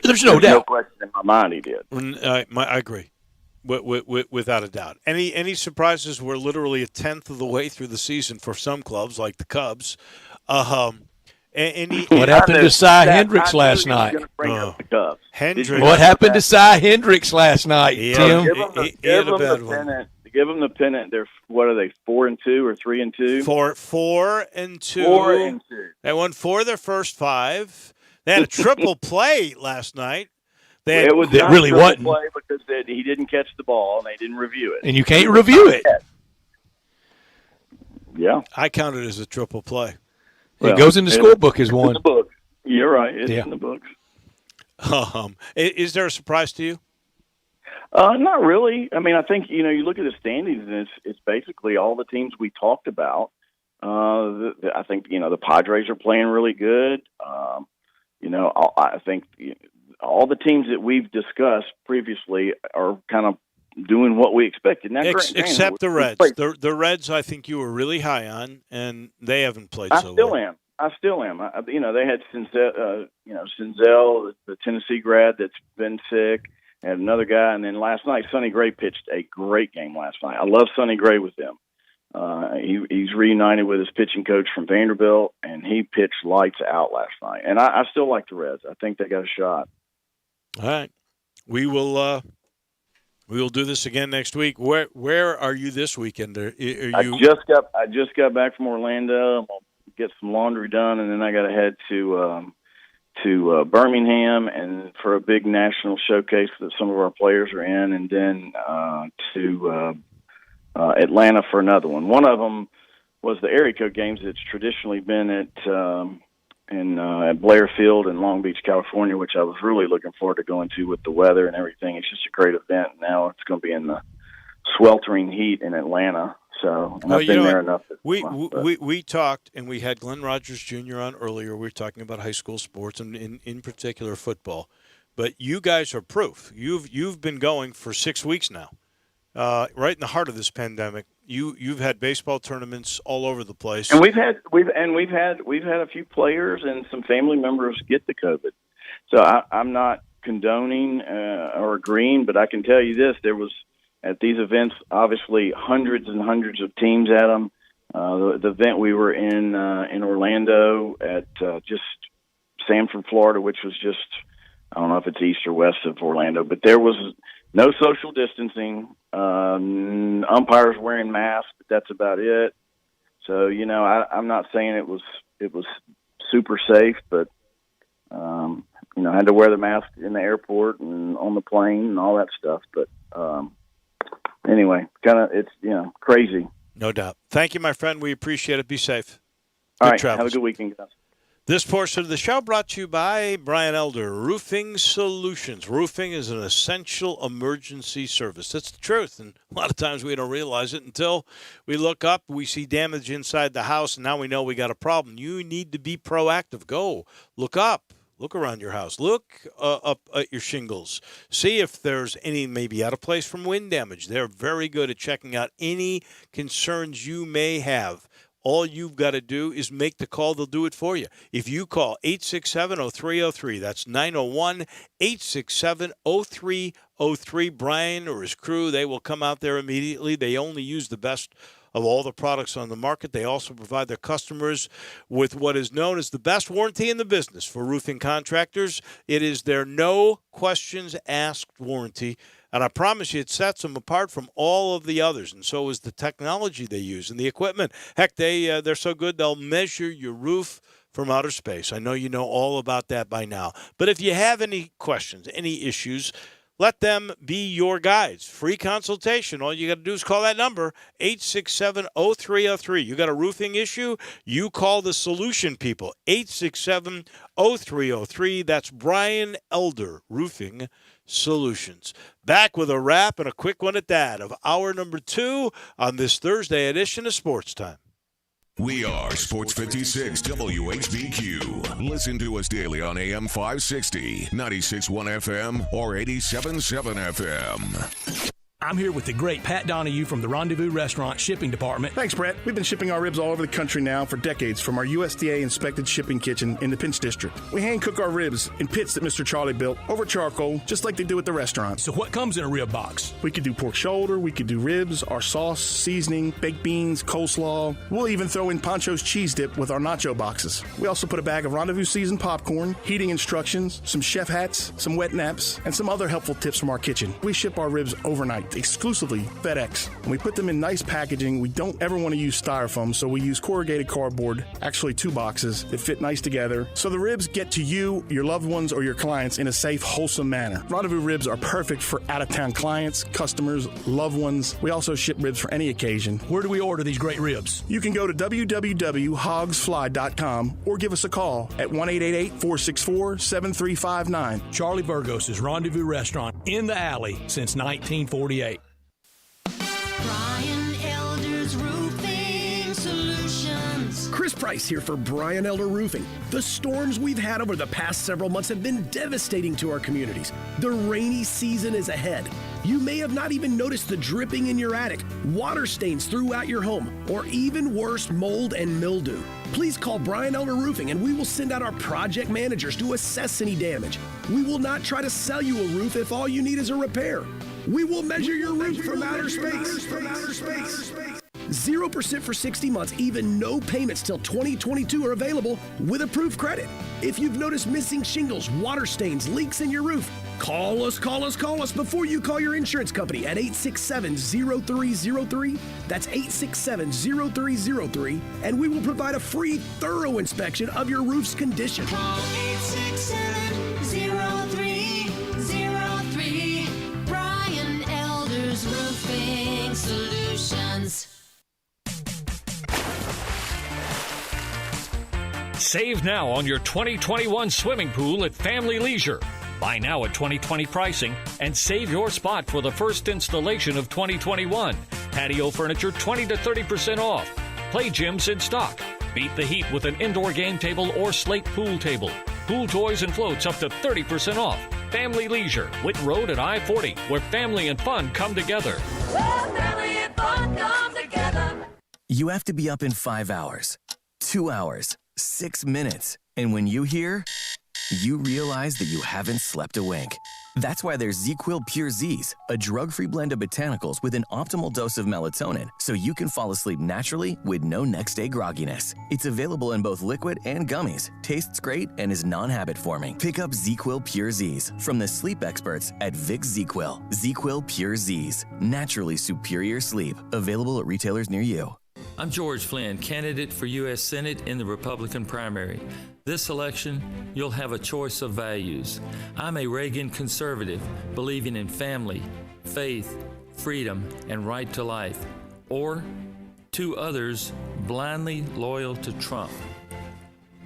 There's no doubt. No question in my mind, he did. I agree, without a doubt. Any surprises? We're literally a tenth of the way through the season for some clubs, like the Cubs. What happened to Cy Hendricks last night? What happened to Cy Hendricks last night, Tim? Give them the pennant. They're, what are they, 4-2 or 3-2? 4-2. They won 4 of their first 5. They had a triple play last night. It really wasn't play because he didn't catch the ball and they didn't review it. And you can't review it. Yeah, I count it as a triple play. It goes in the scorebook as one. In the book. You're right. It's in the books. Is there a surprise to you? Not really. I mean, I think, you look at the standings, and it's basically all the teams we talked about. I think, the Padres are playing really good. I think all the teams that we've discussed previously are kind of doing what we expected. Now, except the Reds. The Reds, I think you were really high on, and they haven't played so well. I still am. They had Senzel, the Tennessee grad that's been sick, and another guy. And then last night, Sonny Gray pitched a great game last night. I love Sonny Gray with them. He's reunited with his pitching coach from Vanderbilt, and he pitched lights out last night. And I still like the Reds. I think they got a shot. All right. We will do this again next week. Where are you this weekend? I just got back from Orlando. I'm gonna get some laundry done, and then I got to head to Birmingham and for a big national showcase that some of our players are in, and then to Atlanta for another one. One of them was the area code games that's traditionally been at Blair Field in Long Beach, California, which I was really looking forward to going to with the weather and everything. It's just a great event. Now it's going to be in the sweltering heat in Atlanta. So I've been there enough. We talked, and we had Glenn Rogers Jr. on earlier. We were talking about high school sports and in particular football. But you guys are proof. You've been going for 6 weeks now, right in the heart of this pandemic. You've had baseball tournaments all over the place, and we've had a few players and some family members get the COVID. So I'm not condoning or agreeing, but I can tell you this: there was at these events obviously hundreds and hundreds of teams at them. the event we were in Orlando at just Sanford, Florida, which was just, I don't know if it's east or west of Orlando, but there was no social distancing. Umpires wearing masks, but that's about it. So, I'm not saying it was super safe, but I had to wear the mask in the airport and on the plane and all that stuff. But anyway, it's crazy. No doubt. Thank you, my friend. We appreciate it. Be safe. All right. Travels. Have a good weekend, guys. This portion of the show brought to you by Brian Elder, Roofing Solutions. Roofing is an essential emergency service. That's the truth, and a lot of times we don't realize it until we look up, we see damage inside the house, and now we know we got a problem. You need to be proactive. Go. Look up. Look around your house. Look up at your shingles. See if there's any maybe out of place from wind damage. They're very good at checking out any concerns you may have. All you've got to do is make the call. They'll do it for you. If you call 867-0303, that's 901-867-0303, Brian or his crew, they will come out there immediately. They only use the best of all the products on the market. They also provide their customers with what is known as the best warranty in the business for roofing contractors. It is their no questions asked warranty. And I promise you, it sets them apart from all of the others. And so is the technology they use and the equipment. Heck, they're so good, they'll measure your roof from outer space. I know you know all about that by now. But if you have any questions, any issues, let them be your guides. Free consultation. All you got to do is call that number, 867-0303. You got a roofing issue? You call the solution people, 867-0303. That's Brian Elder, Roofing Solutions. Back with a wrap and a quick one at that of hour number 2 on this Thursday edition of Sports Time. We are Sports 56 WHBQ. Listen to us daily on AM 560, 96.1 FM, or 87.7 FM. I'm here with the great Pat Donahue from the Rendezvous Restaurant Shipping Department. Thanks, Brett. We've been shipping our ribs all over the country now for decades from our USDA-inspected shipping kitchen in the Pinch District. We hand-cook our ribs in pits that Mr. Charlie built over charcoal, just like they do at the restaurant. So what comes in a rib box? We could do pork shoulder, we could do ribs, our sauce, seasoning, baked beans, coleslaw. We'll even throw in Pancho's cheese dip with our nacho boxes. We also put a bag of Rendezvous seasoned popcorn, heating instructions, some chef hats, some wet naps, and some other helpful tips from our kitchen. We ship our ribs overnight, exclusively FedEx. And we put them in nice packaging. We don't ever want to use styrofoam, so we use corrugated cardboard, actually 2 boxes that fit nice together. So the ribs get to you, your loved ones, or your clients in a safe, wholesome manner. Rendezvous ribs are perfect for out-of-town clients, customers, loved ones. We also ship ribs for any occasion. Where do we order these great ribs? You can go to www.hogsfly.com or give us a call at 1-888-464-7359. Charlie Burgos' Rendezvous Restaurant in the alley since 1948. Brian Elder's Roofing Solutions. Chris Price here for Brian Elder Roofing. The storms we've had over the past several months have been devastating to our communities. The rainy season is ahead. You may have not even noticed the dripping in your attic, water stains throughout your home, or even worse, mold and mildew. Please call Brian Elder Roofing and we will send out our project managers to assess any damage. We will not try to sell you a roof if all you need is a repair. We will measure your roof from outer space. 0% for 60 months, even no payments till 2022 are available with approved credit. If you've noticed missing shingles, water stains, leaks in your roof, call us before you call your insurance company at 867-0303. That's 867-0303, and we will provide a free, thorough inspection of your roof's condition. Call 867-0303. Brian Elder's Roofing Solutions. Save now on your 2021 swimming pool at Family Leisure. Buy now at 2020 pricing and save your spot for the first installation of 2021. Patio furniture 20 to 30% off. Play gyms in stock. Beat the heat with an indoor game table or slate pool table. Pool toys and floats up to 30% off. Family Leisure, Whit Road at I-40, where family and fun come together. Family and fun come together. You have to be up in 5 hours, 2 hours, 6 minutes. And when you hear, you realize that you haven't slept a wink. That's why there's ZzzQuil Pure Z's, a drug-free blend of botanicals with an optimal dose of melatonin so you can fall asleep naturally with no next-day grogginess. It's available in both liquid and gummies, tastes great, and is non-habit forming. Pick up ZzzQuil Pure Z's from the sleep experts at Vicks ZzzQuil. ZzzQuil Pure Z's, naturally superior sleep. Available at retailers near you. I'm George Flynn, candidate for U.S. Senate in the Republican primary. This election, you'll have a choice of values. I'm a Reagan conservative, believing in family, faith, freedom, and right to life. Or two others, blindly loyal to Trump.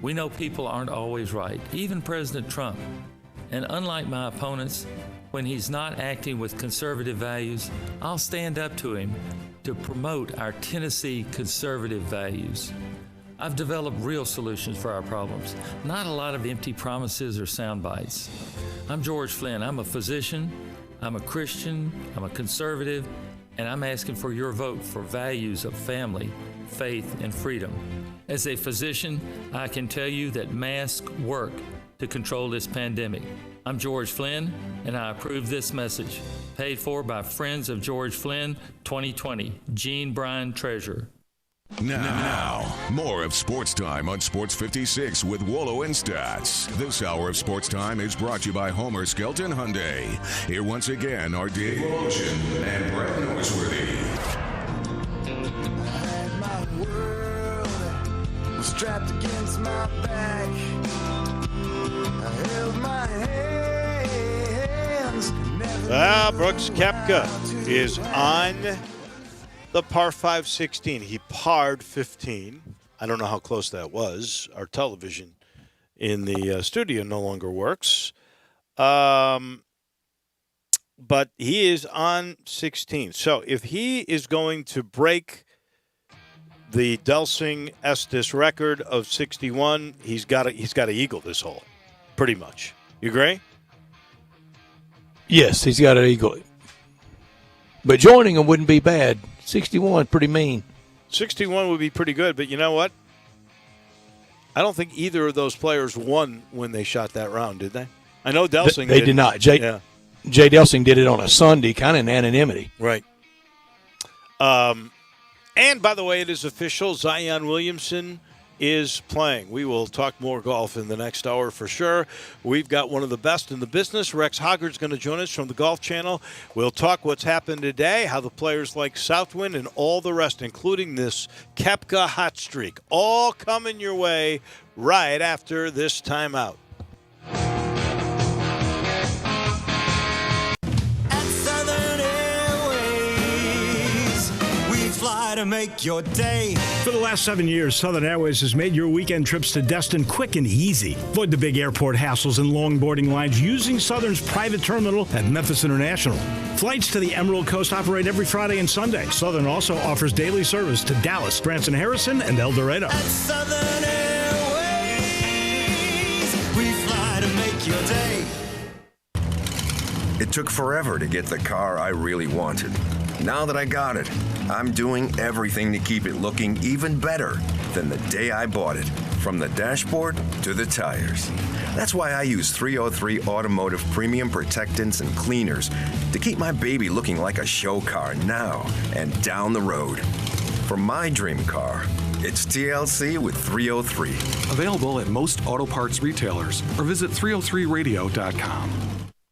We know people aren't always right, even President Trump. And unlike my opponents, when he's not acting with conservative values, I'll stand up to him to promote our Tennessee conservative values. I've developed real solutions for our problems, not a lot of empty promises or sound bites. I'm George Flynn. I'm a physician, I'm a Christian, I'm a conservative, and I'm asking for your vote for values of family, faith, and freedom. As a physician, I can tell you that masks work to control this pandemic. I'm George Flynn, and I approve this message. Paid for by Friends of George Flynn, 2020. Gene Bryan, Treasurer. Now, more of Sports Time on Sports 56 with Wolo and Stats. This hour of Sports Time is brought to you by Homer Skelton Hyundai. Here once again are Dave Ocean and Brett Norsworthy. My world was strapped against my back. I held my hands. Brooks Koepka is on the par 5 16. He parred 15. I don't know how close that was. Our television in the studio no longer works. But he is on 16. So if he is going to break the Delsing Estes record of 61, he's got to eagle this hole, pretty much. You agree? Yes, he's got to eagle it. But joining him wouldn't be bad. 61, pretty mean. 61 would be pretty good, but you know what? I don't think either of those players won when they shot that round, did they? I know Delsing They did not. Jay Delsing did it on a Sunday, kind of in anonymity. Right. And, by the way, it is official. Zion Williamson is playing. We will talk more golf in the next hour for sure. We've got one of the best in the business. Rex Hoggard's going to join us from the Golf Channel. We'll talk what's happened today, how the players like Southwind, and all the rest, including this Koepka hot streak. All coming your way right after this timeout. To make your day. For the last 7 years, Southern Airways has made your weekend trips to Destin quick and easy. Avoid the big airport hassles and long boarding lines using Southern's private terminal at Memphis International. Flights to the Emerald Coast operate every Friday and Sunday. Southern also offers daily service to Dallas, Branson-Harrison, and El Dorado. At Southern Airways, we fly to make your day. It took forever to get the car I really wanted. Now that I got it, I'm doing everything to keep it looking even better than the day I bought it, from the dashboard to the tires. That's why I use 303 Automotive Premium Protectants and Cleaners to keep my baby looking like a show car now and down the road. For my dream car, it's TLC with 303. Available at most auto parts retailers or visit 303radio.com.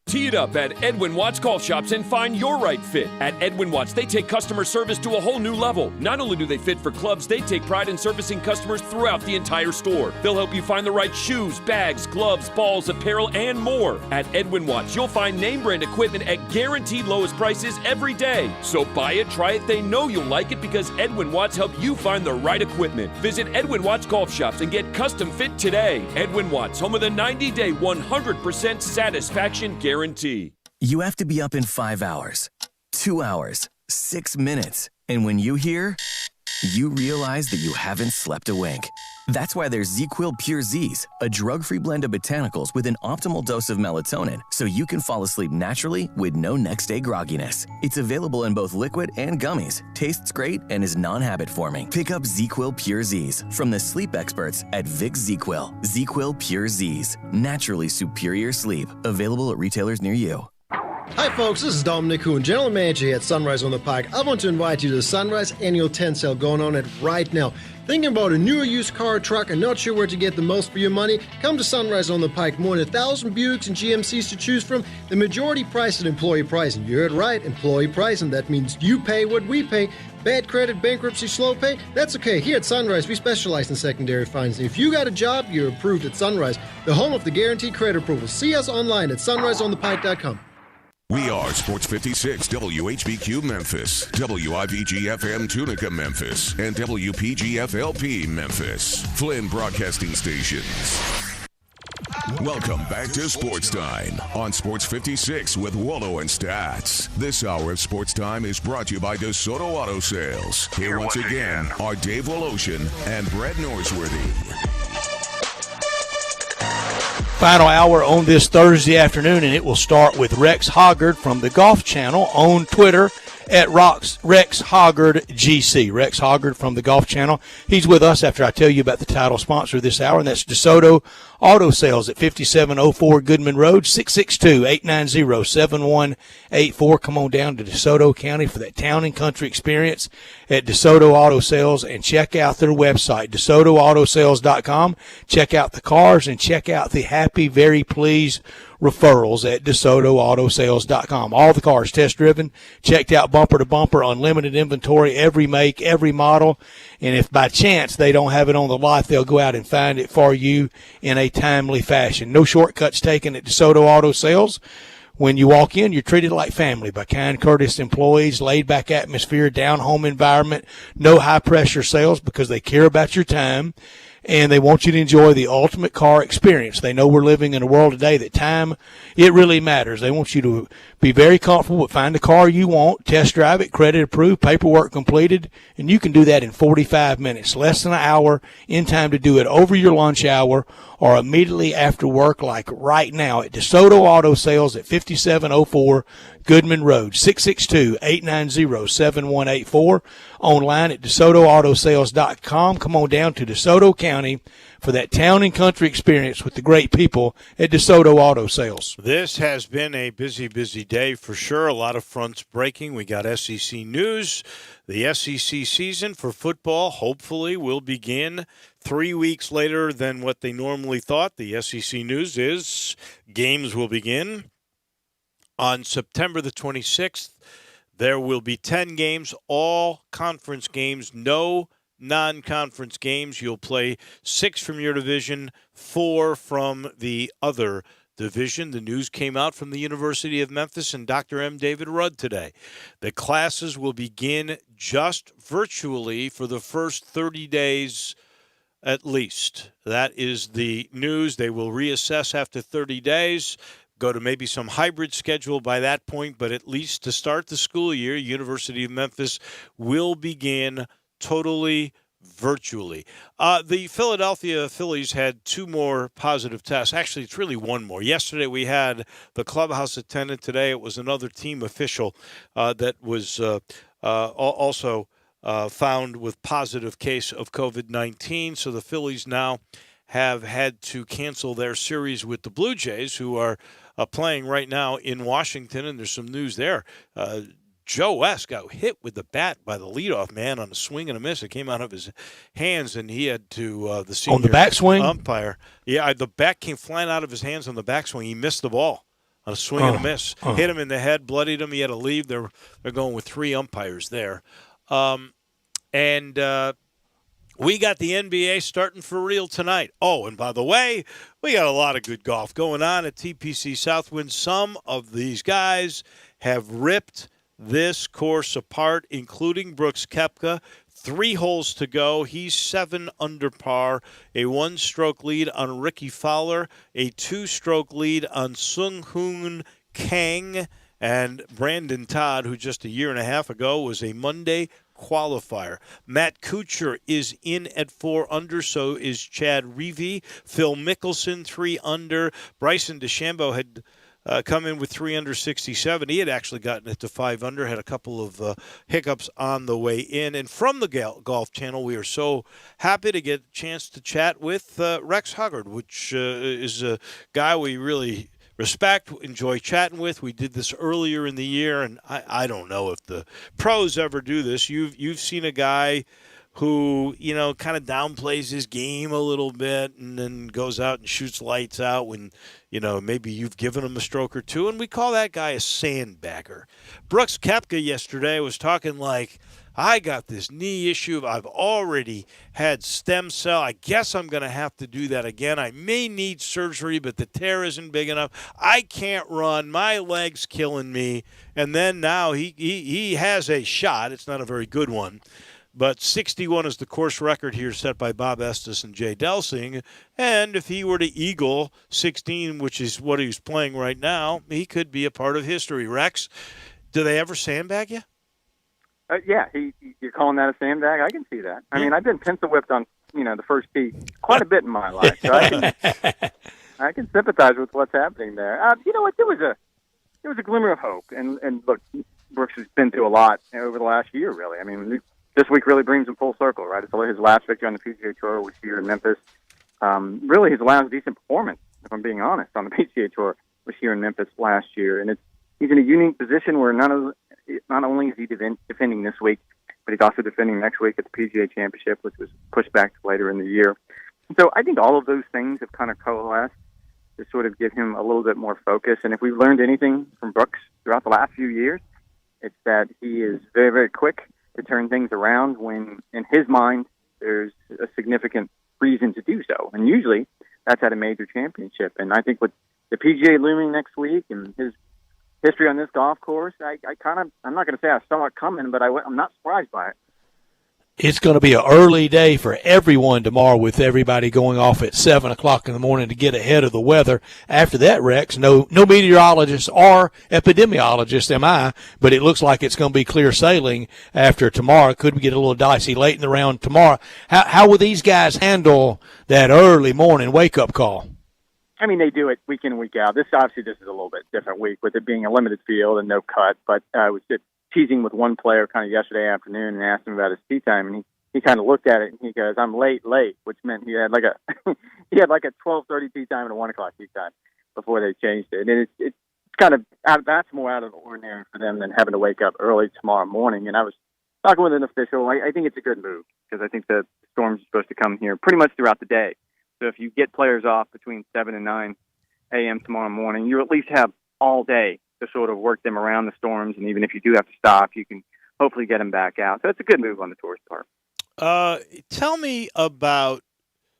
Tee it up at Edwin Watts Golf Shops and find your right fit. At Edwin Watts, they take customer service to a whole new level. Not only do they fit for clubs, they take pride in servicing customers throughout the entire store. They'll help you find the right shoes, bags, gloves, balls, apparel, and more. At Edwin Watts, you'll find name brand equipment at guaranteed lowest prices every day. So buy it, try it, they know you'll like it because Edwin Watts help you find the right equipment. Visit Edwin Watts Golf Shops and get custom fit today. Edwin Watts, home of the 90-day 100% satisfaction guarantee. You have to be up in 5 hours, 2 hours, 6 minutes. And when you hear, you realize that you haven't slept a wink. That's why there's ZzzQuil Pure Z's, a drug-free blend of botanicals with an optimal dose of melatonin so you can fall asleep naturally with no next-day grogginess. It's available in both liquid and gummies, tastes great, and is non-habit forming. Pick up ZzzQuil Pure Z's from the sleep experts at Vicks ZzzQuil. ZzzQuil Pure Z's, naturally superior sleep. Available at retailers near you. Hi folks, this is Dominic Hoon, General Manager here at Sunrise on the Pike. I want to invite you to the Sunrise Annual Tent Sale going on right now. Thinking about a new or used car or truck and not sure where to get the most for your money? Come to Sunrise on the Pike. More than 1,000 Buicks and GMCs to choose from. The majority priced at employee pricing. You heard right, employee pricing. That means you pay what we pay. Bad credit, bankruptcy, slow pay? That's okay. Here at Sunrise, we specialize in secondary financing. If you got a job, you're approved at Sunrise, the home of the guaranteed credit approval. See us online at sunriseonthepike.com. We are Sports 56 WHBQ Memphis, WIVG FM Tunica Memphis, and WPG FLP Memphis, Flynn Broadcasting Stations. Welcome back to Sports Time on Sports 56 with Wallo and Stats. This hour of Sports Time is brought to you by DeSoto Auto Sales. Here once again are Dave Woloshin and Brett Norsworthy. Final hour on this Thursday afternoon, and it will start with Rex Hoggard from the Golf Channel on Twitter at Rex Hoggard GC. Rex Hoggard from the Golf Channel. He's with us after I tell you about the title sponsor of this hour, and that's DeSoto Auto Sales at 5704 Goodman Road, 662-890-7184. Come on down to DeSoto County for that town and country experience at DeSoto Auto Sales, and check out their website, DeSotoAutoSales.com. Check out the cars and check out the happy, very pleased referrals at DeSotoAutoSales.com. All the cars test driven, checked out bumper to bumper, unlimited inventory, every make, every model. And if by chance they don't have it on the lot, they'll go out and find it for you in a timely fashion. No shortcuts taken at DeSoto Auto Sales. When you walk in, you're treated like family by kind, courteous employees, laid-back atmosphere, down-home environment, no high-pressure sales because they care about your time, and they want you to enjoy the ultimate car experience. They know we're living in a world today that time, it really matters. They want you to be very comfortable with find the car you want, test drive it, credit approved, paperwork completed, and you can do that in 45 minutes, less than an hour, in time to do it over your lunch hour or immediately after work, like right now at DeSoto Auto Sales at 5704 Goodman Road, 662-890-7184. Online at DeSotoAutoSales.com. Come on down to DeSoto County for that town and country experience with the great people at DeSoto Auto Sales. This has been a busy, busy day for sure. A lot of fronts breaking. We got SEC news. The SEC season for football hopefully will begin 3 weeks later than what they normally thought. The SEC news is games will begin on September the 26th. There will be 10 games, all conference games, no non-conference games. You'll play 6 from your division, 4 from the other division. The news came out from the University of Memphis and Dr. M. David Rudd today. The classes will begin just virtually for the first 30 days at least. That is the news. They will reassess after 30 days. Go to maybe some hybrid schedule by that point, but at least to start the school year, University of Memphis will begin totally virtually. The Philadelphia Phillies had 2 more positive tests. Actually, it's really 1 more. Yesterday we had the clubhouse attendant. Today it was another team official that was also found with positive case of COVID-19. So the Phillies now have had to cancel their series with the Blue Jays, who are playing right now in Washington, and there's some news there. Joe West got hit with the bat by the leadoff man on a swing and a miss. It came out of his hands, and he had to the senior on the backswing umpire. Yeah, the bat came flying out of his hands on the backswing. He missed the ball on a swing and a miss. Hit him in the head, bloodied him. He had to leave. They're going with 3 umpires there, we got the NBA starting for real tonight. Oh, and by the way, we got a lot of good golf going on at TPC Southwind. Some of these guys have ripped this course apart, including Brooks Koepka. 3 holes to go. He's 7 under par, a 1-stroke lead on Ricky Fowler, a 2-stroke lead on Sung Hoon Kang, and Brandon Todd, who just a year and a half ago was a Monday qualifier. Matt Kuchar is in at 4 under, so is Chad Reavie. Phil Mickelson, 3 under. Bryson DeChambeau had come in with 3 under 67. He had actually gotten it to 5 under, had a couple of hiccups on the way in. And from the Golf Channel, we are so happy to get a chance to chat with Rex Huggard, which is a guy we really respect, enjoy chatting with. We did this earlier in the year, and I don't know if the pros ever do this. You've seen a guy who, kind of downplays his game a little bit and then goes out and shoots lights out when, maybe you've given him a stroke or two, and we call that guy a sandbagger. Brooks Koepka yesterday was talking like, I got this knee issue. I've already had stem cell. I guess I'm going to have to do that again. I may need surgery, but the tear isn't big enough. I can't run. My leg's killing me. And then now he has a shot. It's not a very good one. But 61 is the course record here set by Bob Estes and Jay Delsing. And if he were to eagle 16, which is what he's playing right now, he could be a part of history. Rex, do they ever sandbag you? Yeah, you're calling that a sandbag? I can see that. I mean, I've been pencil whipped on, the first tee quite a bit in my life. So I can sympathize with what's happening there. You know what? There was a glimmer of hope. And look, Brooks has been through a lot over the last year, really. I mean, this week really brings him full circle, right? It's his last victory on the PGA Tour was here in Memphis. Really, his last decent performance, if I'm being honest, on the PGA Tour was here in Memphis last year. And he's in a unique position where not only is he defending this week, but he's also defending next week at the PGA Championship, which was pushed back to later in the year. So I think all of those things have kind of coalesced to sort of give him a little bit more focus. And if we've learned anything from Brooks throughout the last few years, it's that he is very, very quick to turn things around when, in his mind, there's a significant reason to do so. And usually that's at a major championship. And I think with the PGA looming next week and his history on this golf course, I'm not going to say I saw it coming, but I'm not surprised by it. It's going to be an early day for everyone tomorrow with everybody going off at 7 o'clock in the morning to get ahead of the weather. After that, Rex, no meteorologists or epidemiologists am I, but it looks like it's going to be clear sailing after tomorrow. Could we get a little dicey late in the round tomorrow? How will these guys handle that early morning wake-up call? I mean, they do it week in and week out. This is a little bit different week with it being a limited field and no cut, but I was just teasing with one player kind of yesterday afternoon and asked him about his tee time, and he kind of looked at it and he goes, "I'm late," which meant he had like a 12:30 tee time and a 1 o'clock tee time before they changed it. And it's kind of that's more out of the ordinary for them than having to wake up early tomorrow morning. And I was talking with an official. I think it's a good move because I think the storms are supposed to come here pretty much throughout the day. So if you get players off between 7 and 9 a.m. tomorrow morning, you at least have all day to sort of work them around the storms. And even if you do have to stop, you can hopefully get them back out. So it's a good move on the tour's part. Tell me about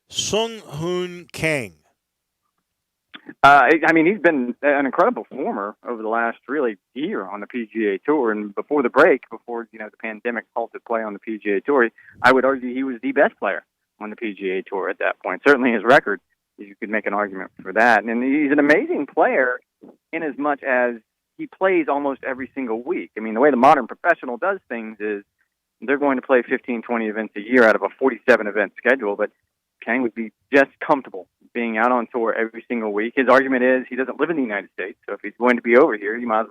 Sung Hoon Kang. I mean, he's been an incredible performer over the last really year on the PGA Tour. And before the break, before the pandemic halted play on the PGA Tour, I would argue he was the best player on the PGA Tour at that point. Certainly his record, you could make an argument for that. And he's an amazing player in as much as he plays almost every single week. I mean, the way the modern professional does things is they're going to play 15, 20 events a year out of a 47-event schedule, but Kang would be just comfortable being out on tour every single week. His argument is he doesn't live in the United States, so if he's going to be over here, he might as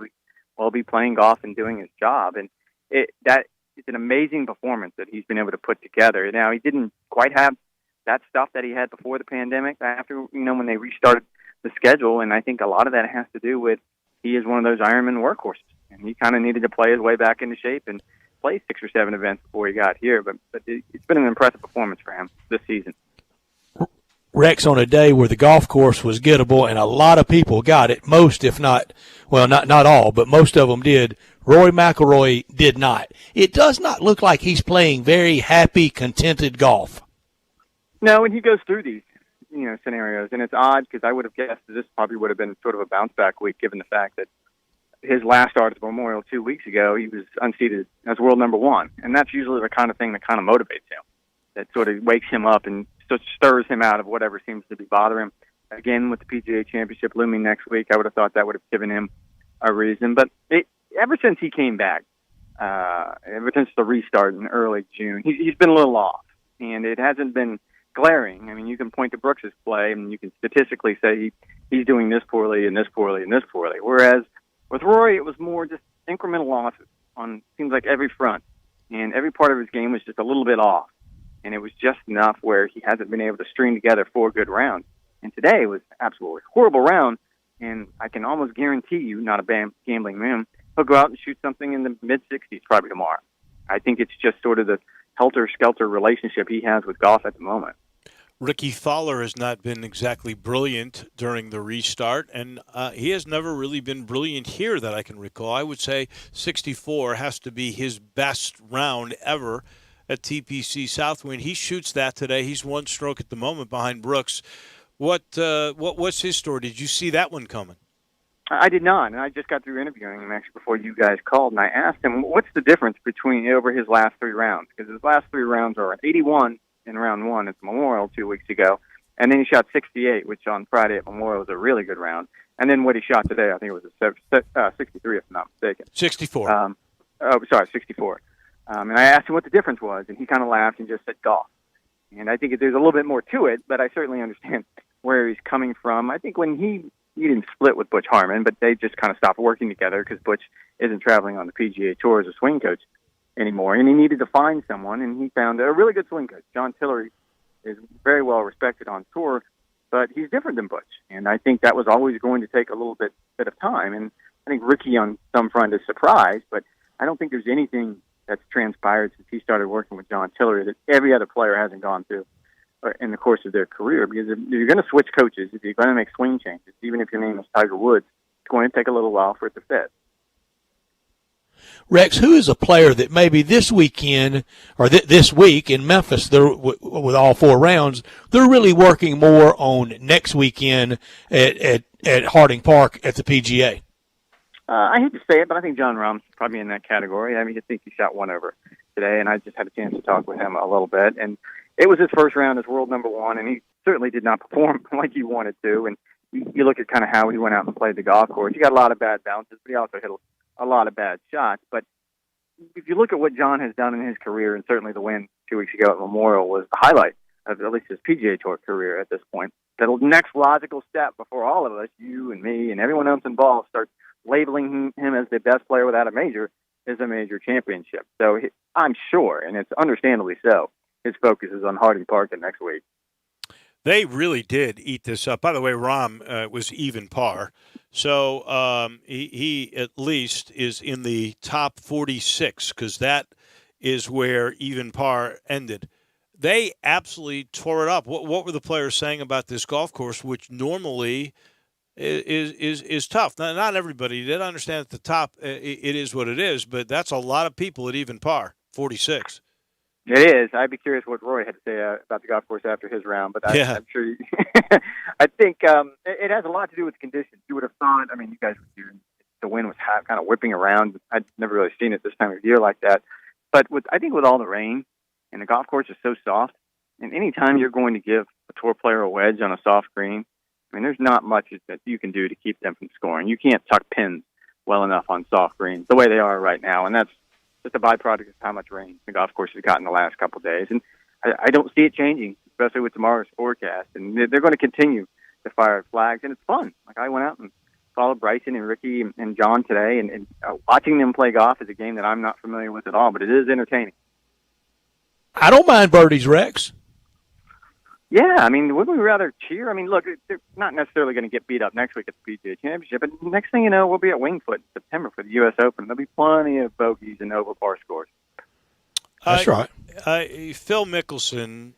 well be playing golf and doing his job. And it's an amazing performance that he's been able to put together. Now, he didn't quite have that stuff that he had before the pandemic, after, when they restarted the schedule, and I think a lot of that has to do with he is one of those Ironman workhorses, and he kind of needed to play his way back into shape and play 6 or 7 events before he got here, but it's been an impressive performance for him this season. Rex, on a day where the golf course was gettable and a lot of people got it, most, if not, well, not all, but most of them did, Rory McIlroy did not. It does not look like he's playing very happy, contented golf. No, and he goes through these scenarios, and it's odd because I would have guessed that this probably would have been sort of a bounce-back week given the fact that his last start at the Memorial 2 weeks ago, he was unseated as world number 1, and that's usually the kind of thing that kind of motivates him, that sort of wakes him up and stirs him out of whatever seems to be bothering him. Again, with the PGA Championship looming next week, I would have thought that would have given him a reason. But ever since he came back, ever since the restart in early June. He's been a little off, and it hasn't been glaring. I mean, you can point to Brooks's play, and you can statistically say he's doing this poorly and this poorly and this poorly. Whereas with Rory, it was more just incremental losses on seems like every front, and every part of his game was just a little bit off, and it was just enough where he hasn't been able to string together 4 good rounds. And today was absolutely horrible round, and I can almost guarantee you, not a gambling man, he'll go out and shoot something in the mid-60s probably tomorrow. I think it's just sort of the helter-skelter relationship he has with golf at the moment. Ricky Fowler has not been exactly brilliant during the restart, and he has never really been brilliant here that I can recall. I would say 64 has to be his best round ever at TPC Southwind. He shoots that today. He's 1 stroke at the moment behind Brooks. What's his story? Did you see that one coming? I did not, and I just got through interviewing him actually before you guys called, and I asked him what's the difference between over his last 3 rounds, because his last 3 rounds are an 81 in round 1 at Memorial 2 weeks ago, and then he shot 68, which on Friday at Memorial was a really good round, and then what he shot today, I think it was a 63 if I'm not mistaken. 64. 64. And I asked him what the difference was, and he kind of laughed and just said golf. And I think there's a little bit more to it, but I certainly understand where he's coming from. I think when he didn't split with Butch Harmon, but they just kind of stopped working together because Butch isn't traveling on the PGA Tour as a swing coach anymore, and he needed to find someone, and he found a really good swing coach. John Tillery is very well respected on tour, but he's different than Butch, and I think that was always going to take a little bit of time. And I think Ricky on some front is surprised, but I don't think there's anything that's transpired since he started working with John Tillery that every other player hasn't gone through in the course of their career. Because if you're going to switch coaches, if you're going to make swing changes, even if your name is Tiger Woods, it's going to take a little while for it to fit. Rex, who is a player that maybe this weekend or this week in Memphis, with all 4 rounds, they're really working more on next weekend at Harding Park at the PGA? I hate to say it, but I think John Rahm's probably in that category. I mean, I think he shot 1 over today, and I just had a chance to talk with him a little bit. And it was his first round as world number 1, and he certainly did not perform like he wanted to. And you look at kind of how he went out and played the golf course. He got a lot of bad bounces, but he also hit a lot of bad shots. But if you look at what John has done in his career, and certainly the win 2 weeks ago at Memorial was the highlight of at least his PGA Tour career at this point. The next logical step before all of us, you and me and everyone else involved, starts labeling him as the best player without a major is a major championship. So I'm sure, and it's understandably so, his focus is on Harding Park next week. They really did eat this up. By the way, Rahm was even par. So he at least is in the top 46 because that is where even par ended. They absolutely tore it up. What were the players saying about this golf course, which normally is tough? Not everybody did. I understand at the top it is what it is, but that's a lot of people at even par, 46. It is. I'd be curious what Roy had to say about the golf course after his round, but I'm sure I think it has a lot to do with conditions. You would have thought, I mean, you guys were here, the wind was kind of whipping around. I'd never really seen it this time of year like that. But I think with all the rain, and the golf course is so soft, and any time you're going to give a tour player a wedge on a soft green, I mean, there's not much that you can do to keep them from scoring. You can't tuck pins well enough on soft greens the way they are right now, and that's just a byproduct of how much rain the golf course has gotten the last couple of days. And I don't see it changing, especially with tomorrow's forecast. And they're going to continue to fire flags, and it's fun. Like, I went out and followed Bryson and Ricky and John today, and watching them play golf is a game that I'm not familiar with at all, but it is entertaining. I don't mind birdies, Rex. Yeah, I mean, wouldn't we rather cheer? I mean, look, they're not necessarily going to get beat up next week at the PGA Championship, but next thing you know, we'll be at Winged Foot in September for the U.S. Open. There'll be plenty of bogeys and over par scores. That's right. Phil Mickelson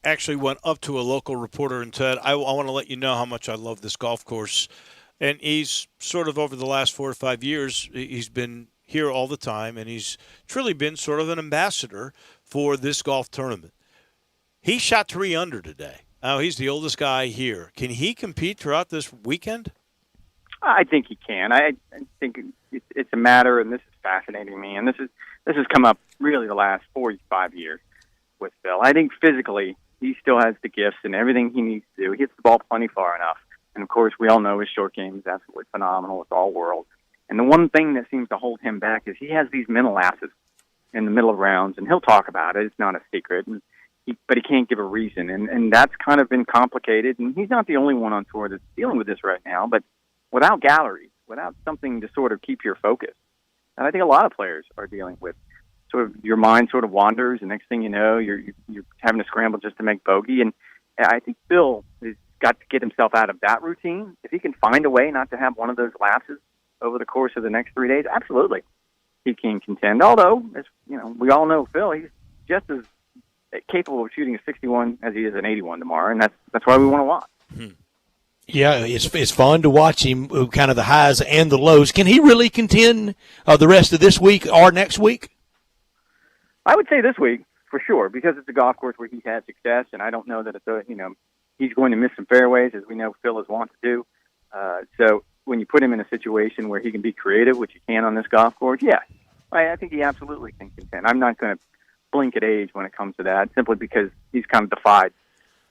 actually went up to a local reporter and said, I want to let you know how much I love this golf course. And he's sort of, over the last 4 or 5 years, he's been here all the time, and he's truly been sort of an ambassador for this golf tournament. He shot 3 under today. Now, he's the oldest guy here. Can he compete throughout this weekend? I think he can. I think it's a matter, and this is fascinating me, and this has come up really the last 45 years with Phil. I think physically he still has the gifts and everything he needs to do. He hits the ball plenty far enough. And, of course, we all know his short game is absolutely phenomenal. It's all world. And the one thing that seems to hold him back is he has these mental lapses in the middle of rounds, and he'll talk about it. It's not a secret, but he can't give a reason, and that's kind of been complicated. And he's not the only one on tour that's dealing with this right now. But without galleries, without something to sort of keep your focus, and I think a lot of players are dealing with sort of your mind sort of wanders, and next thing you know, you're having to scramble just to make bogey. And I think Phil has got to get himself out of that routine. If he can find a way not to have one of those lapses over the course of the next 3 days, absolutely, he can contend. Although, as you know, we all know Phil, he's just as capable of shooting a 61 as he is an 81 tomorrow, and that's why we want to watch. Yeah, it's fun to watch him, kind of the highs and the lows. Can he really contend the rest of this week or next week? I would say this week for sure, because it's a golf course where he's had success, and I don't know that he's going to miss some fairways, as we know Phil is wont to do. So when you put him in a situation where he can be creative, which he can on this golf course, yeah, I think he absolutely can contend. I'm not going to blink at age when it comes to that, simply because he's kind of defied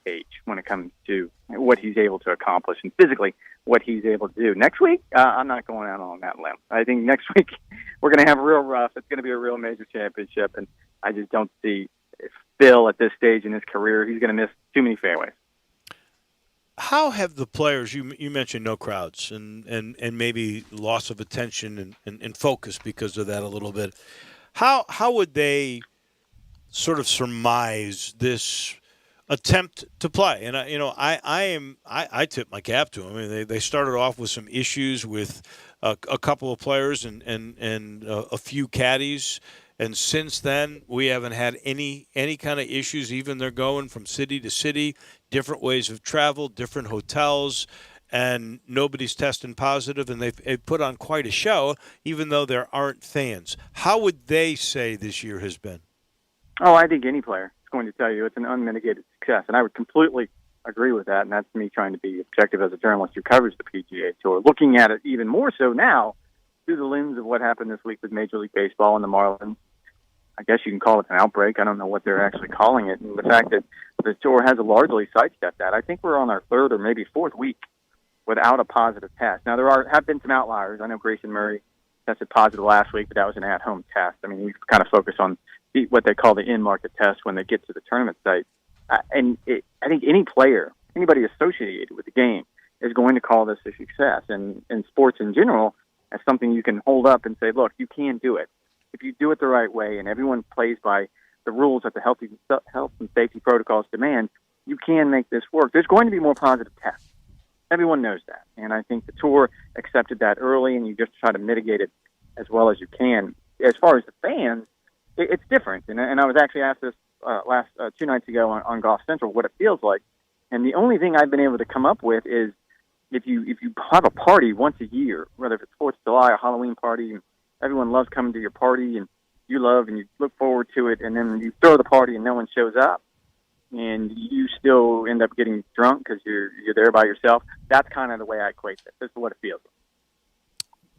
age when it comes to what he's able to accomplish and physically what he's able to do. Next week, I'm not going out on that limb. I think next week we're going to have a real rough. It's going to be a real major championship, and I just don't see Phil at this stage in his career. He's going to miss too many fairways. How have the players, you mentioned no crowds and maybe loss of attention and focus because of that a little bit. How would they sort of surmise this attempt to play? And I tip my cap to them. I mean, they started off with some issues with a couple of players and a few caddies. And since then, we haven't had any kind of issues. Even they're going from city to city, different ways of travel, different hotels, and nobody's testing positive. And they've put on quite a show, even though there aren't fans. How would they say this year has been? Oh, I think any player is going to tell you it's an unmitigated success. And I would completely agree with that. And that's me trying to be objective as a journalist who covers the PGA Tour, looking at it even more so now through the lens of what happened this week with Major League Baseball and the Marlins. I guess you can call it an outbreak. I don't know what they're actually calling it. And the fact that the tour has largely sidestepped that. I think we're on our third or maybe fourth week without a positive test. Now, there have been some outliers. I know Grayson Murray tested positive last week, but that was an at-home test. I mean, we kind of focus on what they call the in-market test when they get to the tournament site. I think any player, anybody associated with the game, is going to call this a success. And sports in general, as something you can hold up and say, look, you can do it. If you do it the right way and everyone plays by the rules that the health and safety protocols demand, you can make this work. There's going to be more positive tests. Everyone knows that. And I think the tour accepted that early, and you just try to mitigate it as well as you can. As far as the fans, it's different. And I was actually asked this last 2 nights ago on Golf Central what it feels like. And the only thing I've been able to come up with is if you have a party once a year, whether it's 4th of July or Halloween party, and everyone loves coming to your party, and you love and you look forward to it, and then you throw the party and no one shows up, and you still end up getting drunk because you're there by yourself. That's kind of the way I equate this. This is what it feels like.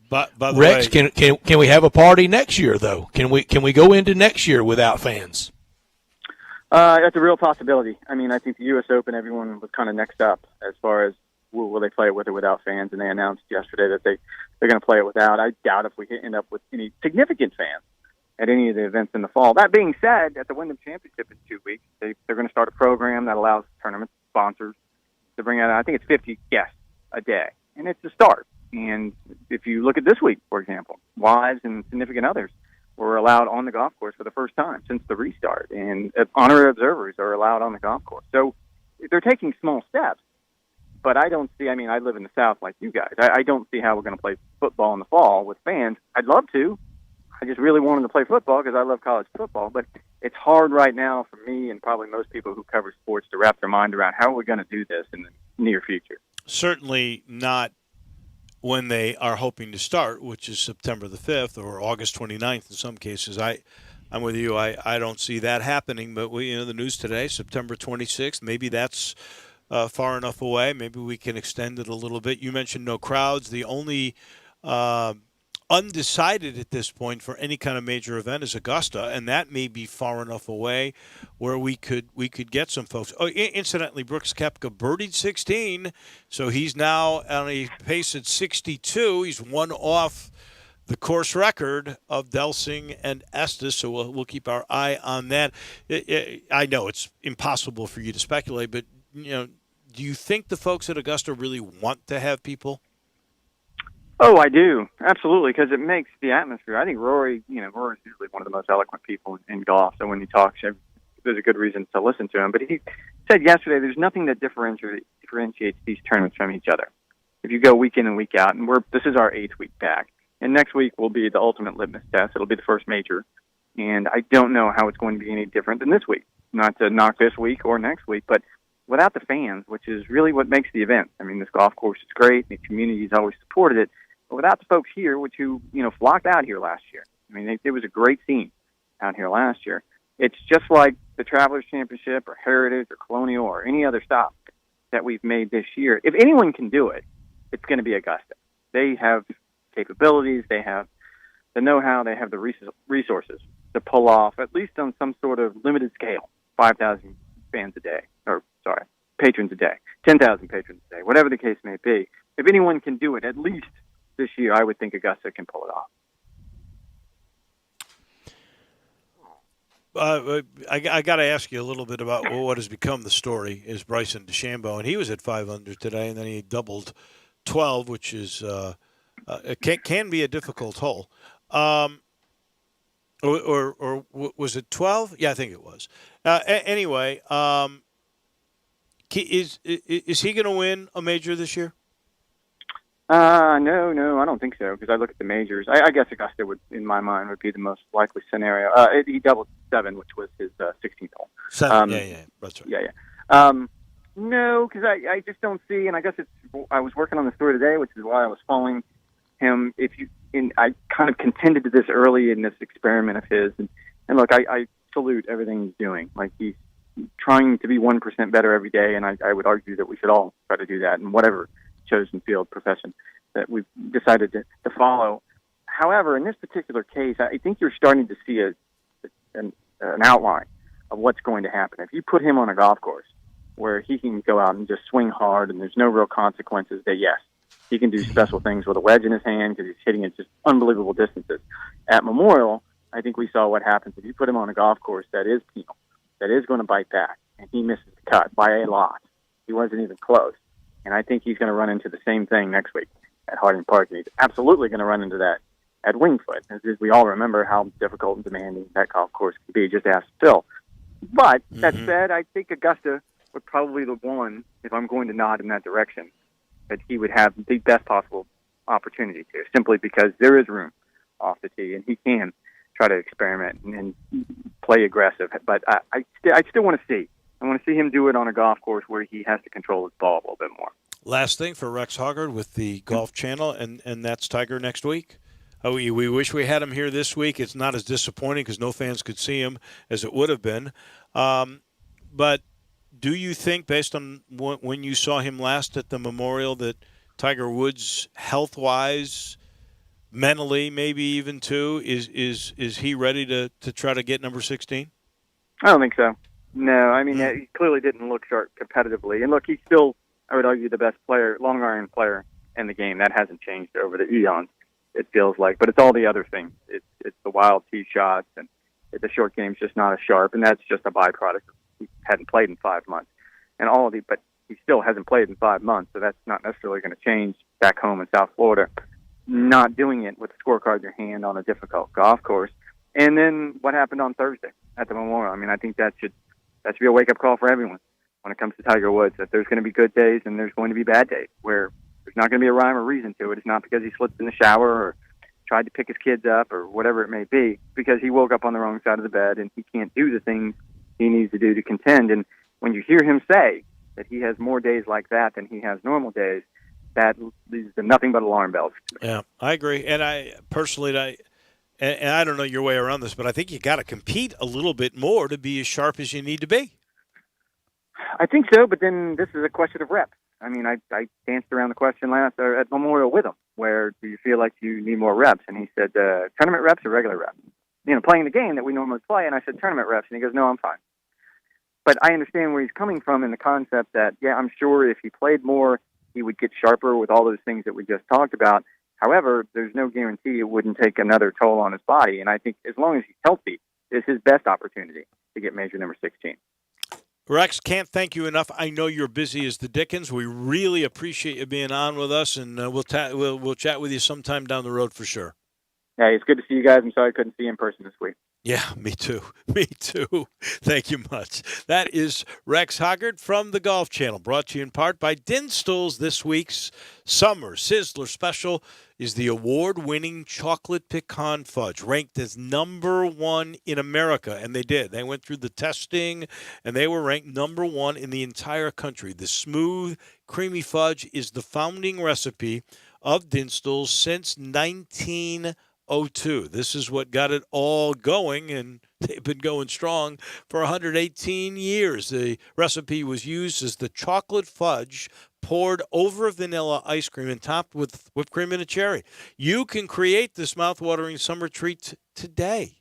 But by the Rex, way, can we have a party next year though? Can we go into next year without fans? That's a real possibility. I mean, I think the U.S. Open, everyone was kind of next up as far as will they play it with or without fans, and they announced yesterday that they're going to play it without. I doubt if we end up with any significant fans at any of the events in the fall. That being said, at the Wyndham Championship in 2 weeks, they're going to start a program that allows tournament sponsors to bring out, I think it's 50 guests a day, and it's a start. And if you look at this week, for example, wives and significant others were allowed on the golf course for the first time since the restart, and honorary observers are allowed on the golf course. So they're taking small steps. But I don't see, I mean, I live in the South like you guys. I don't see how we're going to play football in the fall with fans. I'd love to. I just really wanted to play football because I love college football. But it's hard right now for me and probably most people who cover sports to wrap their mind around how we're going to do this in the near future. Certainly not when they are hoping to start, which is September the 5th or August 29th in some cases. I'm with you. I don't see that happening. But the news today, September 26th, maybe that's far enough away. Maybe we can extend it a little bit. You mentioned no crowds. The only undecided at this point for any kind of major event is Augusta, and that may be far enough away where we could get some folks. Oh, incidentally, Brooks Koepka birdied 16, so he's now on a pace at 62. He's one off the course record of Delsing and Estes, so we'll keep our eye on that. I know it's impossible for you to speculate, but do you think the folks at Augusta really want to have people? Oh, I do. Absolutely, because it makes the atmosphere. I think Rory's usually one of the most eloquent people in golf, so when he talks, there's a good reason to listen to him. But he said yesterday there's nothing that differentiates these tournaments from each other. If you go week in and week out, and this is our 8th week back, and next week will be the ultimate litmus test. It'll be the first major, and I don't know how it's going to be any different than this week. Not to knock this week or next week, but without the fans, which is really what makes the event. I mean, this golf course is great. The community's always supported it. But without the folks here, who flocked out here last year, I mean, it was a great scene out here last year. It's just like the Travelers Championship or Heritage or Colonial or any other stop that we've made this year. If anyone can do it, it's going to be Augusta. They have capabilities, they have the know-how, they have the resources to pull off, at least on some sort of limited scale, 5,000 patrons a day, 10,000 patrons a day, whatever the case may be. If anyone can do it, at least this year, I would think Augusta can pull it off. I got to ask you a little bit about what has become the story is Bryson DeChambeau, and he was at 5 under today, and then he doubled 12, which is can be a difficult hole. Or was it 12? Yeah, I think it was. Anyway, is he going to win a major this year? No, I don't think so, because I look at the majors. I guess Augusta in my mind, would be the most likely scenario. He doubled 7, which was his 16th hole. 7, yeah, that's right. Yeah. No, because I just don't see, and I guess I was working on the story today, which is why I was following him. I kind of contended to this early in this experiment of his, and look, I salute everything he's doing. Like, he's trying to be 1% better every day, and I would argue that we should all try to do that in whatever chosen field profession that we've decided to follow. However, in this particular case, I think you're starting to see an outline of what's going to happen. If you put him on a golf course where he can go out and just swing hard and there's no real consequences, that yes, he can do special things with a wedge in his hand because he's hitting at just unbelievable distances. At Memorial, I think we saw what happens if you put him on a golf course that is penal, that is going to bite back, and he misses the cut by a lot. He wasn't even close. And I think he's going to run into the same thing next week at Harding Park. And he's absolutely going to run into that at Wingfoot. As we all remember how difficult and demanding that golf course can be. Just ask Phil. But that said, I think Augusta would probably be the one, if I'm going to nod in that direction, that he would have the best possible opportunity to, simply because there is room off the tee, and he can try to experiment and play aggressive. But I still want to see. I want to see him do it on a golf course where he has to control his ball a little bit more. Last thing for Rex Hoggard with the Golf Channel, and that's Tiger next week. We wish we had him here this week. It's not as disappointing because no fans could see him as it would have been. But do you think, based on when you saw him last at the Memorial, that Tiger Woods, health-wise, mentally, maybe even too, is he ready to try to get number 16? I don't think so. No, I mean, he clearly didn't look sharp competitively. And look, he's still, I would argue, the best player, long iron player in the game. That hasn't changed over the eons, it feels like. But it's all the other things. It's the wild tee shots, and the short game's just not as sharp, and that's just a byproduct. He hadn't played in 5 months. And but he still hasn't played in 5 months, so that's not necessarily going to change back home in South Florida. Not doing it with a scorecard in your hand on a difficult golf course. And then what happened on Thursday at the Memorial? I mean, I think that should be a wake-up call for everyone when it comes to Tiger Woods, that there's going to be good days and there's going to be bad days where there's not going to be a rhyme or reason to it. It's not because he slipped in the shower or tried to pick his kids up or whatever it may be, because he woke up on the wrong side of the bed and he can't do the things he needs to do to contend. And when you hear him say that he has more days like that than he has normal days, that leads to nothing but alarm bells. Yeah, I agree. And I personally, and I don't know your way around this, but I think you got to compete a little bit more to be as sharp as you need to be. I think so, but then this is a question of reps. I mean, I danced around the question at Memorial with him, where do you feel like you need more reps? And he said, tournament reps or regular reps? Playing the game that we normally play. And I said, tournament reps. And he goes, no, I'm fine. But I understand where he's coming from in the concept that, yeah, I'm sure if he played more, he would get sharper with all those things that we just talked about. However, there's no guarantee it wouldn't take another toll on his body. And I think as long as he's healthy, it's his best opportunity to get major number 16. Rex, can't thank you enough. I know you're busy as the dickens. We really appreciate you being on with us, and we'll chat with you sometime down the road for sure. Yeah, it's good to see you guys. I'm sorry I couldn't see you in person this week. Yeah, me too. Me too. Thank you much. That is Rex Hoggard from the Golf Channel, brought to you in part by Dinstall's. This week's Summer Sizzler Special is the award-winning chocolate pecan fudge, ranked as number 1 in America. And they did. They went through the testing, and they were ranked number 1 in the entire country. The smooth, creamy fudge is the founding recipe of Dinstall's since 1902. This is what got it all going, and they've been going strong for 118 years. The recipe was used as the chocolate fudge poured over vanilla ice cream and topped with whipped cream and a cherry. You can create this mouthwatering summer treat today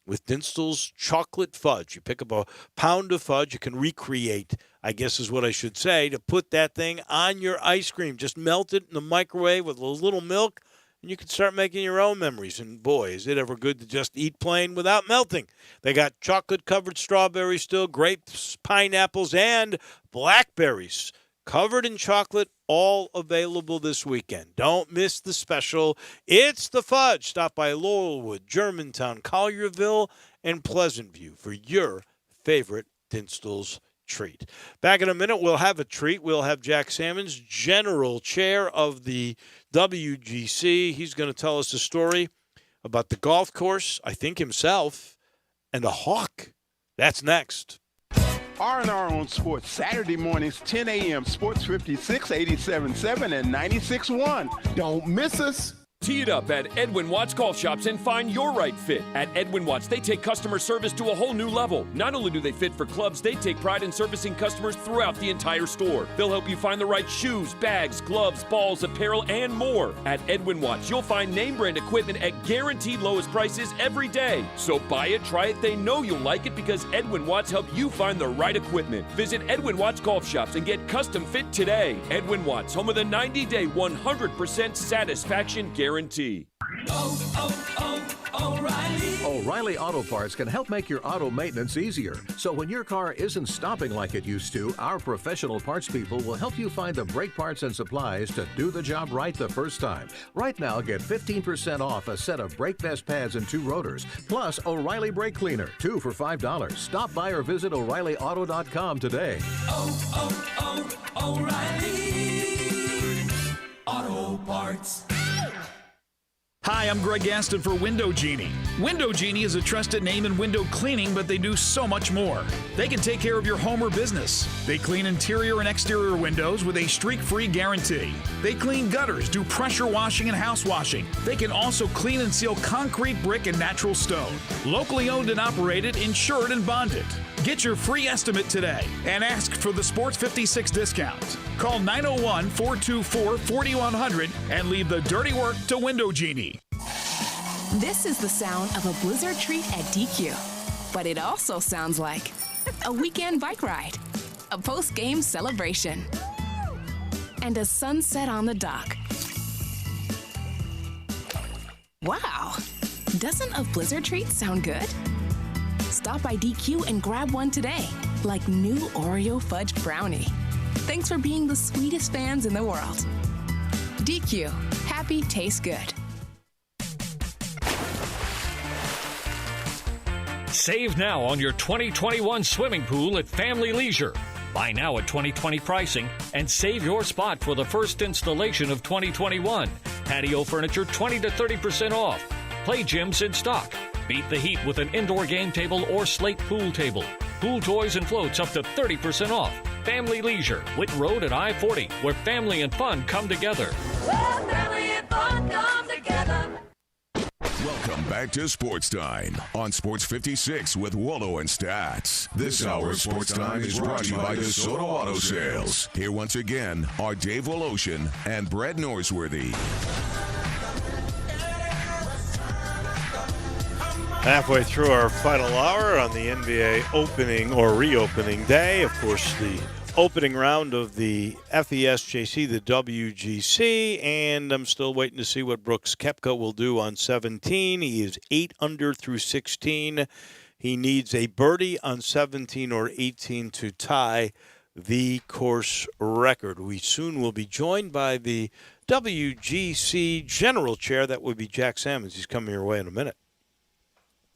with Dinstall's chocolate fudge. You pick up a pound of fudge. You can recreate, I guess is what I should say, to put that thing on your ice cream. Just melt it in the microwave with a little milk, and you can start making your own memories. And boy, is it ever good to just eat plain without melting. They got chocolate-covered strawberries still, grapes, pineapples, and blackberries covered in chocolate, all available this weekend. Don't miss the special. It's the fudge. Stop by Laurelwood, Germantown, Collierville, and Pleasant View for your favorite Dinstall's treat. Back in a minute, we'll have a treat. We'll have Jack Sammons, General Chair of the WGC. He's going to tell us a story about the golf course, I think himself, and a hawk. That's next. R&R on Sports, Saturday mornings, 10 a.m., Sports 56, 87.7, and 96.1. Don't miss us. Tee it up at Edwin Watts Golf Shops and find your right fit. At Edwin Watts, they take customer service to a whole new level. Not only do they fit for clubs, they take pride in servicing customers throughout the entire store. They'll help you find the right shoes, bags, gloves, balls, apparel, and more. At Edwin Watts, you'll find name brand equipment at guaranteed lowest prices every day. So buy it, try it, they know you'll like it because Edwin Watts help you find the right equipment. Visit Edwin Watts Golf Shops and get custom fit today. Edwin Watts, home of the 90-day 100% satisfaction guarantee. O'Reilly Auto Parts can help make your auto maintenance easier. So when your car isn't stopping like it used to, our professional parts people will help you find the brake parts and supplies to do the job right the first time. Right now, get 15% off a set of brake vest pads and 2 rotors, plus O'Reilly Brake Cleaner, 2 for $5. Stop by or visit O'ReillyAuto.com today. O'Reilly Auto Parts. Hi, I'm Greg Gaston for Window Genie. Window Genie is a trusted name in window cleaning, but they do so much more. They can take care of your home or business. They clean interior and exterior windows with a streak-free guarantee. They clean gutters, do pressure washing and house washing. They can also clean and seal concrete, brick, and natural stone. Locally owned and operated, insured and bonded. Get your free estimate today and ask for the Sports 56 discount. Call 901-424-4100 and leave the dirty work to Window Genie. This is the sound of a blizzard treat at DQ, but it also sounds like a weekend bike ride, a post-game celebration, and a sunset on the dock. Wow, doesn't a blizzard treat sound good? Stop by DQ and grab one today, like new Oreo fudge brownie. Thanks for being the sweetest fans in the world. DQ, happy tastes good. Save now on your 2021 swimming pool at Family Leisure. Buy now at 2020 pricing and save your spot for the first installation of 2021. Patio furniture 20 to 30% off. Play gyms in stock. Beat the heat with an indoor game table or slate pool table. Pool toys and floats up to 30% off. Family Leisure, Whit Road at I-40, where family and fun come together. Family and fun come together. Welcome back to Sports Time on Sports 56 with Wallo and Stats. This hour of Sports Time is brought to you by DeSoto Auto Sales. Here once again are Dave Woloshin and Brett Norsworthy. Halfway through our final hour on the NBA opening or reopening day. Of course, the opening round of the FESJC, the WGC, and I'm still waiting to see what Brooks Koepka will do on 17. He is 8 under through 16. He needs a birdie on 17 or 18 to tie the course record. We soon will be joined by the WGC General Chair. That would be Jack Sammons. He's coming your way in a minute.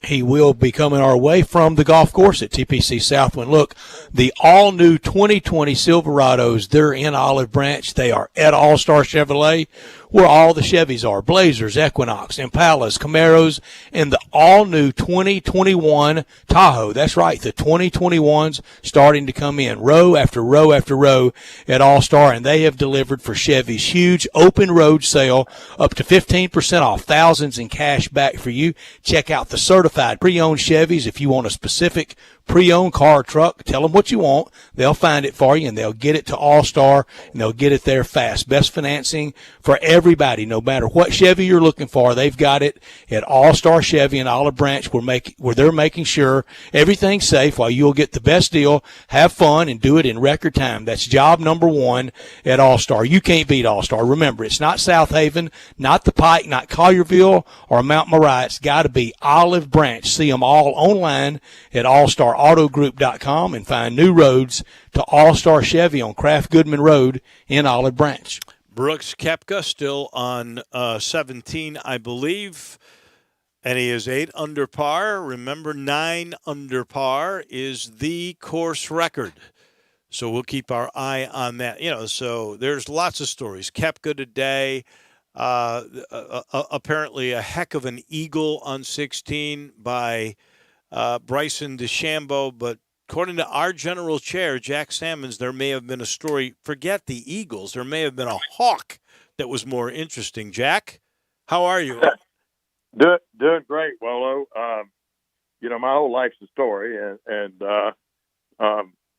He will be coming our way from the golf course at TPC Southwind. Look, the all-new 2020 Silverados, they're in Olive Branch. They are at All-Star Chevrolet, where all the Chevys are, Blazers, Equinox, Impalas, Camaros, and the all-new 2021 Tahoe. That's right, the 2021's starting to come in, row after row after row at All-Star, and they have delivered for Chevy's huge open road sale, up to 15% off, thousands in cash back for you. Check out the certified pre-owned Chevys. If you want a specific pre-owned car or truck, tell them what you want. They'll find it for you, and they'll get it to All-Star, and they'll get it there fast. Best financing for everybody, no matter what Chevy you're looking for. They've got it at All-Star Chevy in Olive Branch, where they're making sure everything's safe while you'll get the best deal, have fun, and do it in record time. That's job number one at All-Star. You can't beat All-Star. Remember, it's not South Haven, not the Pike, not Collierville, or Mount Moriah. It's got to be Olive Branch. See them all online at allstarautogroup.com and find new roads to All-Star Chevy on Kraft Goodman Road in Olive Branch. Brooks Koepka still on 17, I believe, and he is 8 under par. Remember, 9 under par is the course record. So we'll keep our eye on that. So there's lots of stories. Koepka today, apparently a heck of an eagle on 16 by Bryson DeChambeau, but according to our general chair, Jack Sammons, there may have been a story. Forget the Eagles. There may have been a hawk that was more interesting. Jack, how are you? Doing great, Wolo. My whole life's a story, and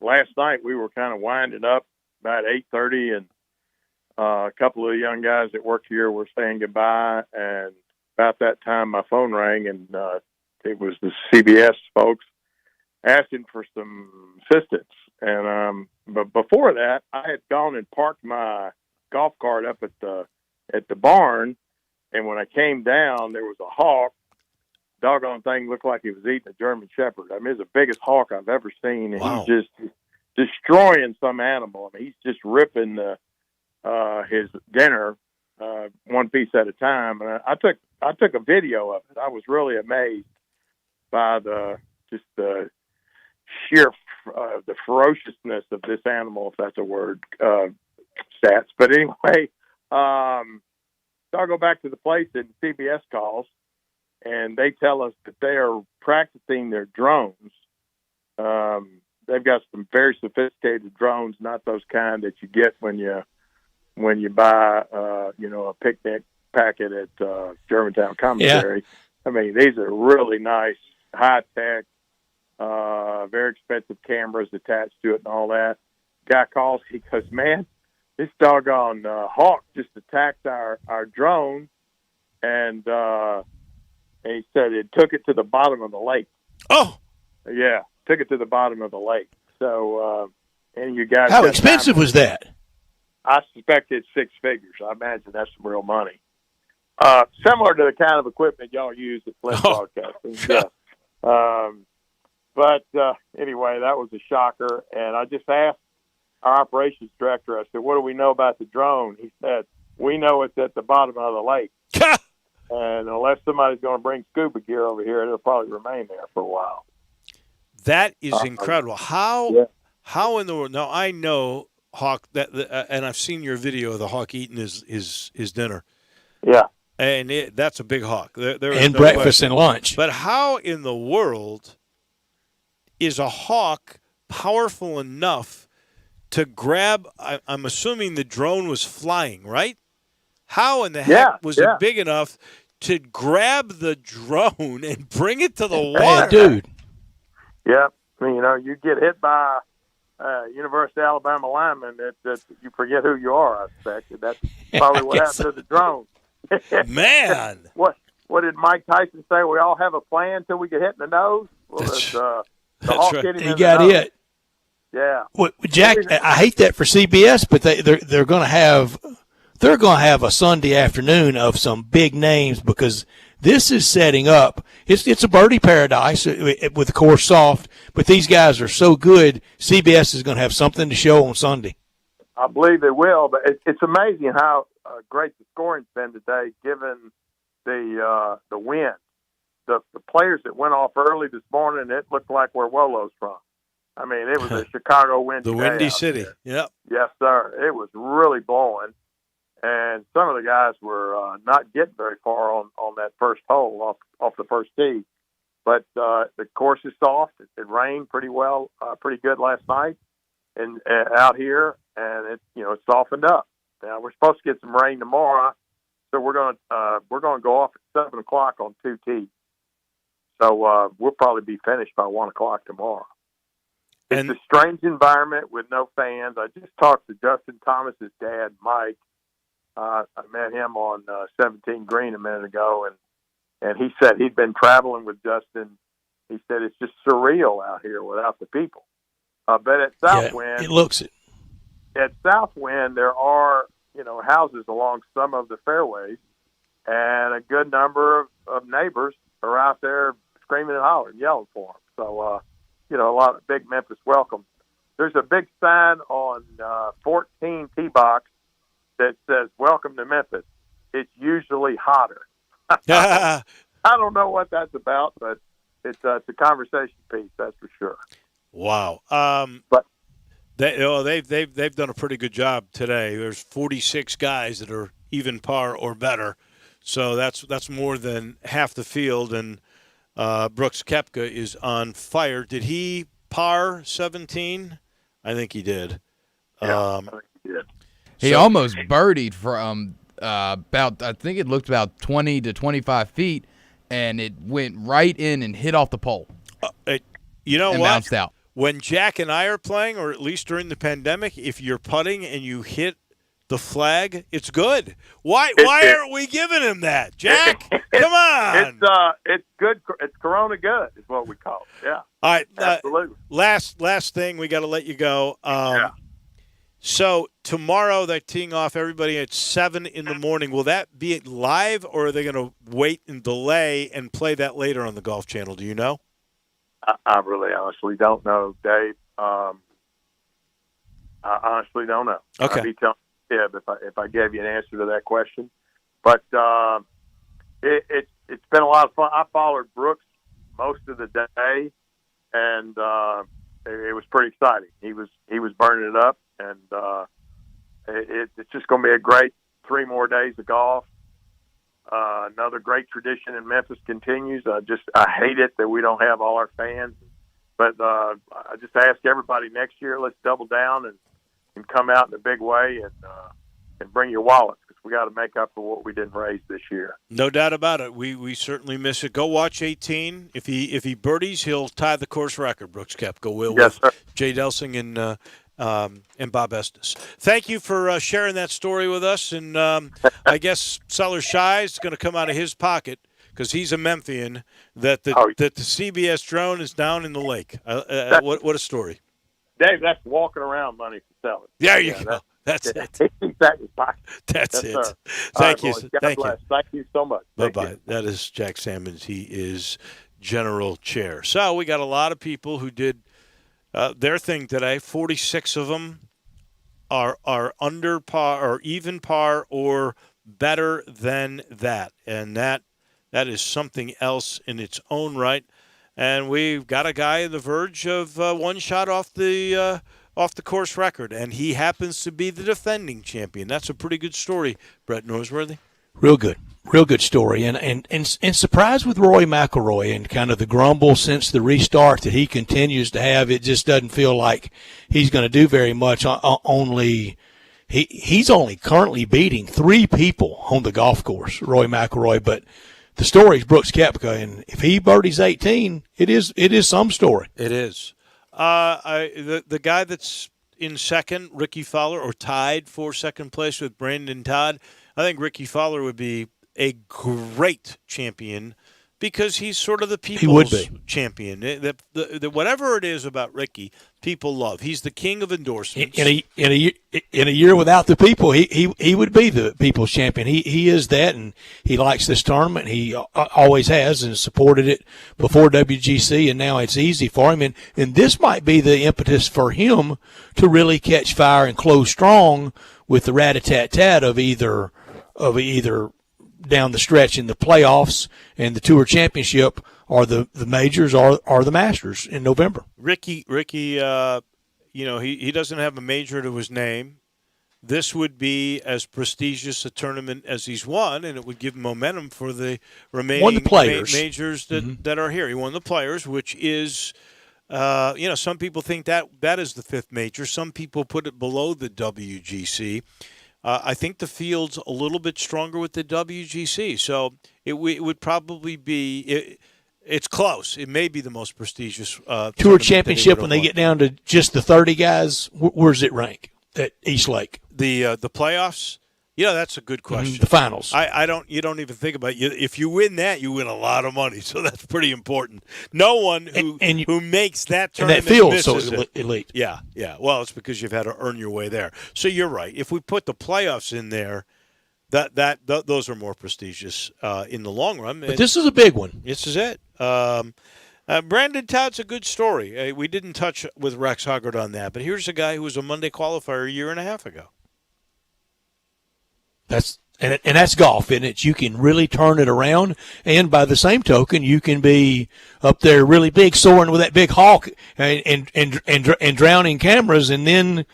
last night we were kind of winding up about 8:30, and a couple of young guys that work here were saying goodbye, and about that time my phone rang, and it was the CBS folks asking for some assistance. And but before that, I had gone and parked my golf cart up at the barn, and when I came down, there was a hawk. Doggone thing looked like he was eating a German Shepherd. I mean, it's the biggest hawk I've ever seen, and wow. He's just destroying some animal. I mean, he's just ripping his dinner one piece at a time. And I took a video of it. I was really amazed by the sheer the ferociousness of this animal, if that's a word, stats. But anyway, so I'll go back to the place and CBS calls, and they tell us that they are practicing their drones. They've got some very sophisticated drones, not those kind that you get when you buy a picnic packet at Germantown Commissary. Yeah. I mean, these are really nice, high tech, very expensive cameras attached to it and all that. Guy calls, he goes, "Man, this doggone hawk just attacked our drone," and he said it took it to the bottom of the lake. Oh, yeah, took it to the bottom of the lake. So, and you guys, how expensive was that? I suspect it's 6 figures. I imagine that's some real money. Similar to the kind of equipment y'all use at Flint Broadcasting. Yeah. But anyway, that was a shocker. And I just asked our operations director, I said, "What do we know about the drone?" He said, "We know it's at the bottom of the lake. And unless somebody's going to bring scuba gear over here, it'll probably remain there for a while." That is incredible. How in the world? Now, I know hawk and I've seen your video of the hawk eating his dinner. Yeah. And that's a big hawk. There and no breakfast question. And lunch. But how in the world is a hawk powerful enough to grab? I'm assuming the drone was flying, right? How in the heck was it big enough to grab the drone and bring it to the water? Hey, dude. Yeah. I mean, you get hit by University of Alabama lineman that you forget who you are, I suspect. That's probably what happened to the drone. Man. What did Mike Tyson say? We all have a plan until we get hit in the nose? Well, the hawk right. hit him He in got the nose. hit. Yeah. Well, Jack, I hate that for CBS, but they're going to have a Sunday afternoon of some big names because this is setting up. It's a birdie paradise with the course soft, but these guys are so good. CBS is going to have something to show on Sunday. I believe they will, but it's amazing how great the scoring's been today, given the wind. The players that went off early this morning, it looked like where Wolo's from. I mean, it was a Chicago windy The day Windy out City. there. Yep. Yes, sir. It was really blowing, and some of the guys were not getting very far on that first hole off the first tee. But the course is soft. It rained pretty good last night, and out here, and it's softened up. Now we're supposed to get some rain tomorrow, so we're going to go off at 7:00 on 2T. So we'll probably be finished by 1:00 tomorrow. It's a strange environment with no fans. I just talked to Justin Thomas's dad, Mike. I met him on 17 Green a minute ago, and he said he'd been traveling with Justin. He said it's just surreal out here without the people. But at Southwind, it looks it. At Southwind, there are houses along some of the fairways, and a good number of neighbors are out there screaming and hollering, yelling for them. So, a lot of big Memphis welcome. There's a big sign on 14 tee box that says, "Welcome to Memphis. It's usually hotter." I don't know what that's about, but it's a conversation piece, that's for sure. Wow. But they've done a pretty good job today. There's 46 guys that are even par or better, so that's more than half the field. And Brooks Koepka is on fire. Did he par 17? I think he did. Yeah, I think he did. He almost birdied from about, I think it looked about 20 to 25 feet, and it went right in and hit off the pole. You know and what? Bounced out. When Jack and I are playing, or at least during the pandemic, if you're putting and you hit the flag, it's good. Why aren't we giving him that, Jack? Come on. It's good. It's Corona good is what we call it. Yeah. All right. Absolutely. Last thing, we got to let you go. So tomorrow they're teeing off everybody at 7 in the morning. Will that be live, or are they going to wait and delay and play that later on the Golf Channel? Do you know? I really honestly don't know, Dave. I honestly don't know. Okay. I'd be telling you if I gave you an answer to that question. But it's been a lot of fun. I followed Brooks most of the day, and it was pretty exciting. He was burning it up, and it's just going to be a great 3 more days of golf. Another great tradition in Memphis continues. I hate it that we don't have all our fans, but I just ask everybody next year, let's double down and come out in a big way and bring your wallets, because we got to make up for what we didn't raise this year. No doubt about it. We certainly miss it. Go watch 18. If he birdies, he'll tie the course record. Brooks Koepka will. Yes, sir. Jay Delsing and Bob Estes. Thank you for sharing that story with us. And I guess Seller Shy is going to come out of his pocket, because he's a Memphian, that the CBS drone is down in the lake. What a story. Dave, that's walking around money for selling. There you go. That's it. Exactly. That's yes, it. Sir. Thank you. Boys, God Thank bless. you. Thank you so much. Bye-bye. That is Jack Sammons. He is general chair. So we got a lot of people who did their thing today. 46 of them are under par or even par or better than that. And that is something else in its own right. And we've got a guy on the verge of one shot off the course record, and he happens to be the defending champion. That's a pretty good story, Brett Norsworthy. Real good story, and surprised with Rory McIlroy and kind of the grumble since the restart that he continues to have. It just doesn't feel like he's going to do very much. He's only currently beating 3 people on the golf course, Rory McIlroy, but the story is Brooks Koepka, and if he birdies 18, it is some story. It is. The guy that's in second, Ricky Fowler, or tied for second place with Brandon Todd, I think Ricky Fowler would be a great champion because he's sort of the He would people's be. champion. The whatever it is about Ricky, people love. He's the king of endorsements. In a year without the people, he would be the people's champion. He is that, and he likes this tournament. He always has, and supported it before WGC, and now it's easy for him. And this might be the impetus for him to really catch fire and close strong with the rat-a-tat-tat of either down the stretch in the playoffs and the Tour Championship, or the majors, or the Masters in November. Ricky, he doesn't have a major to his name. This would be as prestigious a tournament as he's won, and it would give momentum for the remaining Won the Players. majors that are here. He won the Players, which is, some people think that is the fifth major. Some people put it below the WGC. I think the field's a little bit stronger with the WGC, so it would probably be it's close. It may be the most prestigious Tour Championship. When they get down to just the 30 guys, where's it rank at East Lake? The playoffs. Yeah, that's a good question. The finals. You don't even think about it. If you win that, you win a lot of money. So that's pretty important. No one who makes that tournament and that feels misses so it. elite. Yeah. Well, it's because you've had to earn your way there. So you're right. If we put the playoffs in there, those are more prestigious in the long run. But this is a big one. This is it. Brandon Todd's a good story. We didn't touch with Rex Huggard on that, but here's a guy who was a Monday qualifier a year and a half ago. That's golf, isn't it? You can really turn it around, and by the same token, you can be up there really big, soaring with that big hawk and drowning cameras, and then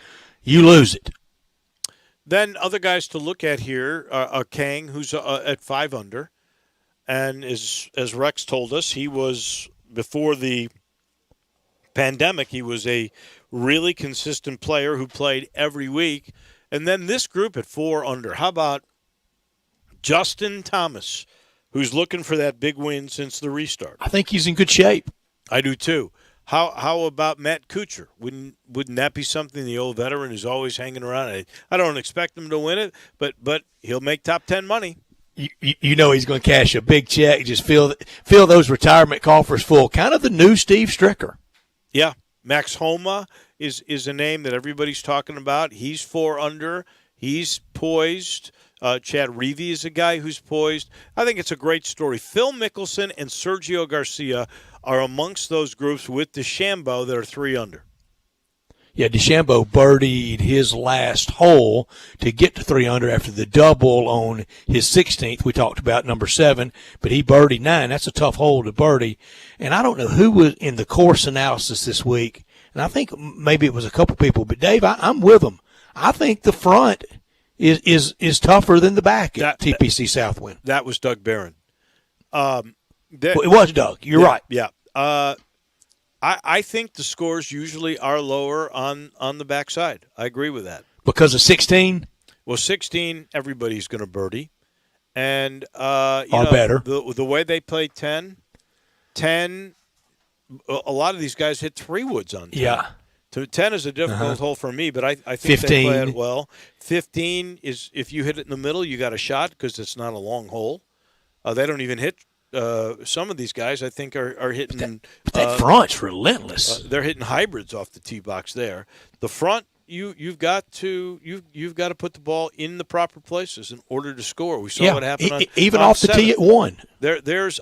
you lose it. Then other guys to look at here are Kang, who's at 5 under, and as Rex told us, he was before the pandemic. He was a really consistent player who played every week. And then this group at 4 under. How about Justin Thomas, who's looking for that big win since the restart? I think he's in good shape. I do too. How about Matt Kuchar? Wouldn't that be something? The old veteran who's always hanging around. I don't expect him to win it, but he'll make top 10 money. You know he's going to cash a big check. Just fill those retirement coffers full. Kind of the new Steve Stricker. Yeah. Max Homa is a name that everybody's talking about. He's 4 under. He's poised. Chad Reavie is a guy who's poised. I think it's a great story. Phil Mickelson and Sergio Garcia are amongst those groups with DeChambeau that are 3 under. Yeah, DeChambeau birdied his last hole to get to 3 under after the double on his 16th. We talked about number 7, but he birdied 9. That's a tough hole to birdie. And I don't know who was in the course analysis this week, and I think maybe it was a couple people, but Dave, I'm with them. I think the front is tougher than the back at TPC Southwind. That was Doug Barron. It was Doug. You're right. Yeah. I think the scores usually are lower on the backside. I agree with that. Because of 16? Well, 16, everybody's going to birdie. And better. The way they play 10, a lot of these guys hit 3 woods on 10. Yeah. 10 is a difficult hole for me, but I think 15. they play it well. 15 is if you hit it in the middle, you got a shot because it's not a long hole. They don't even hit. Some of these guys, I think, are hitting. That front's relentless. They're hitting hybrids off the tee box there. The front, you've got to put the ball in the proper places in order to score. We saw what happened on even on off the 7. tee at 1. There's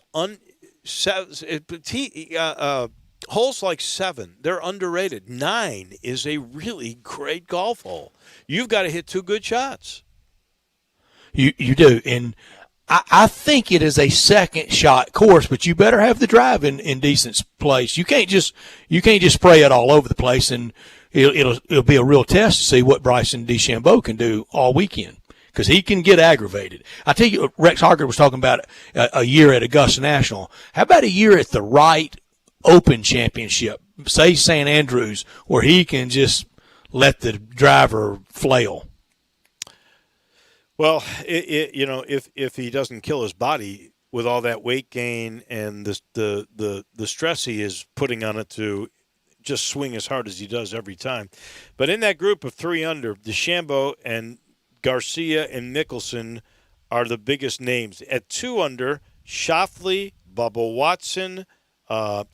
holes like 7, they're underrated. 9 is a really great golf hole. You've got to hit 2 good shots. You do, and I think it is a second shot course, but you better have the drive in decent place. You can't just spray it all over the place, and it'll be a real test to see what Bryson DeChambeau can do all weekend, because he can get aggravated. I tell you, Rex Harker was talking about a year at Augusta National. How about a year at the Wright Open Championship, say St. Andrews, where he can just let the driver flail? Well, if he doesn't kill his body with all that weight gain and the stress he is putting on it to just swing as hard as he does every time. But in that group of 3 under, DeChambeau and Garcia and Mickelson are the biggest names. At 2 under, Schauffele, Bubba Watson,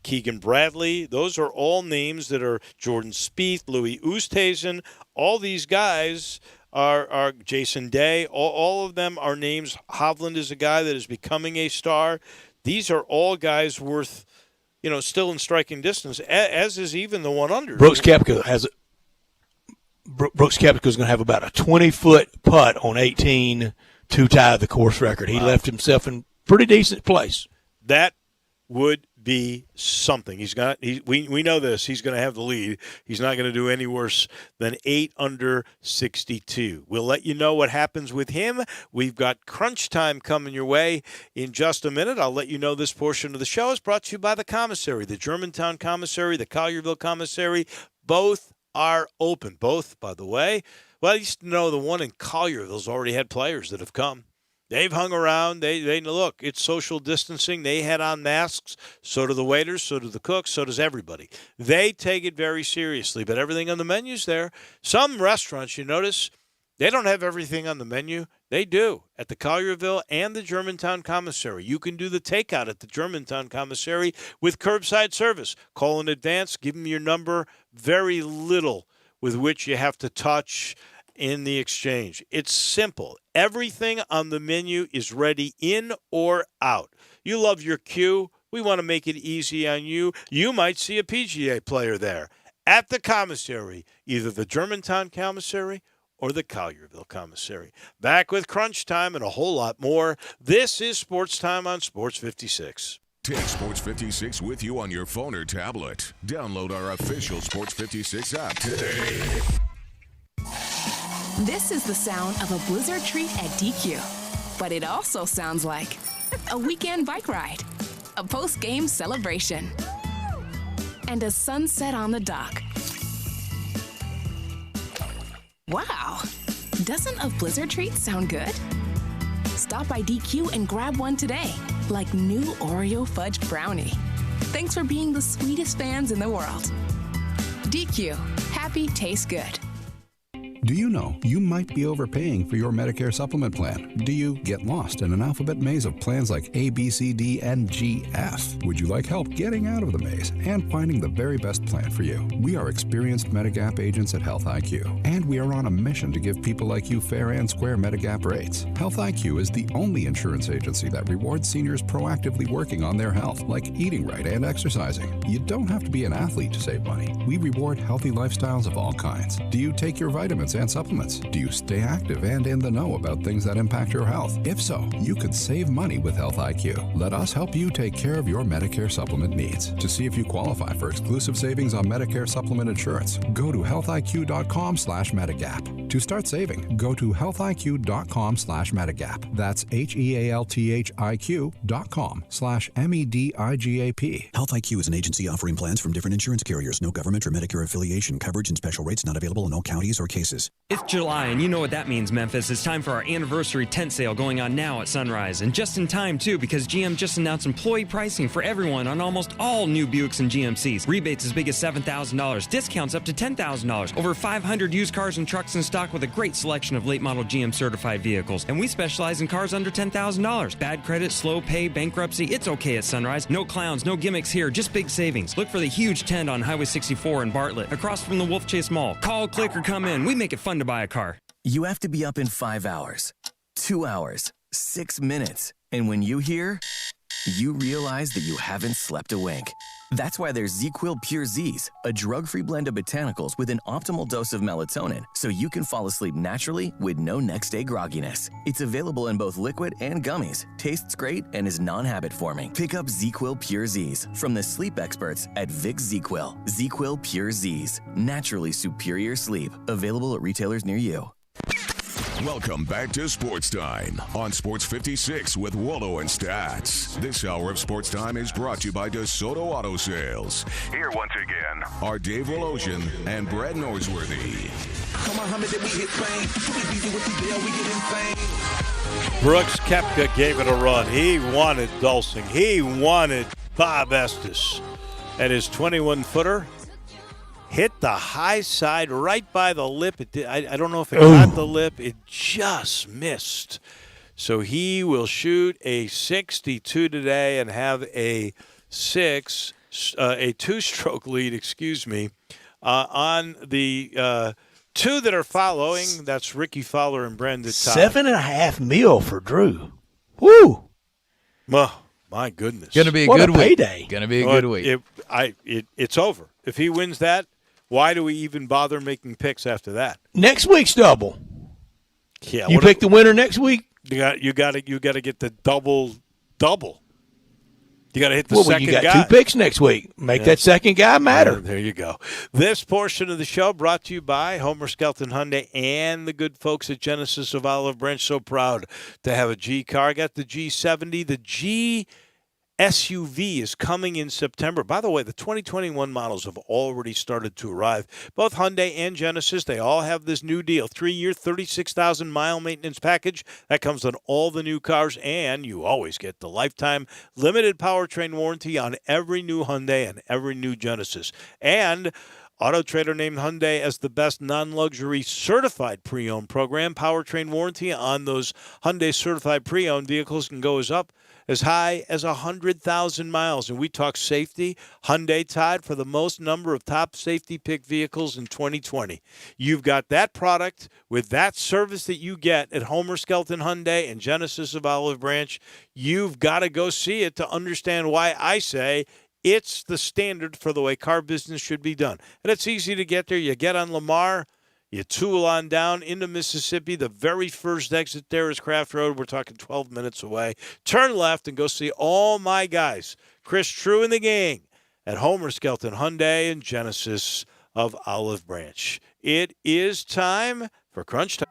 Keegan Bradley. Those are all names that are Jordan Spieth, Louis Oosthuizen. All these guys are Jason Day. All of them are names. Hovland is a guy that is becoming a star. These are all guys worth, still in striking distance, as is even the one under. Brooks Koepka is going to have about a 20-foot putt on 18 to tie the course record. He left himself in pretty decent place. That would be something. We know this. He's going to have the lead. He's not going to do any worse than 8 under 62. We'll let you know what happens with him. We've got crunch time coming your way in just a minute. I'll let you know this portion of the show is brought to you by the commissary, the Germantown commissary, the Collierville commissary. Both are open. Both, by the way. Well, I used to know the one in Collierville's already had players that have come. They've hung around. They look, it's social distancing. They had on masks. So do the waiters. So do the cooks. So does everybody. They take it very seriously. But everything on the menu's there. Some restaurants, you notice, they don't have everything on the menu. They do at the Collierville and the Germantown Commissary. You can do the takeout at the Germantown Commissary with curbside service. Call in advance. Give them your number. Very little with which you have to touch in the exchange. It's simple. Everything on the menu is ready in or out. You love your queue. We want to make it easy on you. You might see a PGA player there at the commissary, either the Germantown Commissary or the Collierville Commissary. Back with Crunch Time and a whole lot more. This is Sports Time on Sports 56. Take Sports 56 with you on your phone or tablet. Download our official Sports 56 app today. This is the sound of a blizzard treat at DQ, but it also sounds like a weekend bike ride, a post-game celebration, and a sunset on the dock. Wow, doesn't a blizzard treat sound good? Stop by DQ and grab one today, like new Oreo fudge brownie. Thanks for being the sweetest fans in the world. DQ, happy tastes good. Do you know you might be overpaying for your Medicare supplement plan? Do you get lost in an alphabet maze of plans like A, B, C, D, and G, F? Would you like help getting out of the maze and finding the very best plan for you? We are experienced Medigap agents at Health IQ, and we are on a mission to give people like you fair and square Medigap rates. Health IQ is the only insurance agency that rewards seniors proactively working on their health, like eating right and exercising. You don't have to be an athlete to save money. We reward healthy lifestyles of all kinds. Do you take your vitamins and supplements? Do you stay active and in the know about things that impact your health? If so, you could save money with Health IQ. Let us help you take care of your Medicare supplement needs. To see if you qualify for exclusive savings on Medicare supplement insurance, go to healthiq.com/Medigap. To start saving, go to healthiq.com/Medigap. That's HEALTHIQ.com/MEDIGAP. Health IQ is an agency offering plans from different insurance carriers. No government or Medicare affiliation. Coverage and special rates not available in all counties or cases. It's July, and you know what that means, Memphis. It's time for our anniversary tent sale going on now at Sunrise. And just in time, too, because GM just announced employee pricing for everyone on almost all new Buicks and GMCs. Rebates as big as $7,000. Discounts up to $10,000. Over 500 used cars and trucks in stock with a great selection of late model GM certified vehicles. And we specialize in cars under $10,000. Bad credit, slow pay, bankruptcy, it's okay at Sunrise. No clowns, no gimmicks here, just big savings. Look for the huge tent on Highway 64 in Bartlett, across from the Wolf Chase Mall. Call, click, or come in. We make it fun to buy a car. You have to be up in 5 hours, 2 hours, 6 minutes. And when you hear, you realize that you haven't slept a wink. That's why there's ZzzQuil Pure Z's, a drug-free blend of botanicals with an optimal dose of melatonin, so you can fall asleep naturally with no next-day grogginess. It's available in both liquid and gummies, tastes great, and is non-habit forming. Pick up ZzzQuil Pure Z's from the sleep experts at Vicks ZzzQuil. ZzzQuil Pure Z's, naturally superior sleep. Available at retailers near you. Welcome back to Sports Time on Sports 56 with Waldo and Stats. This hour of Sports Time is brought to you by DeSoto Auto Sales. Here once again are Dave Wolosian and Brad Norsworthy. Brooks Koepka gave it a run. He wanted Dulcing. He wanted Bob Estes. And his 21-footer hit the high side right by the lip. I don't know if it got the lip. It just missed. So he will shoot a 62 today and have a two-stroke lead, on the two that are following. That's Ricky Fowler and Brandon Todd. $7.5 million for Drew. Woo! Oh, my goodness. Going to be a What good a week. payday. Going to be a good week. It's over. If he wins that, why do we even bother making picks after that? Next week's double. Yeah, You pick the winner next week? You got to get the double. You got to hit the Well, second you got guy. 2 picks next week. Make that second guy matter. There you go. This portion of the show brought to you by Homer Skelton Hyundai and the good folks at Genesis of Olive Branch. So proud to have a G car. I got the G70. The G SUV is coming in September. By the way, the 2021 models have already started to arrive. Both Hyundai and Genesis, they all have this new deal. 3-year, 36,000-mile maintenance package. That comes on all the new cars, and you always get the lifetime limited powertrain warranty on every new Hyundai and every new Genesis. And Auto Trader named Hyundai as the best non-luxury certified pre-owned program. Powertrain warranty on those Hyundai certified pre-owned vehicles can go as high as 100,000 miles. And we talk safety. Hyundai tied for the most number of top safety pick vehicles in 2020. You've got that product with that service that you get at Homer Skelton Hyundai and Genesis of Olive Branch. You've got to go see it to understand why I say it's the standard for the way car business should be done. And it's easy to get there. You get on Lamar, you tool on down into Mississippi. The very first exit there is Craft Road. We're talking 12 minutes away. Turn left and go see all my guys, Chris True and the gang, at Homer Skelton Hyundai and Genesis of Olive Branch. It is time for Crunch Time.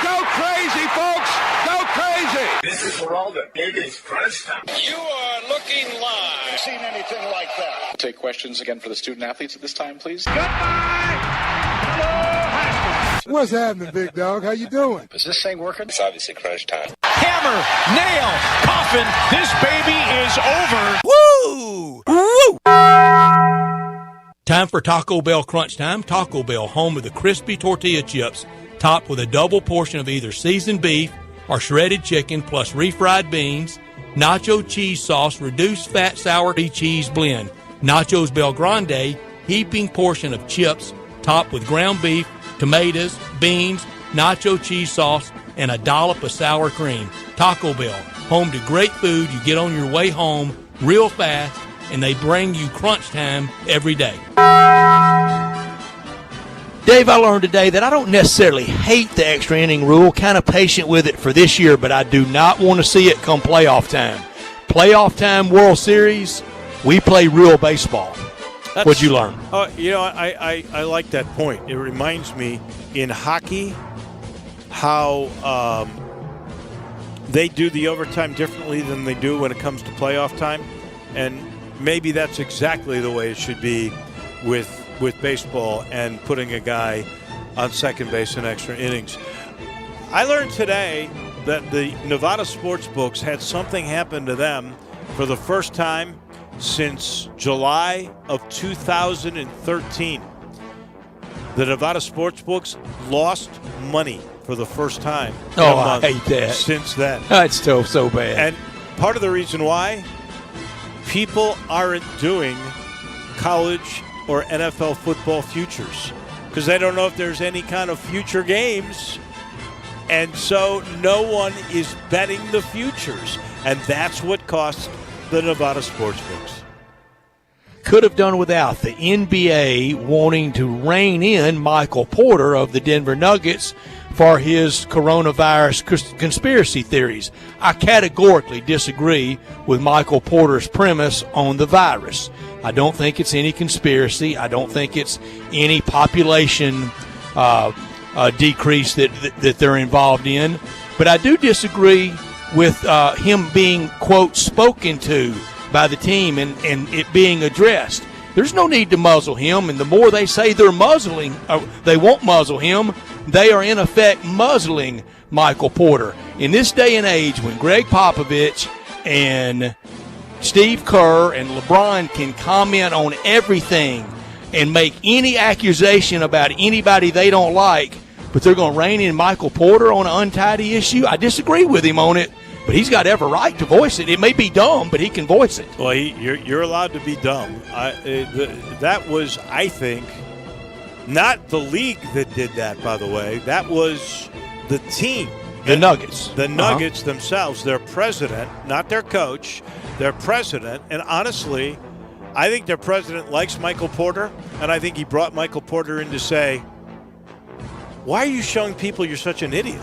Go crazy, folks! Go crazy! This is for all the biggest crunch time. You are looking live. Seen anything like that? Take questions again for the student athletes at this time, please. What's happening, big dog? How you doing? Is this thing working? It's obviously crunch time. Hammer, nail, coffin. This baby is over. Woo! Woo! Time for Taco Bell Crunch Time. Taco Bell, home of the crispy tortilla chips, topped with a double portion of either seasoned beef or shredded chicken plus refried beans, nacho cheese sauce, reduced fat sour cheese blend, Nachos Bel Grande, heaping portion of chips topped with ground beef, tomatoes, beans, nacho cheese sauce, and a dollop of sour cream. Taco Bell, home to great food you get on your way home real fast, and they bring you crunch time every day. Dave, I learned today that I don't necessarily hate the extra inning rule, kind of patient with it for this year, but I do not want to see it come playoff time. Playoff time, World Series, we play real baseball. What'd you learn? I like that point. It reminds me in hockey how they do the overtime differently than they do when it comes to playoff time. And maybe that's exactly the way it should be with baseball and putting a guy on second base in extra innings. I learned today that the Nevada sportsbooks had something happen to them for the first time since July of 2013. The Nevada sportsbooks lost money for the first time in a month I hate that. since then. That's so bad. And part of the reason why people aren't doing college or NFL football futures because they don't know if there's any kind of future games, and so no one is betting the futures, and that's what cost the Nevada sportsbooks. Could have done without the NBA wanting to rein in Michael Porter of the Denver Nuggets for his coronavirus conspiracy theories. I categorically disagree with Michael Porter's premise on the virus. I don't think it's any conspiracy. I don't think it's any population decrease that they're involved in. But I do disagree with him being, quote, spoken to by the team and it being addressed. There's no need to muzzle him, and the more they say they won't muzzle him, they are in effect muzzling Michael Porter. In this day and age when Greg Popovich and Steve Kerr and LeBron can comment on everything and make any accusation about anybody they don't like, but they're going to rein in Michael Porter on an untidy issue. I disagree with him on it, but he's got every right to voice it. It may be dumb, but he can voice it. Well, you're allowed to be dumb. That was, I think, not the league that did that, by the way. That was the team. The Nuggets. The Nuggets themselves, their president, not their coach, their president. And honestly, I think their president likes Michael Porter, and I think he brought Michael Porter in to say, why are you showing people you're such an idiot?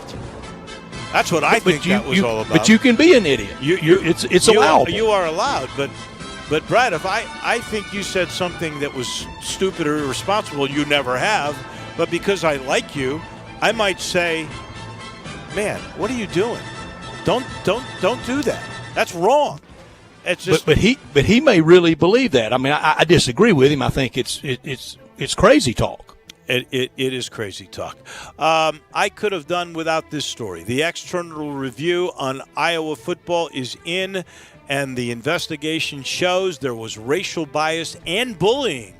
That's what I think that was all about. But you can be an idiot. It's allowable. You are allowed. But Brad, if I think you said something that was stupid or irresponsible, you never have. But because I like you, I might say, man, what are you doing? Don't do that. That's wrong. It's just. But he may really believe that. I mean, I disagree with him. I think it's crazy talk. It is crazy talk. I could have done without this story. The external review on Iowa football is in, and the investigation shows there was racial bias and bullying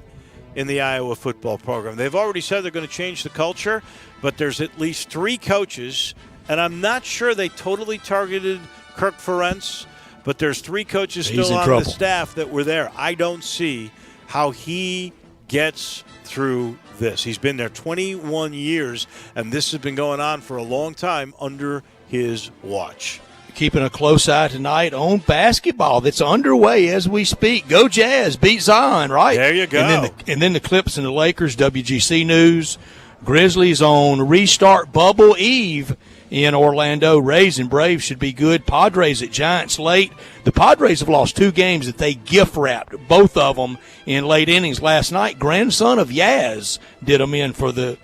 in the Iowa football program. They've already said they're going to change the culture, but there's at least 3 coaches, and I'm not sure they totally targeted Kirk Ferentz, but there's 3 coaches still on the staff that were there. I don't see how he gets through this. He's been there 21 years, and this has been going on for a long time under his watch. Keeping a close eye tonight on basketball that's underway as we speak. Go Jazz, beat Zion, right? There you go. And then the Clips and the Lakers, WGC News. Grizzlies on restart bubble eve in Orlando. Rays and Braves should be good. Padres at Giants late. The Padres have lost 2 games that they gift-wrapped, both of them in late innings last night. Grandson of Yaz did them in for the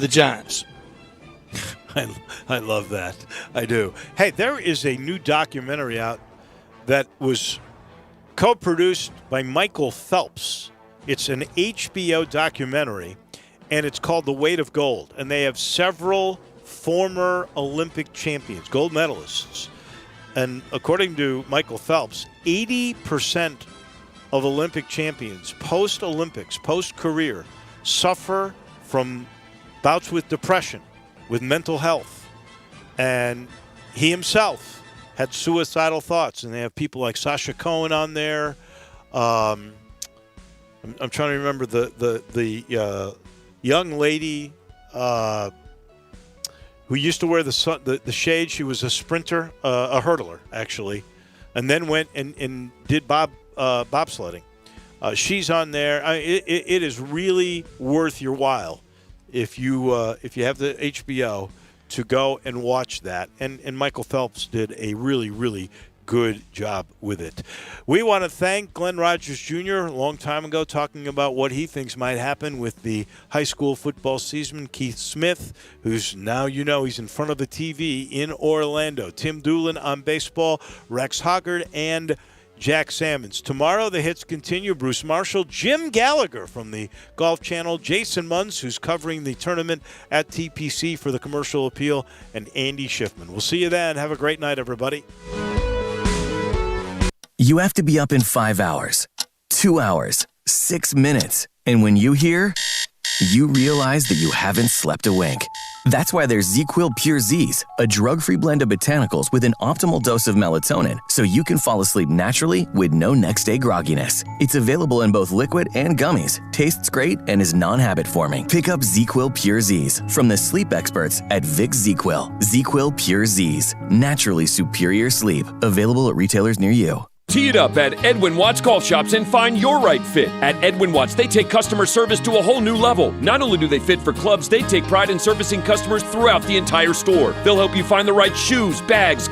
Giants. I love that. I do. Hey, there is a new documentary out that was co-produced by Michael Phelps. It's an HBO documentary, and it's called The Weight of Gold. And they have several former Olympic champions, gold medalists. And according to Michael Phelps, 80% of Olympic champions post-Olympics, post-career, suffer from bouts with depression, with mental health. And he himself had suicidal thoughts. And they have people like Sasha Cohen on there. I'm trying to remember the young lady who used to wear the shade. She was a sprinter, a hurdler, actually, and then went and did bobsledding. She's on there. It is really worth your while if you have the HBO to go and watch that. And Michael Phelps did a really, really good job with it. We want to thank Glenn Rogers Jr. a long time ago talking about what he thinks might happen with the high school football season. Keith Smith, who's now he's in front of the TV in Orlando. Tim Doolin on baseball, Rex Hoggard, and Jack Sammons. Tomorrow the hits continue. Bruce Marshall, Jim Gallagher from the Golf Channel, Jason Munz, who's covering the tournament at TPC for the Commercial Appeal, and Andy Schiffman. We'll see you then. Have a great night, everybody. You have to be up in 5 hours, 2 hours, 6 minutes. And when you hear, you realize that you haven't slept a wink. That's why there's ZzzQuil Pure Z's, a drug-free blend of botanicals with an optimal dose of melatonin so you can fall asleep naturally with no next-day grogginess. It's available in both liquid and gummies, tastes great, and is non-habit forming. Pick up ZzzQuil Pure Z's from the sleep experts at Vicks ZzzQuil. ZzzQuil Pure Z's, naturally superior sleep. Available at retailers near you. Tee it up at Edwin Watts Golf Shops and find your right fit. At Edwin Watts, they take customer service to a whole new level. Not only do they fit for clubs, they take pride in servicing customers throughout the entire store. They'll help you find the right shoes, bags,